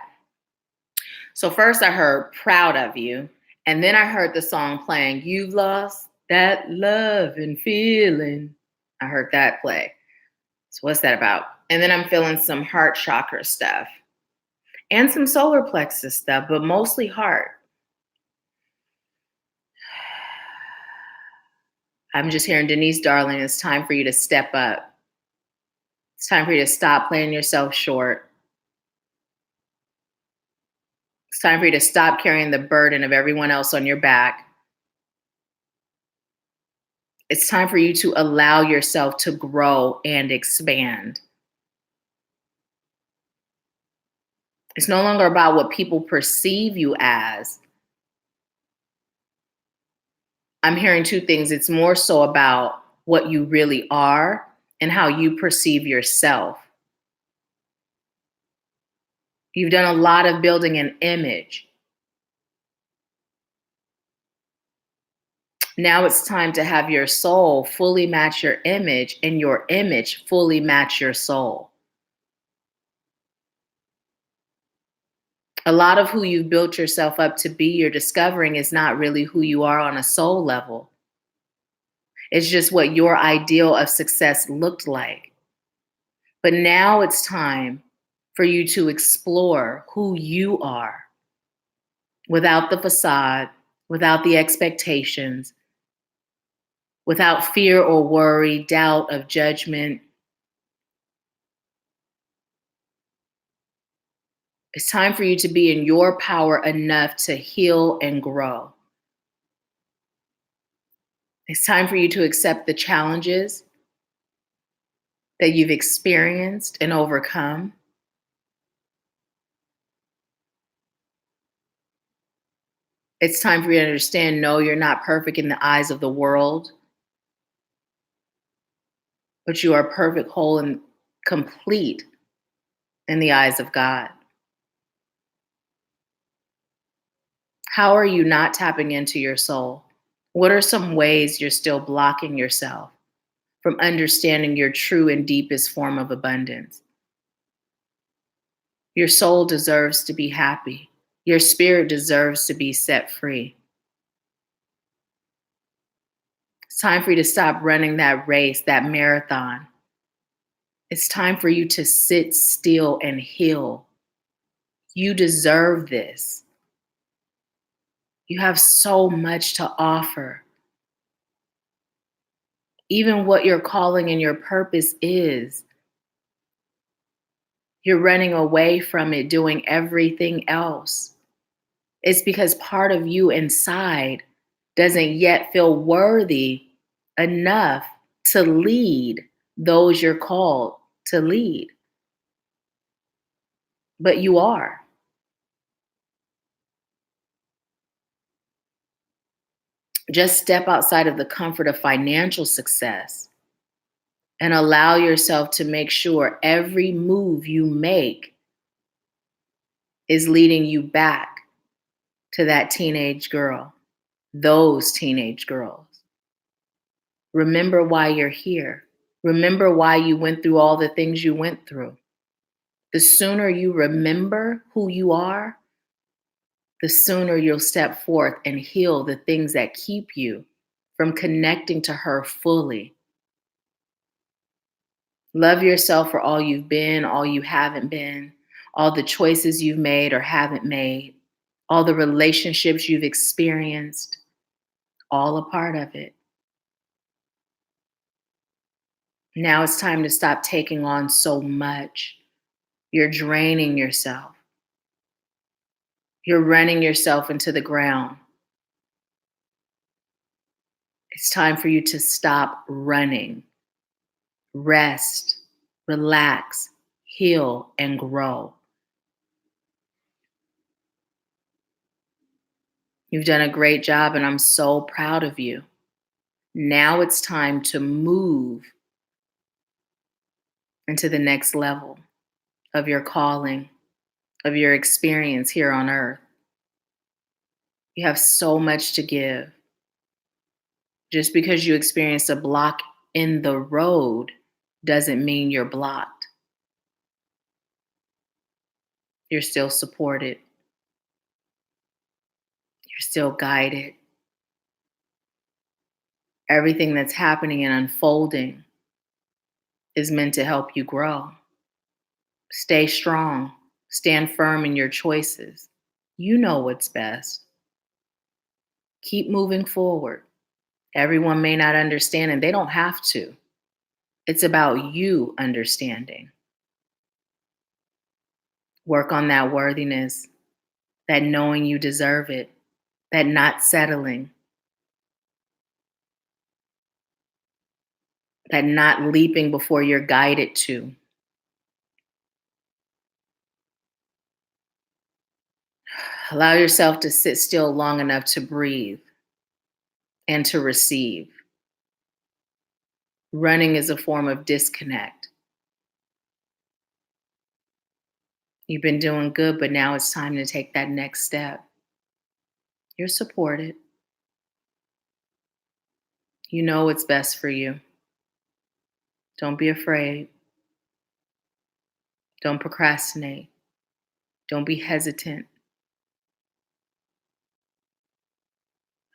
So first I heard proud of you, and then I heard the song playing, You've Lost That Love and Feeling. I heard that play. So what's that about? And then I'm feeling some heart chakra stuff and some solar plexus stuff, but mostly heart. I'm just hearing, Denise, darling, it's time for you to step up. It's time for you to stop playing yourself short. It's time for you to stop carrying the burden of everyone else on your back. It's time for you to allow yourself to grow and expand. It's no longer about what people perceive you as. I'm hearing two things. It's more so about what you really are and how you perceive yourself. You've done a lot of building an image. Now it's time to have your soul fully match your image and your image fully match your soul. A lot of who you've built yourself up to be, you're discovering is not really who you are on a soul level. It's just what your ideal of success looked like. But now it's time for you to explore who you are without the facade, without the expectations, without fear or worry, doubt of judgment. It's time for you to be in your power enough to heal and grow. It's time for you to accept the challenges that you've experienced and overcome. It's time for you to understand, no, you're not perfect in the eyes of the world, but you are perfect, whole, and complete in the eyes of God. How are you not tapping into your soul? What are some ways you're still blocking yourself from understanding your true and deepest form of abundance? Your soul deserves to be happy. Your spirit deserves to be set free. It's time for you to stop running that race, that marathon. It's time for you to sit still and heal. You deserve this. You have so much to offer. Even what your calling and your purpose is, you're running away from it, doing everything else. It's because part of you inside doesn't yet feel worthy enough to lead those you're called to lead. But you are. Just step outside of the comfort of financial success and allow yourself to make sure every move you make is leading you back to that teenage girl, those teenage girls. Remember why you're here. Remember why you went through all the things you went through. The sooner you remember who you are, the sooner you'll step forth and heal the things that keep you from connecting to her fully. Love yourself for all you've been, all you haven't been, all the choices you've made or haven't made, all the relationships you've experienced, all a part of it. Now it's time to stop taking on so much. You're draining yourself. You're running yourself into the ground. It's time for you to stop running. Rest, relax, heal, and grow. You've done a great job, and I'm so proud of you. Now it's time to move into the next level of your calling, of your experience here on earth. You have so much to give. Just because you experienced a block in the road doesn't mean you're blocked. You're still supported. You're still guided. Everything that's happening and unfolding is meant to help you grow. Stay strong. Stand firm in your choices. You know what's best. Keep moving forward. Everyone may not understand, and they don't have to. It's about you understanding. Work on that worthiness, that knowing you deserve it, that not settling, that not leaping before you're guided to. Allow yourself to sit still long enough to breathe and to receive. Running is a form of disconnect. You've been doing good, but now it's time to take that next step. You're supported. You know what's best for you. Don't be afraid. Don't procrastinate. Don't be hesitant.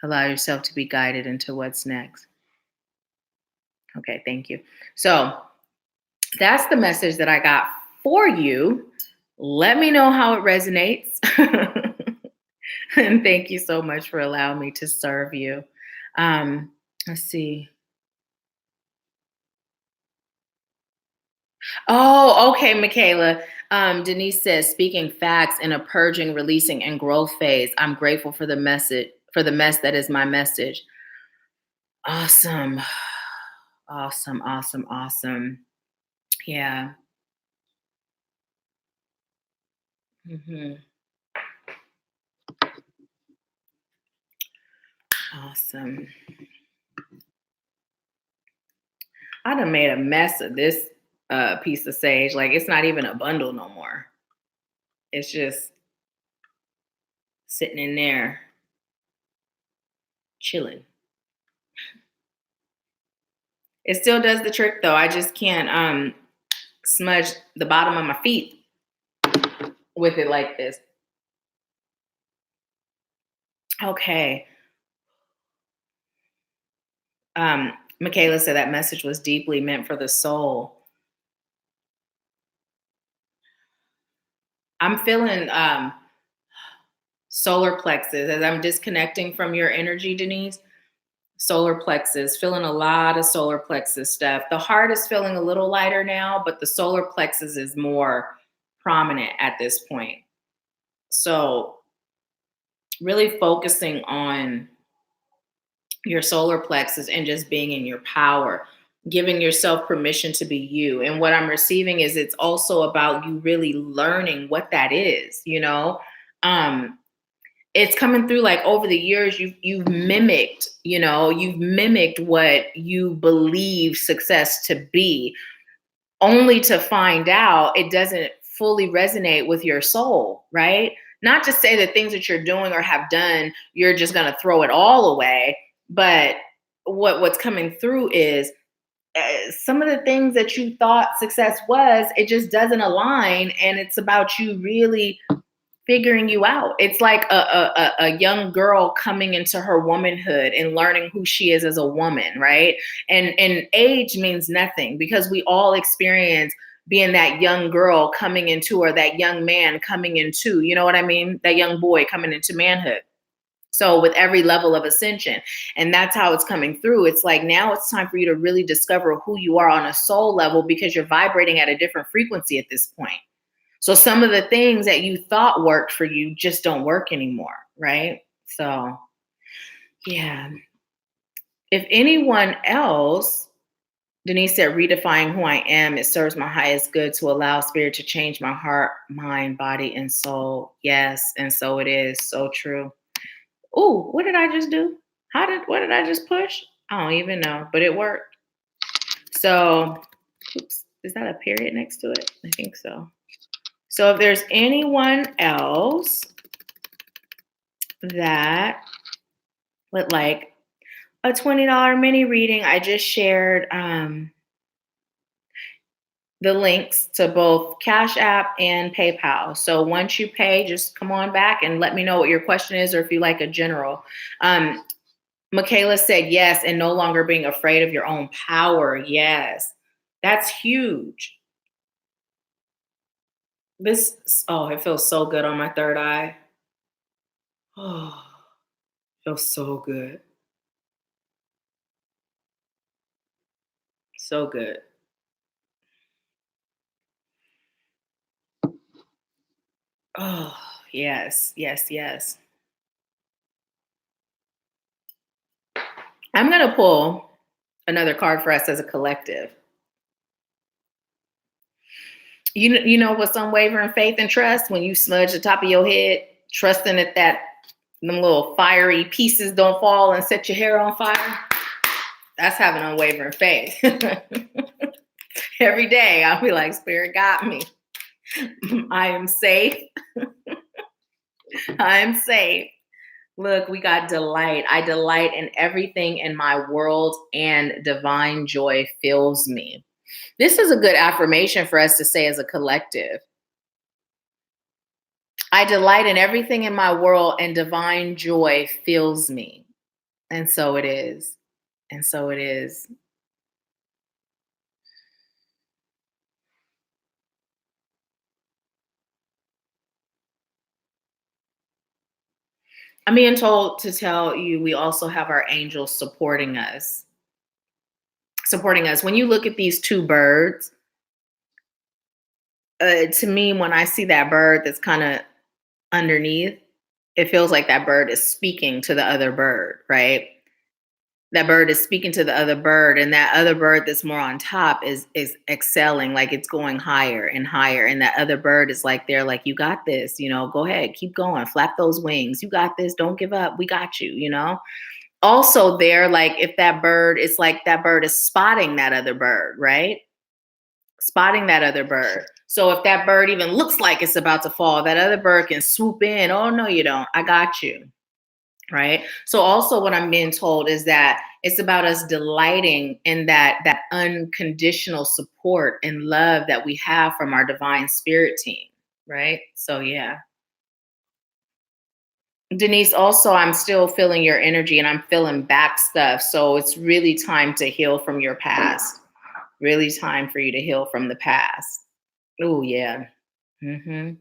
Allow yourself to be guided into what's next. Okay, thank you. So that's the message that I got for you. Let me know how it resonates. And thank you so much for allowing me to serve you. Let's see. Oh, okay, Michaela. Denise says, speaking facts in a purging, releasing, and growth phase. I'm grateful for the message, for the mess that is my message. Awesome. Awesome, awesome, awesome. Yeah. Hmm. Awesome. I done made a mess of this piece of sage. Like it's not even a bundle no more. It's just sitting in there, chilling. It still does the trick though. I just can't smudge the bottom of my feet with it like this. Okay. Michaela said that message was deeply meant for the soul. I'm feeling solar plexus as I'm disconnecting from your energy, Denise. Solar plexus, feeling a lot of solar plexus stuff. The heart is feeling a little lighter now, but the solar plexus is more prominent at this point. So, really focusing on your solar plexus and just being in your power, giving yourself permission to be you. And what I'm receiving is it's also about you really learning what that is, you know? Um, it's coming through like over the years you've mimicked, you know, you've mimicked what you believe success to be, only to find out it doesn't fully resonate with your soul, right? Not to say that things that you're doing or have done, you're just going to throw it all away, but what's coming through is some of the things that you thought success was, it just doesn't align, and it's about you really figuring you out. It's like a young girl coming into her womanhood and learning who she is as a woman, right? And age means nothing because we all experience being that young girl coming into, or that young man coming into, you know what I mean? That young boy coming into manhood. So with every level of ascension, and that's how it's coming through. It's like now it's time for you to really discover who you are on a soul level because you're vibrating at a different frequency at this point. So some of the things that you thought worked for you just don't work anymore, right? So, yeah. If anyone else, Denise said, redefining who I am, it serves my highest good to allow spirit to change my heart, mind, body, and soul. Yes, and so it is. So true. Ooh, what did I just do? What did I just push? I don't even know, but it worked. So, oops, is that a period next to it? I think so. So if there's anyone else that would like a $20 mini reading, I just shared the links to both Cash App and PayPal. So once you pay, just come on back and let me know what your question is, or if you like a general. Michaela said yes, and no longer being afraid of your own power. Yes, that's huge. It feels so good on my third eye. Oh, feels so good. So good. Oh, yes, yes, yes. I'm going to pull another card for us as a collective. You know what's unwavering faith and trust? When you smudge the top of your head, trusting that them little fiery pieces don't fall and set your hair on fire. That's having unwavering faith. Every day I'll be like, Spirit got me. I am safe. I am safe. Look, we got delight. I delight in everything in my world, and divine joy fills me. This is a good affirmation for us to say as a collective. I delight in everything in my world, and divine joy fills me. And so it is. And so it is. I'm being told to tell you we also have our angels supporting us. Supporting us. When you look at these two birds, To me, when I see that bird that's kind of underneath, it feels like that bird is speaking to the other bird, right? That bird is speaking to the other bird, and that other bird that's more on top is excelling, like it's going higher and higher. And that other bird is like, they're like, you got this, go ahead, keep going, flap those wings. You got this, don't give up. We got you. Also, they're like, if that bird, it's like that bird is spotting that other bird, right? Spotting that other bird. So if that bird even looks like it's about to fall, that other bird can swoop in. Oh, no, you don't. I got you. Right. So also what I'm being told is that it's about us delighting in that unconditional support and love that we have from our divine spirit team. Right. So yeah. Denise, also I'm still feeling your energy and I'm feeling back stuff. So it's really time to heal from your past. Really time for you to heal from the past. Oh yeah. Mm-hmm.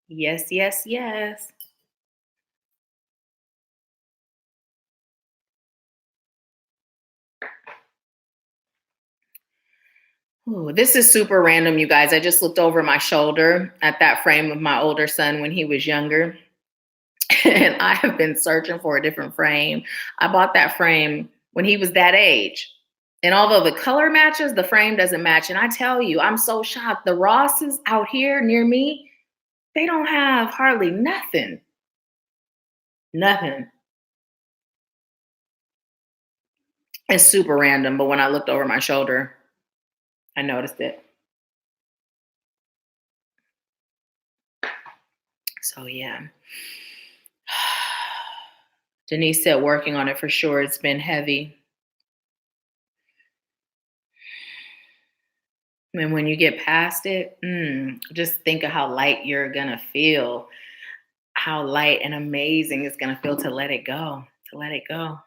Yes, yes, yes. Ooh, this is super random, you guys. I just looked over my shoulder at that frame of my older son when he was younger. And I have been searching for a different frame. I bought that frame when he was that age. And although the color matches, the frame doesn't match. And I tell you, I'm so shocked. The Rosses out here near me, they don't have hardly nothing. Nothing. It's super random. But when I looked over my shoulder, I noticed it. So yeah. Denise said working on it for sure. It's been heavy. And when you get past it, just think of how light you're going to feel, how light and amazing it's going to feel to let it go, to let it go.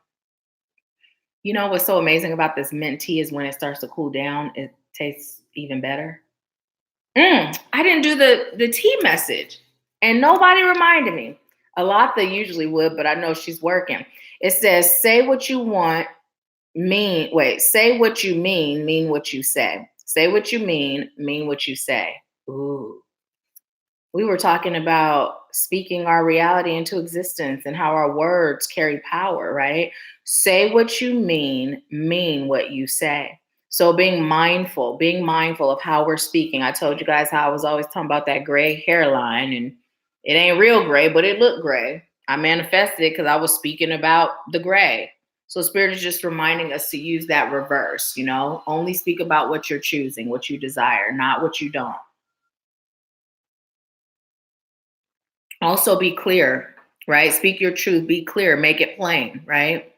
You know what's so amazing about this mint tea is when it starts to cool down, it tastes even better. I didn't do the tea message and nobody reminded me. A lot they usually would, but I know she's working. It says, say what you want, say what you mean what you say. Say what you mean what you say. Ooh. We were talking about speaking our reality into existence and how our words carry power, right? Say what you mean what you say. So being mindful of how we're speaking. I told you guys how I was always talking about that gray hairline, and it ain't real gray, but it looked gray. I manifested it because I was speaking about the gray. So spirit is just reminding us to use that reverse, only speak about what you're choosing, what you desire, not what you don't. Also be clear, right? Speak your truth, be clear, make it plain, right?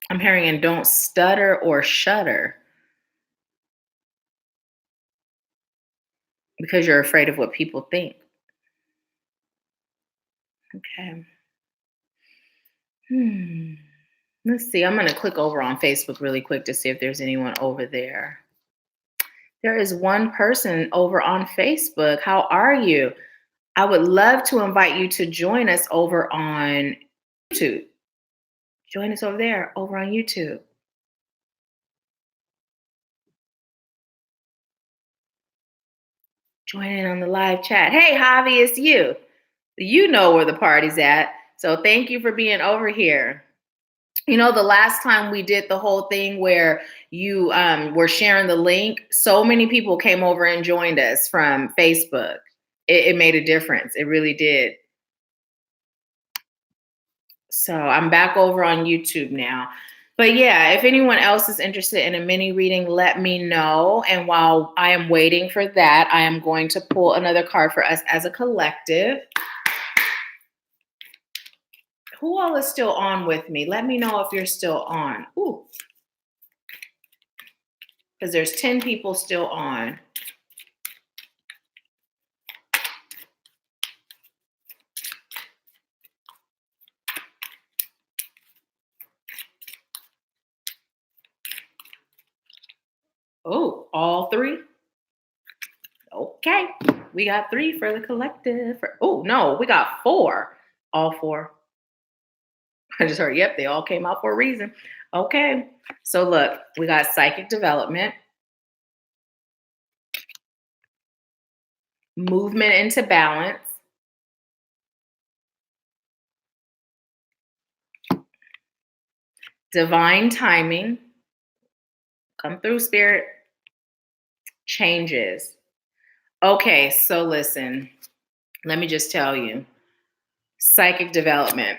I'm hearing, and don't stutter or shudder because you're afraid of what people think. Okay. Let's see. I'm going to click over on Facebook really quick to see if there's anyone over there. There is one person over on Facebook. How are you? I would love to invite you to join us over on YouTube. Join us over there, over on YouTube. Join in on the live chat. Hey, Javi, it's you. You know where the party's at. So thank you for being over here. The last time we did the whole thing where you were sharing the link, so many people came over and joined us from Facebook. It made a difference. It really did. So I'm back over on YouTube now. But yeah, if anyone else is interested in a mini reading, let me know. And while I am waiting for that, I am going to pull another card for us as a collective. Who all is still on with me? Let me know if you're still on. Ooh. Because there's 10 people still on. Oh, all three? Nope. Okay, we got 3 for the collective. Oh, no, we got 4. All 4. I just heard, yep, they all came out for a reason. Okay, so look, we got psychic development, movement into balance, divine timing, come through spirit, changes. Okay, so listen, let me just tell you, psychic development,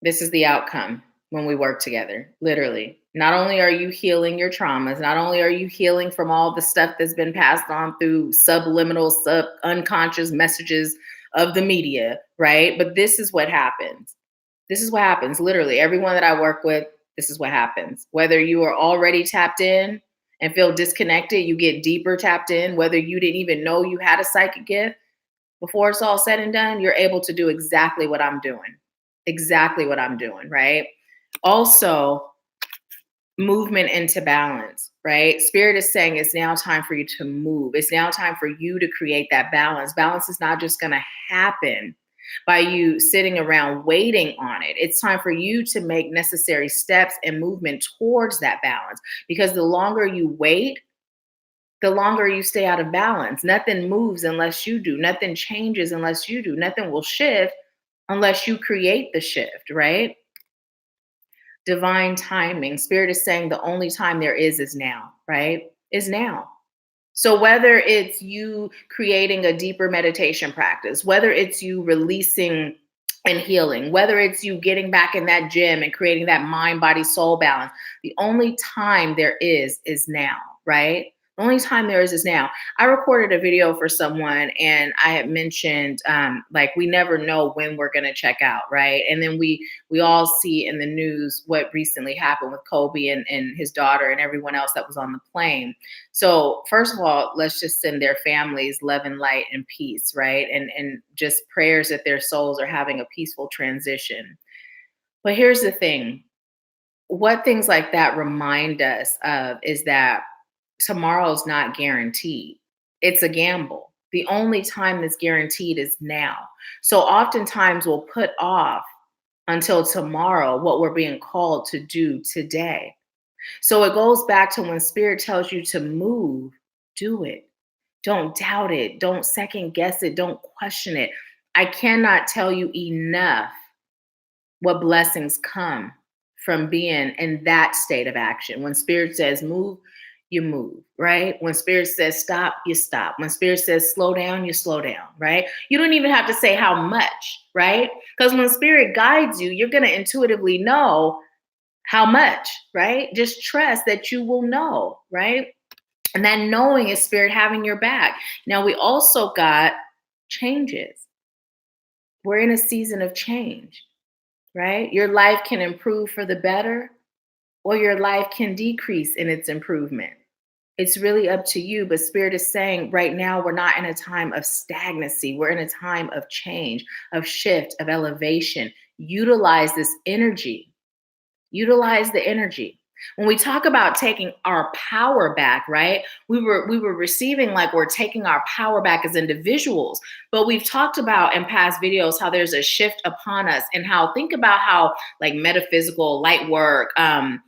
this is the outcome when we work together, literally. Not only are you healing your traumas, not only are you healing from all the stuff that's been passed on through subliminal, unconscious messages of the media, right? But this is what happens. This is what happens. Literally, everyone that I work with, this is what happens. Whether you are already tapped in and feel disconnected, you get deeper tapped in. Whether you didn't even know you had a psychic gift, before it's all said and done, you're able to do exactly what I'm doing. Exactly what I'm doing, right? Also, movement into balance, right? Spirit is saying it's now time for you to move. It's now time for you to create that balance. Balance is not just going to happen by you sitting around waiting on it. It's time for you to make necessary steps and movement towards that balance, because the longer you wait, the longer you stay out of balance. Nothing moves unless you do. Nothing changes unless you do. Nothing will shift unless you create the shift, right? Divine timing. Spirit is saying the only time there is now, right? Is now. So whether it's you creating a deeper meditation practice, whether it's you releasing and healing, whether it's you getting back in that gym and creating that mind, body, soul balance, the only time there is now, right? The only time there is now. I recorded a video for someone and I had mentioned like we never know when we're going to check out, right? And then we all see in the news what recently happened with Kobe and his daughter and everyone else that was on the plane. So first of all, let's just send their families love and light and peace, right? And just prayers that their souls are having a peaceful transition. But here's the thing. What things like that remind us of is that tomorrow's not guaranteed. It's a gamble. The only time that's guaranteed is now. So oftentimes we'll put off until tomorrow what we're being called to do today. So it goes back to when spirit tells you to move, do it. Don't doubt it. Don't second guess it. Don't question it. I cannot tell you enough what blessings come from being in that state of action. When spirit says move, you move, right? When spirit says stop, you stop. When spirit says slow down, you slow down, right? You don't even have to say how much, right? Because when spirit guides you, you're going to intuitively know how much, right? Just trust that you will know, right? And that knowing is spirit having your back. Now, we also got changes. We're in a season of change, right? Your life can improve for the better, or your life can decrease in its improvement. It's really up to you. But spirit is saying right now, we're not in a time of stagnancy. We're in a time of change, of shift, of elevation. Utilize this energy. Utilize the energy. When we talk about taking our power back, right? We were receiving like we're taking our power back as individuals, but we've talked about in past videos how there's a shift upon us, and how think about how like metaphysical light work, um,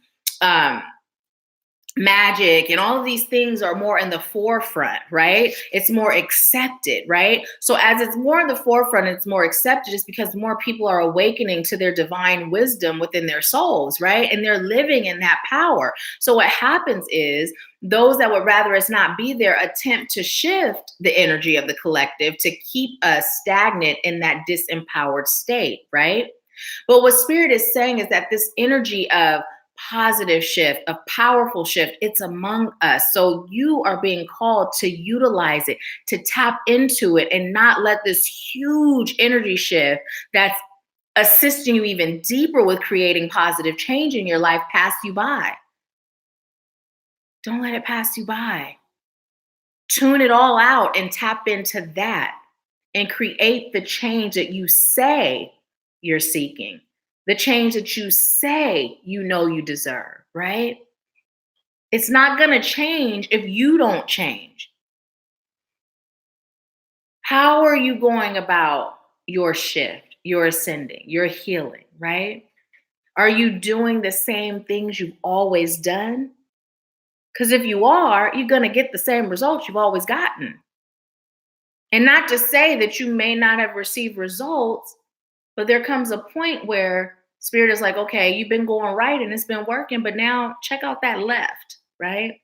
magic and all of these things are more in the forefront, right? It's more accepted, right? So as it's more in the forefront, it's more accepted just because more people are awakening to their divine wisdom within their souls, right? And they're living in that power. So what happens is those that would rather us not be there attempt to shift the energy of the collective to keep us stagnant in that disempowered state, right? But what spirit is saying is that this energy of positive shift, a powerful shift, it's among us. So you are being called to utilize it, to tap into it, and not let this huge energy shift that's assisting you even deeper with creating positive change in your life pass you by. Don't let it pass you by. Tune it all out and tap into that and create the change that you say you're seeking. The change that you say you know you deserve, right? It's not going to change if you don't change. How are you going about your shift, your ascending, your healing, right? Are you doing the same things you've always done? Because if you are, you're going to get the same results you've always gotten. And not to say that you may not have received results, but there comes a point where spirit is like, okay, you've been going right and it's been working, but now check out that left, right?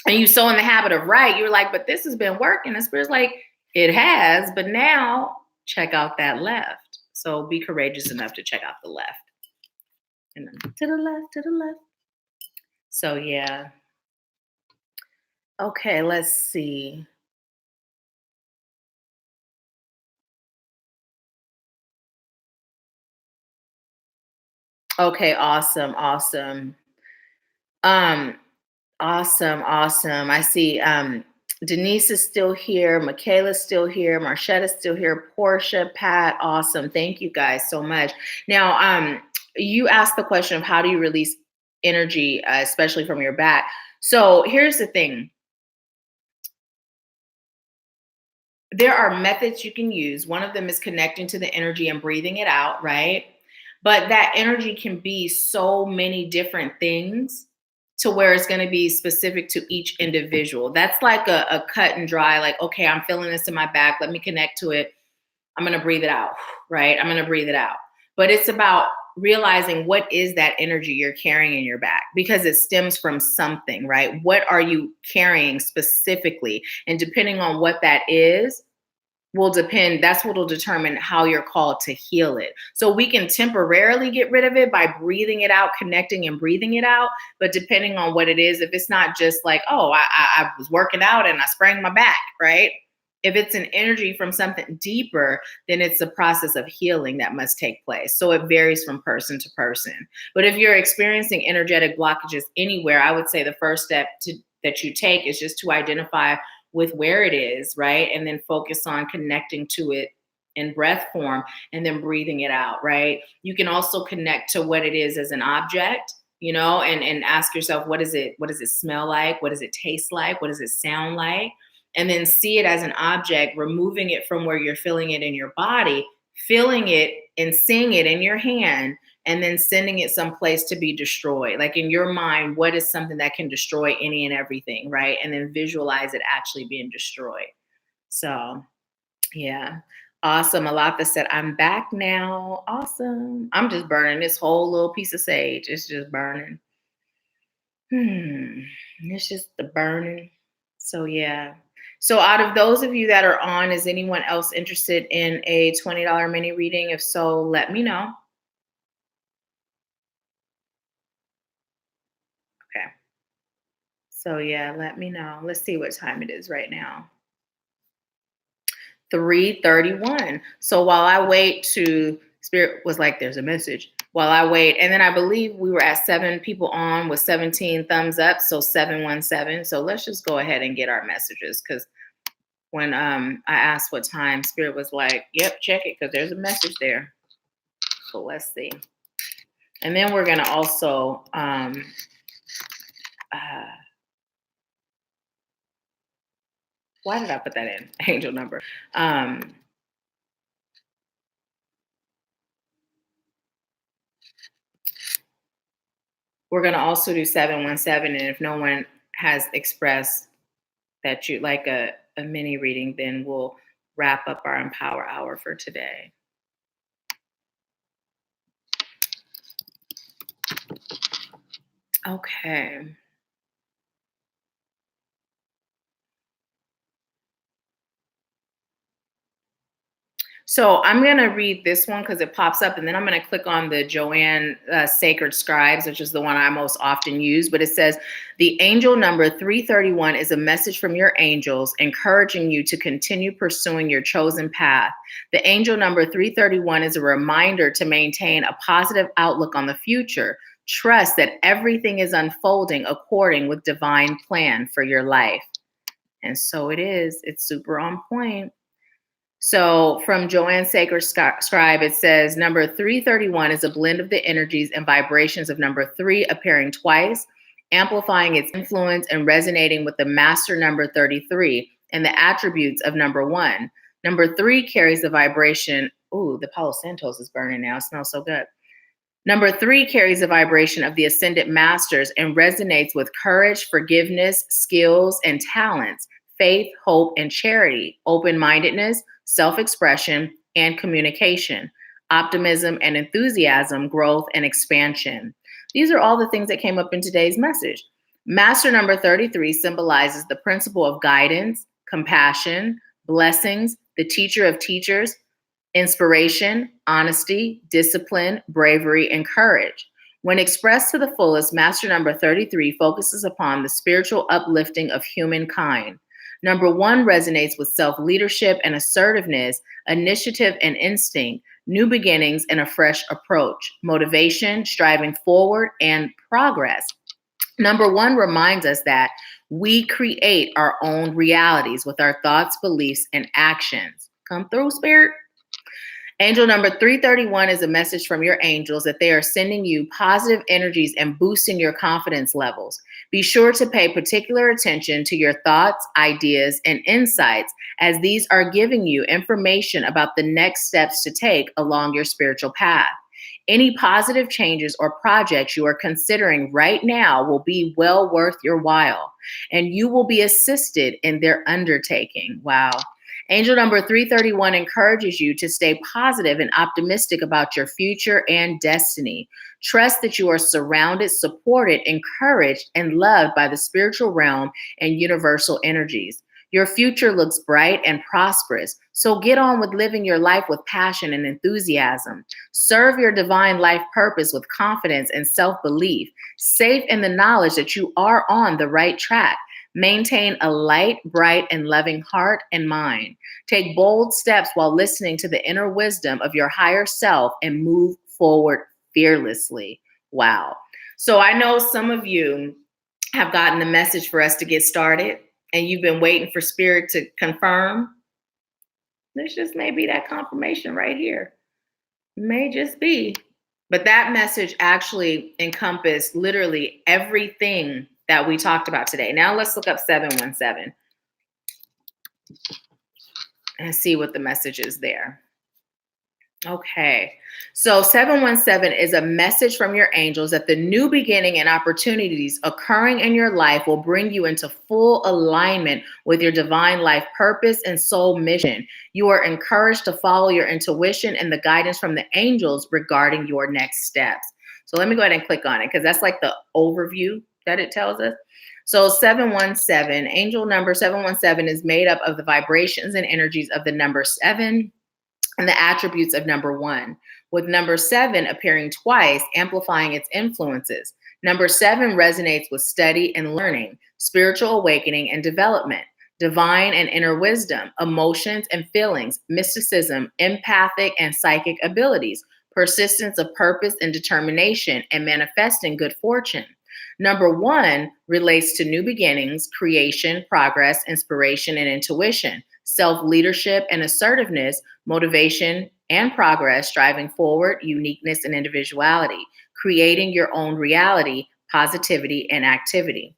And you so in the habit of right, you're like, but this has been working. And spirit's like, it has, but now check out that left. So be courageous enough to check out the left. And then to the left, to the left. So yeah. Okay, let's see. Okay, awesome, awesome. Um, awesome, awesome. I see Denise is still here, Michaela's still here, Marchetta's still here, Portia, Pat, awesome. Thank you guys so much. Now, you asked the question of how do you release energy, especially from your back. So here's the thing. There are methods you can use. One of them is connecting to the energy and breathing it out, right? But that energy can be so many different things to where it's going to be specific to each individual. That's like a cut and dry, like, okay, I'm feeling this in my back. Let me connect to it. I'm going to breathe it out, right? I'm going to breathe it out. But it's about realizing what is that energy you're carrying in your back because it stems from something, right? What are you carrying specifically? And depending on what that is, will depend, that's what will determine how you're called to heal it. So we can temporarily get rid of it by breathing it out, connecting and breathing it out. But depending on what it is, if it's not just like, oh, I was working out and I sprained my back, right? If it's an energy from something deeper, then it's a process of healing that must take place. So it varies from person to person. But if you're experiencing energetic blockages anywhere, I would say the first step that you take is just to identify with where it is, right? And then focus on connecting to it in breath form and then breathing it out, right? You can also connect to what it is as an object, and ask yourself, what does it smell like? What does it taste like? What does it sound like? And then see it as an object, removing it from where you're feeling it in your body, feeling it and seeing it in your hand, and then sending it someplace to be destroyed. Like in your mind, what is something that can destroy any and everything, right? And then visualize it actually being destroyed. So, yeah. Awesome. Alatha said, I'm back now. Awesome. I'm just burning this whole little piece of sage. It's just burning. It's just the burning. So, yeah. So out of those of you that are on, is anyone else interested in a $20 mini reading? If so, let me know. Okay. So yeah, let me know. Let's see what time it is right now. 3:31. So while I wait Spirit was like, there's a message. While I wait, and then I believe we were at 7 people on with 17 thumbs up, so 717. So let's just go ahead and get our messages, because when I asked what time, Spirit was like, yep, check it, because there's a message there. So let's see. And then we're gonna also why did I put that in? Angel number. We're going to also do 717. And if no one has expressed that you'd like a mini reading, then we'll wrap up our Empower Hour for today. Okay. So I'm going to read this one because it pops up, and then I'm going to click on the Joanne Sacred Scribes, which is the one I most often use. But it says, the angel number 331 is a message from your angels encouraging you to continue pursuing your chosen path. The angel number 331 is a reminder to maintain a positive outlook on the future. Trust that everything is unfolding according with divine plan for your life. And so it is. It's super on point. So from Joanne Sacred Scribe, it says number 331 is a blend of the energies and vibrations of number 3 appearing twice, amplifying its influence and resonating with the master number 33 and the attributes of number 1. Number 3 carries the vibration. Ooh, the Palo Santos is burning now. It smells so good. Number 3 carries the vibration of the ascended masters and resonates with courage, forgiveness, skills, and talents, faith, hope, and charity, open-mindedness, self-expression, and communication, optimism and enthusiasm, growth and expansion. These are all the things that came up in today's message. Master number 33 symbolizes the principle of guidance, compassion, blessings, the teacher of teachers, inspiration, honesty, discipline, bravery, and courage. When expressed to the fullest, Master number 33 focuses upon the spiritual uplifting of humankind. Number 1 resonates with self-leadership and assertiveness, initiative and instinct, new beginnings and a fresh approach, motivation, striving forward, and progress. Number 1 reminds us that we create our own realities with our thoughts, beliefs, and actions. Come through, Spirit. Angel number 331 is a message from your angels that they are sending you positive energies and boosting your confidence levels. Be sure to pay particular attention to your thoughts, ideas, and insights, as these are giving you information about the next steps to take along your spiritual path. Any positive changes or projects you are considering right now will be well worth your while, and you will be assisted in their undertaking. Wow. Angel number 331 encourages you to stay positive and optimistic about your future and destiny. Trust that you are surrounded, supported, encouraged, and loved by the spiritual realm and universal energies. Your future looks bright and prosperous, so get on with living your life with passion and enthusiasm. Serve your divine life purpose with confidence and self-belief, safe in the knowledge that you are on the right track. Maintain a light, bright, and loving heart and mind. Take bold steps while listening to the inner wisdom of your higher self and move forward fearlessly. Wow. So I know some of you have gotten the message for us to get started, and you've been waiting for Spirit to confirm. This just may be that confirmation right here. May just be. But that message actually encompassed literally everything that we talked about today. Now let's look up 717 and see what the message is there. Okay, so 717 is a message from your angels that the new beginning and opportunities occurring in your life will bring you into full alignment with your divine life purpose and soul mission. You are encouraged to follow your intuition and the guidance from the angels regarding your next steps. So let me go ahead and click on it because that's like the overview that it tells us. So 717, angel number 717 is made up of the vibrations and energies of the number 7 and the attributes of number 1, with number 7 appearing twice, amplifying its influences. Number 7 resonates with study and learning, spiritual awakening and development, divine and inner wisdom, emotions and feelings, mysticism, empathic and psychic abilities, persistence of purpose and determination, and manifesting good fortune. Number 1 relates to new beginnings, creation, progress, inspiration, and intuition, self-leadership and assertiveness, motivation and progress, striving forward, uniqueness and individuality, creating your own reality, positivity, and activity.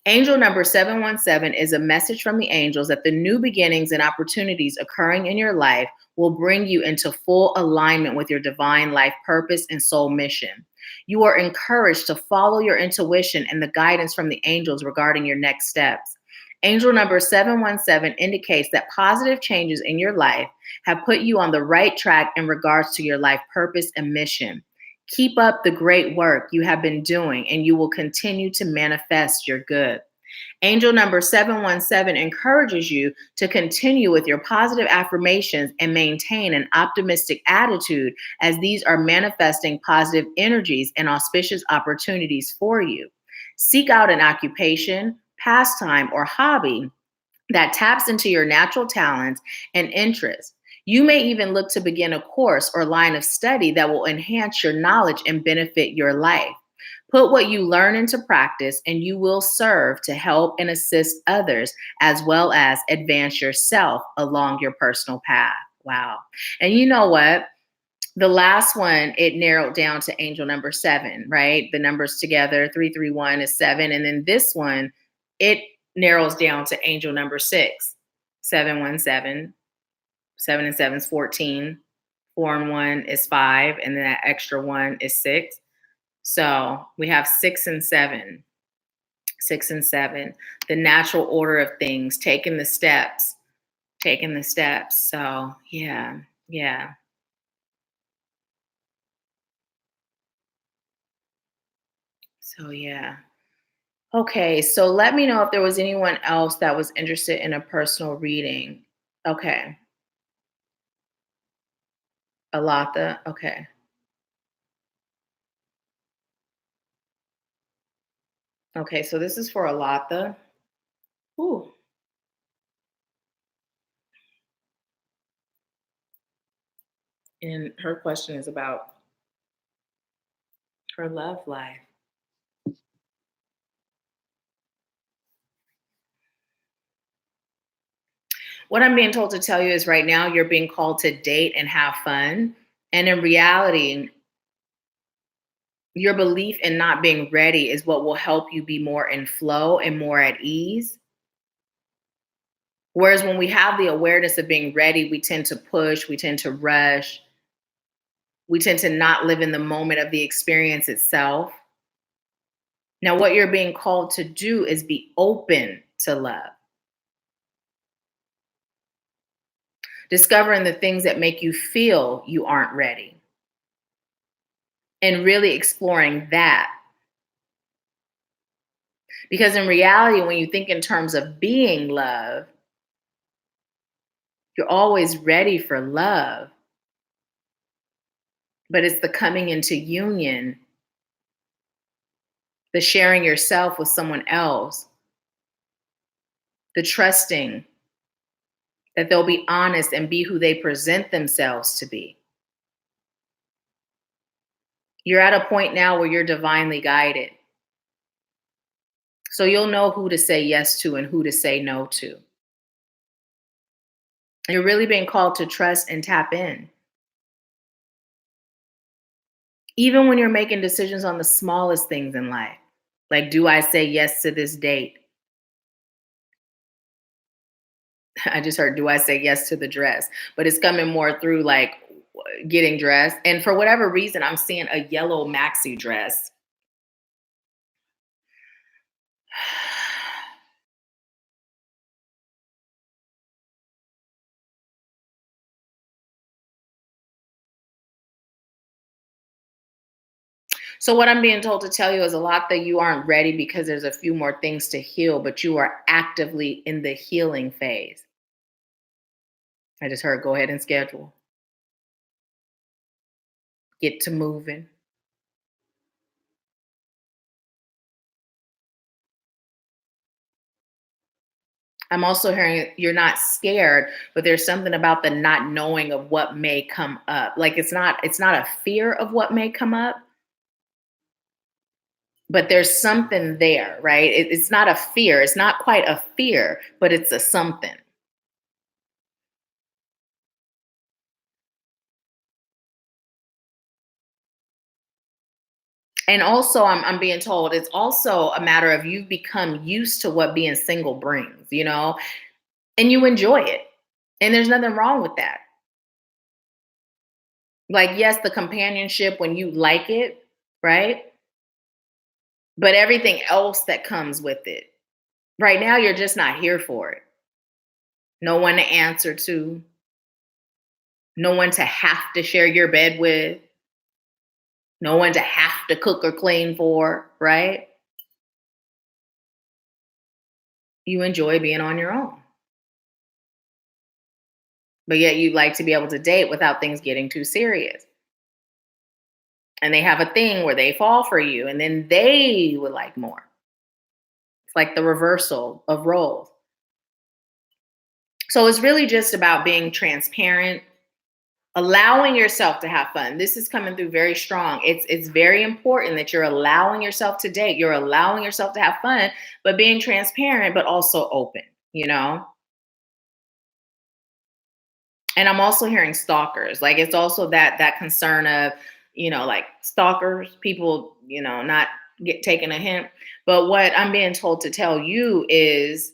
Angel number 717 is a message from the angels that the new beginnings and opportunities occurring in your life will bring you into full alignment with your divine life purpose and soul mission. You are encouraged to follow your intuition and the guidance from the angels regarding your next steps. Angel number 717 indicates that positive changes in your life have put you on the right track in regards to your life purpose and mission. Keep up the great work you have been doing, and you will continue to manifest your good. Angel number 717 encourages you to continue with your positive affirmations and maintain an optimistic attitude, as these are manifesting positive energies and auspicious opportunities for you. Seek out an occupation, pastime, or hobby that taps into your natural talents and interests. You may even look to begin a course or line of study that will enhance your knowledge and benefit your life. Put what you learn into practice, and you will serve to help and assist others, as well as advance yourself along your personal path. Wow. And you know what? The last one, it narrowed down to angel number 7, right? The numbers together, 331 is 7. And then this one, it narrows down to angel number 6, 717. 7 and 7 is 14. 4 and 1 is 5. And then that extra 1 is 6. So we have 6 and 7. 6 and 7. The natural order of things, taking the steps. So yeah. So yeah. Okay, so let me know if there was anyone else that was interested in a personal reading. Okay. Alatha. Okay. Okay, so this is for Alatha. Ooh. And her question is about her love life. What I'm being told to tell you is right now you're being called to date and have fun. And in reality, your belief in not being ready is what will help you be more in flow and more at ease. Whereas when we have the awareness of being ready, we tend to push, we tend to rush, we tend to not live in the moment of the experience itself. Now, what you're being called to do is be open to love, discovering the things that make you feel you aren't ready, and really exploring that. Because in reality, when you think in terms of being love, you're always ready for love, but it's the coming into union, the sharing yourself with someone else, the trusting that they'll be honest and be who they present themselves to be. You're at a point now where you're divinely guided. So you'll know who to say yes to and who to say no to. You're really being called to trust and tap in. Even when you're making decisions on the smallest things in life, like, do I say yes to this date? I just heard, do I say yes to the dress? But it's coming more through like getting dressed. And for whatever reason, I'm seeing a yellow maxi dress. So what I'm being told to tell you is a lot that you aren't ready because there's a few more things to heal, but you are actively in the healing phase. I just heard, go ahead and schedule. Get to moving. I'm also hearing you're not scared, but there's something about the not knowing of what may come up. Like it's not a fear of what may come up, but there's something there, right? It's not a fear. It's not quite a fear, but it's a something. And also, I'm being told it's also a matter of you've become used to what being single brings, and you enjoy it. And there's nothing wrong with that. Like, yes, the companionship when you like it, right? But everything else that comes with it. Right now, you're just not here for it. No one to answer to, no one to have to share your bed with, no one to have to cook or clean for, right? You enjoy being on your own. But yet you'd like to be able to date without things getting too serious. And they have a thing where they fall for you and then they would like more. It's like the reversal of roles. So it's really just about being transparent, allowing yourself to have fun. This is coming through very strong. It's very important that you're allowing yourself to date, you're allowing yourself to have fun, but being transparent, but also open. And I'm also hearing stalkers. Like it's also that concern of, like stalkers, people, not get taking a hint. But what I'm being told to tell you is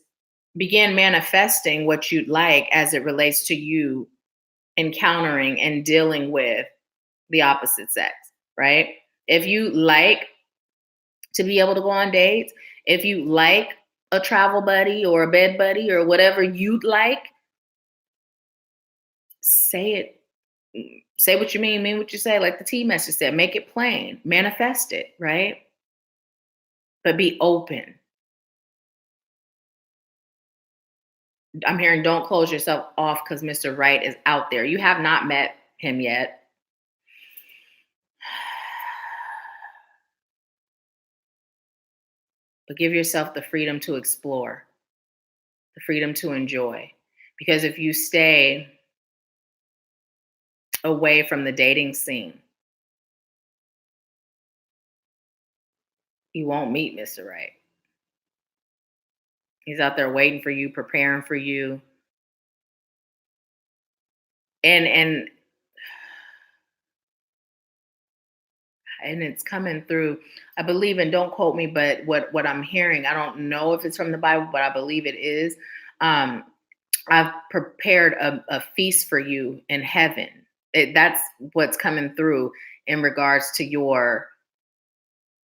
begin manifesting what you'd like as it relates to you encountering and dealing with the opposite sex, right? If you like to be able to go on dates, if you like a travel buddy or a bed buddy or whatever you'd like, say it. Say what you mean what you say, like the T message said, make it plain, manifest it, right? But be open. I'm hearing don't close yourself off because Mr. Right is out there. You have not met him yet. But give yourself the freedom to explore, the freedom to enjoy. Because if you stay away from the dating scene, you won't meet Mr. Right. He's out there waiting for you, preparing for you. And it's coming through. I believe, and don't quote me, but what I'm hearing, I don't know if it's from the Bible, but I believe it is. Um, I've prepared a feast for you in heaven. That's what's coming through in regards to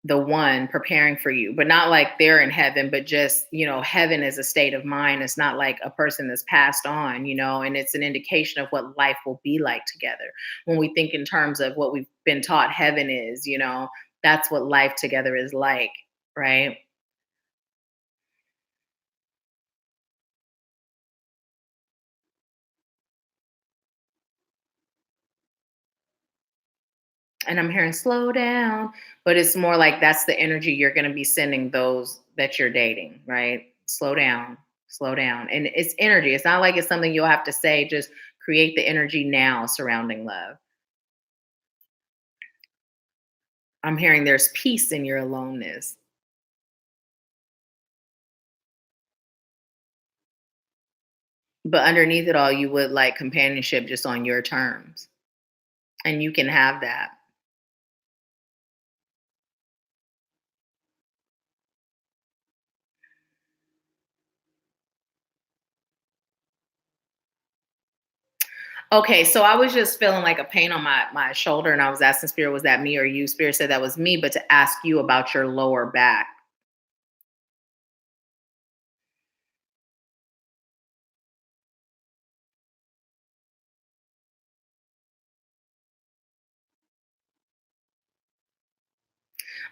the one preparing for you, but not like they're in heaven, but just, heaven is a state of mind. It's not like a person that's passed on, and it's an indication of what life will be like together. When we think in terms of what we've been taught heaven is, that's what life together is like, right? And I'm hearing slow down, but it's more like that's the energy you're going to be sending those that you're dating, right? Slow down, slow down. And it's energy. It's not like it's something you'll have to say, just create the energy now surrounding love. I'm hearing there's peace in your aloneness, but underneath it all, you would like companionship just on your terms. And you can have that. Okay, so I was just feeling like a pain on my shoulder, and I was asking Spirit, was that me or you? Spirit said that was me, but to ask you about your lower back.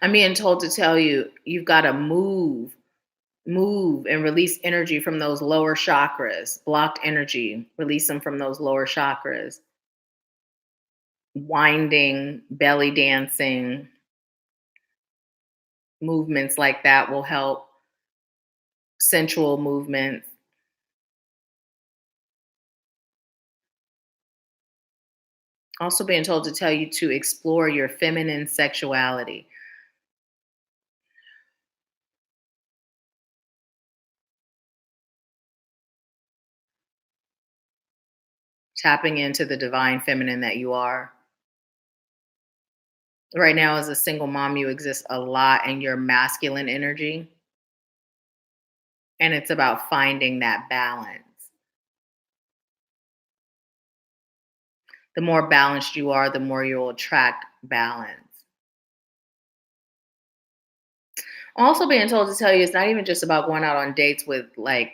I'm being told to tell you you've got to move and release energy from those lower chakras, blocked energy, release them from those lower chakras. Winding, belly dancing, movements like that will help. Sensual movement. Also being told to tell you to explore your feminine sexuality. Tapping into the divine feminine that you are. Right now, as a single mom, you exist a lot in your masculine energy. And it's about finding that balance. The more balanced you are, the more you'll attract balance. Also being told to tell you it's not even just about going out on dates with like,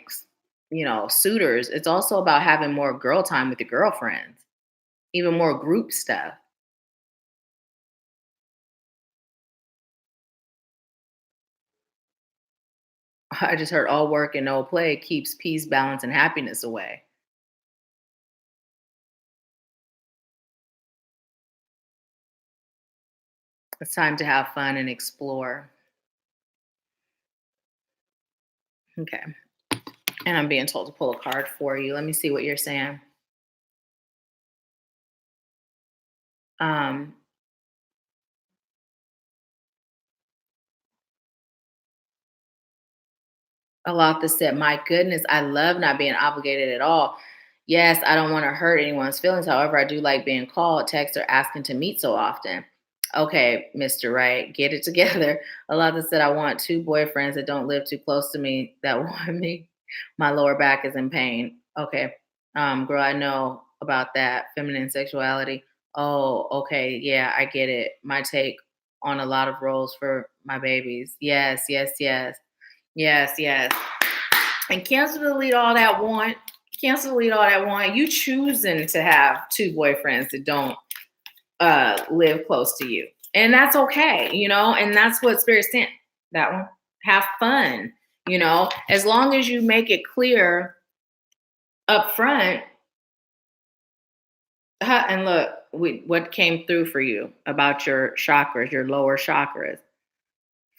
suitors. It's also about having more girl time with your girlfriends, even more group stuff. I just heard all work and no play keeps peace, balance, and happiness away. It's time to have fun and explore. Okay. And I'm being told to pull a card for you. Let me see what you're saying. Um, Alotha said, my goodness, I love not being obligated at all. Yes, I don't want to hurt anyone's feelings. However, I do like being called, text, or asking to meet so often. Okay, Mr. Right, get it together. Alotha said, I want two boyfriends that don't live too close to me that want me. My lower back is in pain. Okay. Girl, I know about that. Feminine sexuality. Oh, okay. Yeah, I get it. My take on a lot of roles for my babies. Yes, yes, yes. Yes, yes. And cancel delete all that want. Cancel delete all that want. You choosing to have two boyfriends that don't live close to you. And that's okay, and that's what Spirit sent. That one. Have fun, as long as you make it clear up front. And look, what came through for you about your chakras, your lower chakras.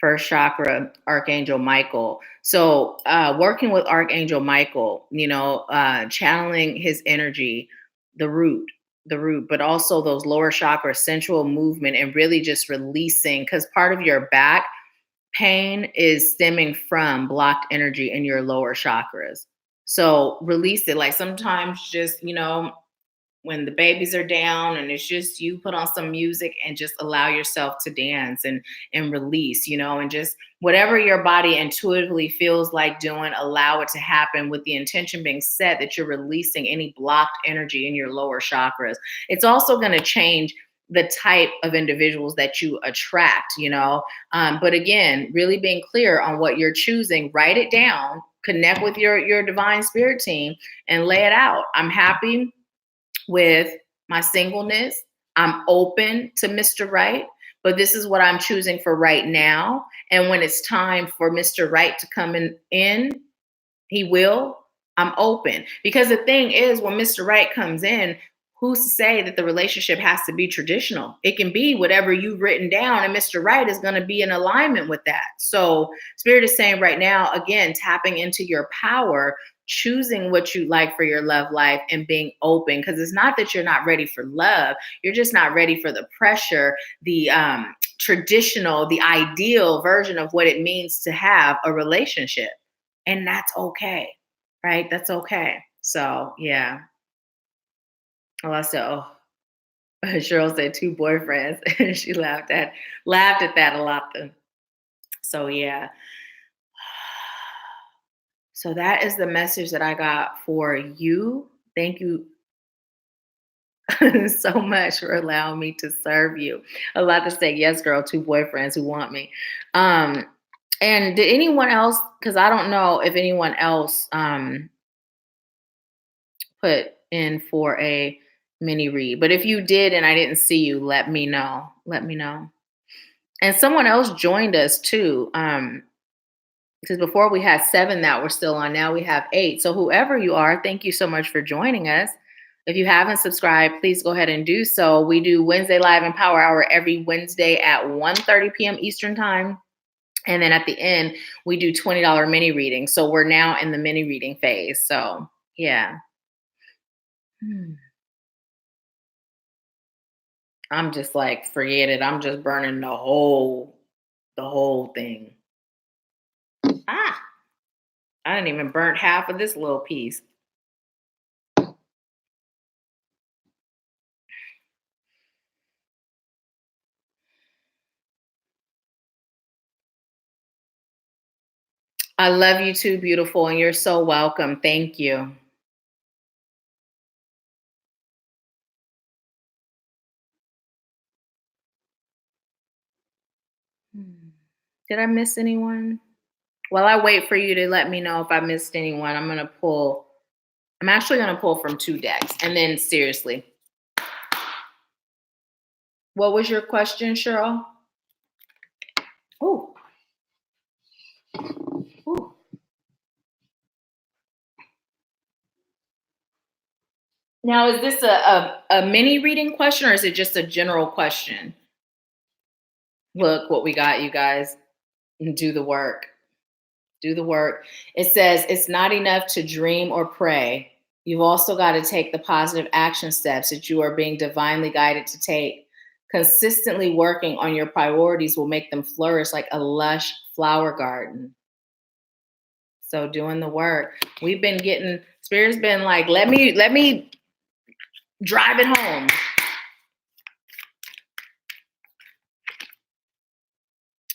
First chakra, Archangel Michael. So working with Archangel Michael, channeling his energy, the root, but also those lower chakras, sensual movement, and really just releasing, because part of your back pain is stemming from blocked energy in your lower chakras. So release it. Like sometimes just, when the babies are down and it's just you, put on some music and just allow yourself to dance and release, and just whatever your body intuitively feels like doing, allow it to happen, with the intention being set that you're releasing any blocked energy in your lower chakras. It's also going to change the type of individuals that you attract, but again, really being clear on what you're choosing. Write it down, connect with your divine spirit team, and lay it out. I'm happy with my singleness. I'm open to Mr. Right, but this is what I'm choosing for right now. And when it's time for Mr. Right to come in, he will. I'm open. Because the thing is, when Mr. Right comes in, who's to say that the relationship has to be traditional? It can be whatever you've written down, and Mr. Right is going to be in alignment with that. So Spirit is saying right now, again, tapping into your power, choosing what you like for your love life, and being open. Because it's not that you're not ready for love. You're just not ready for the pressure, the traditional, the ideal version of what it means to have a relationship. And that's okay, right? That's okay. So yeah. Oh, I said, oh, Cheryl said two boyfriends. And she laughed at that a lot then. So yeah. So that is the message that I got for you. Thank you so much for allowing me to serve you. A lot to say. Yes, girl, two boyfriends who want me. And did anyone else, because I don't know if anyone else put in for a mini read, but if you did and I didn't see you, let me know. Let me know. And someone else joined us too. Because before we had 7 that were still on, now we have 8. So whoever you are, thank you so much for joining us. If you haven't subscribed, please go ahead and do so. We do Wednesday Live and Power Hour every Wednesday at 1:30 p.m. Eastern Time. And then at the end, we do $20 mini readings. So we're now in the mini reading phase. So yeah. I'm just like, forget it. I'm just burning the whole thing. Ah, I didn't even burn half of this little piece. I love you too, beautiful, and you're so welcome. Thank you. Did I miss anyone? While I wait for you to let me know if I missed anyone, I'm actually going to pull from 2 decks. And then seriously, what was your question, Cheryl? Oh. Ooh. Now, is this a mini reading question or is it just a general question? Look what we got, you guys. Do the work. Do the work. It says it's not enough to dream or pray. You've also got to take the positive action steps that you are being divinely guided to take. Consistently working on your priorities will make them flourish like a lush flower garden. So doing the work. We've been getting, Spirit's been like, let me drive it home.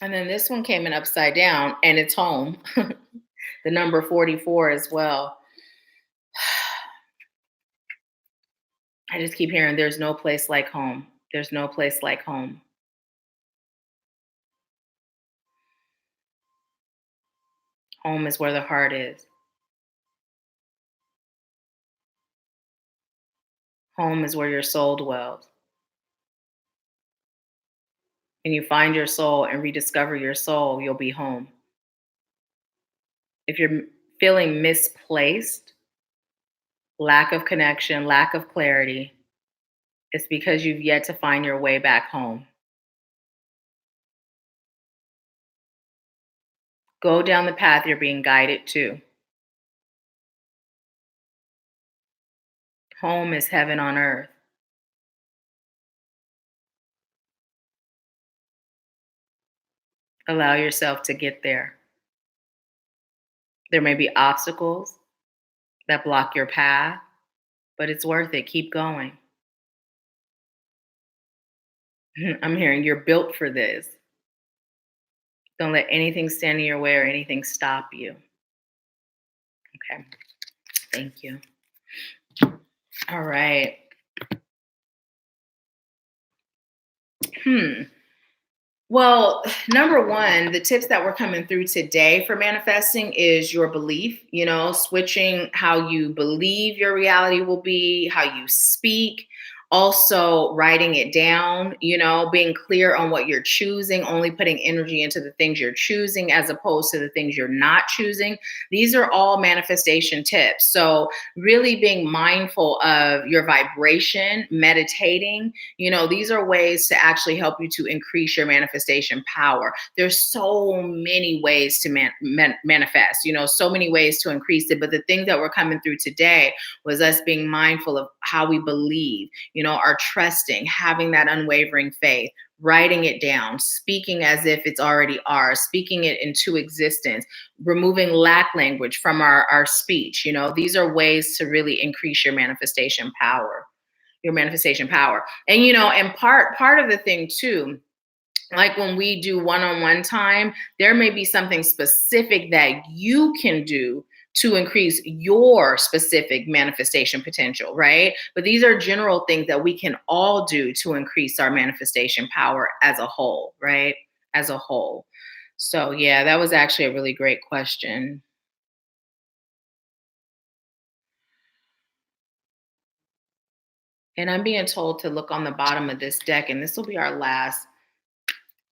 And then this one came in upside down and it's home. The number 44 as well. I just keep hearing there's no place like home. There's no place like home. Home is where the heart is. Home is where your soul dwells. And you find your soul and rediscover your soul, you'll be home. If you're feeling misplaced, lack of connection, lack of clarity, it's because you've yet to find your way back home. Go down the path you're being guided to. Home is heaven on earth. Allow yourself to get there. There may be obstacles that block your path, but it's worth it. Keep going. I'm hearing you're built for this. Don't let anything stand in your way or anything stop you. Okay. Thank you. All right. Well, number one, the tips that were coming through today for manifesting is your belief, switching how you believe your reality will be, how you speak, also writing it down, being clear on what you're choosing, only putting energy into the things you're choosing as opposed to the things you're not choosing. These are all manifestation tips. So really being mindful of your vibration, meditating, these are ways to actually help you to increase your manifestation power. There's so many ways to manifest, so many ways to increase it. But the thing that we're coming through today was us being mindful of how we believe, our trusting, having that unwavering faith, writing it down, speaking as if it's already ours, speaking it into existence, removing lack language from our speech. These are ways to really increase your manifestation power. And and part of the thing too, like when we do one-on-one time, there may be something specific that you can do to increase your specific manifestation potential, right? But these are general things that we can all do to increase our manifestation power as a whole, right? As a whole. So yeah, that was actually a really great question. And I'm being told to look on the bottom of this deck, and this will be our last.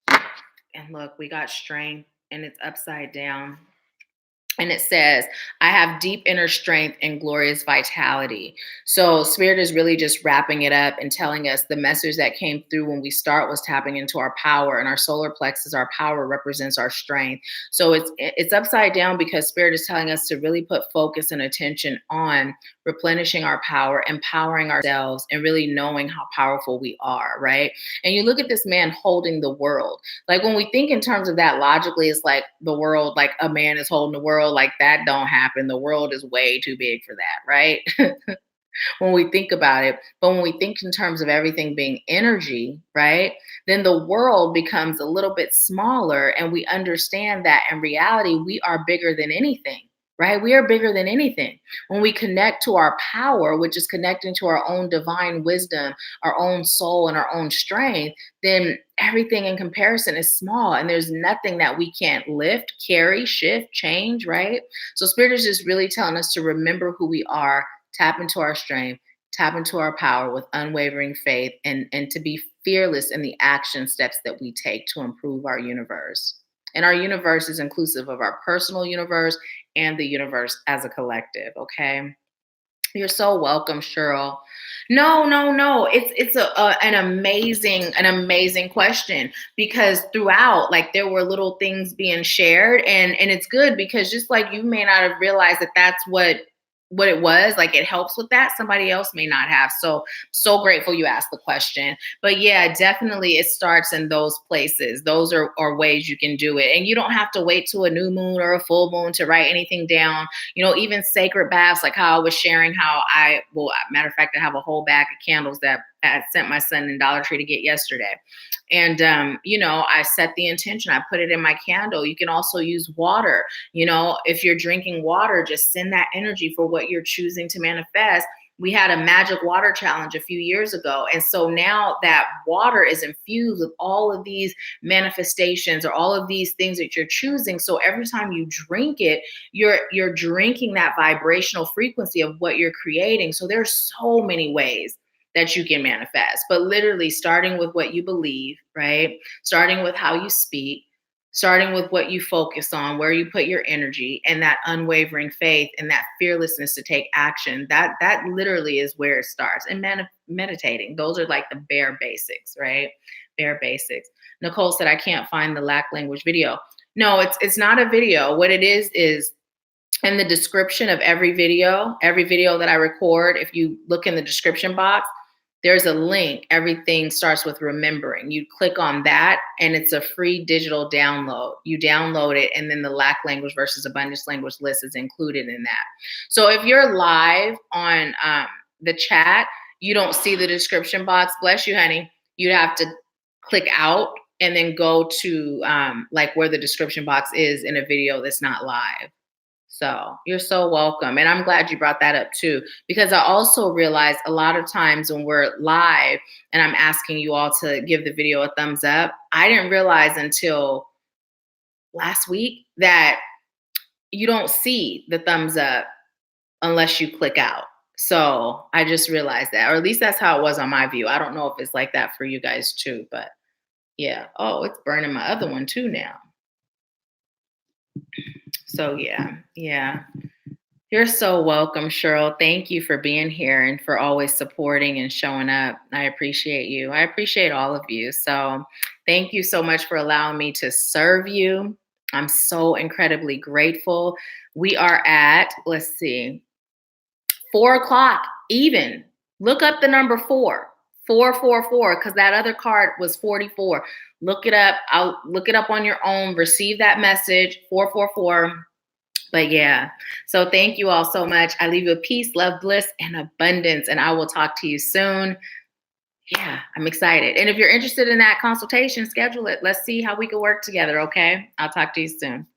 And look, we got strength, and it's upside down. And it says, I have deep inner strength and glorious vitality. So Spirit is really just wrapping it up and telling us the message that came through when we start was tapping into our power, and our solar plexus, our power represents our strength. So it's upside down because Spirit is telling us to really put focus and attention on replenishing our power, empowering ourselves, and really knowing how powerful we are, right? And you look at this man holding the world. Like when we think in terms of that logically, it's like the world, like a man is holding the world, like that don't happen. The world is way too big for that, right? When we think about it. But when we think in terms of everything being energy, right, then the world becomes a little bit smaller, and we understand that in reality, we are bigger than anything. Right? We are bigger than anything. When we connect to our power, which is connecting to our own divine wisdom, our own soul, and our own strength, then everything in comparison is small, and there's nothing that we can't lift, carry, shift, change, right? So Spirit is just really telling us to remember who we are, tap into our strength, tap into our power with unwavering faith, and to be fearless in the action steps that we take to improve our universe. And our universe is inclusive of our personal universe and the universe as a collective, okay? You're so welcome, Cheryl. No. It's an amazing question, because throughout, like, there were little things being shared, and it's good because just like you may not have realized that that's what it was, like it helps with that, somebody else may not have. So grateful you asked the question. But yeah, definitely it starts in those places. Those are ways you can do it. And you don't have to wait to a new moon or a full moon to write anything down. Even sacred baths, like how I was sharing how matter of fact, I have a whole bag of candles that I sent my son in Dollar Tree to get yesterday. And, I set the intention, I put it in my candle. You can also use water. If you're drinking water, just send that energy for what you're choosing to manifest. we had a magic water challenge a few years ago. And so now that water is infused with all of these manifestations or all of these things that you're choosing. So every time you drink it, you're drinking that vibrational frequency of what you're creating. So there's so many ways that you can manifest, but literally starting with what you believe, right? Starting with how you speak, starting with what you focus on, where you put your energy, and that unwavering faith and that fearlessness to take action. That literally is where it starts. And meditating, those are like the bare basics, right? Bare basics. Nicole said, I can't find the lack language video. No, it's not a video. What it is in the description of every video that I record, if you look in the description box, there's a link. Everything starts with remembering. You click on that and it's a free digital download. You download it and then the lack language versus abundance language list is included in that. So if you're live on the chat, you don't see the description box, bless you, honey. You'd have to click out and then go to like where the description box is in a video that's not live. So you're so welcome. And I'm glad you brought that up too, because I also realized a lot of times when we're live and I'm asking you all to give the video a thumbs up, I didn't realize until last week that you don't see the thumbs up unless you click out. So I just realized that, or at least that's how it was on my view. I don't know if it's like that for you guys too, but yeah. Oh, it's burning my other one too now. So yeah. You're so welcome, Cheryl. Thank you for being here and for always supporting and showing up. I appreciate you. I appreciate all of you. So thank you so much for allowing me to serve you. I'm so incredibly grateful. We are at, let's see, 4:00 even. Look up the number 444, because that other card was 44. Look it up. I'll look it up on your own. Receive that message, 444. But yeah, so thank you all so much. I leave you with peace, love, bliss, and abundance. And I will talk to you soon. Yeah, I'm excited. And if you're interested in that consultation, schedule it. Let's see how we can work together, okay? I'll talk to you soon.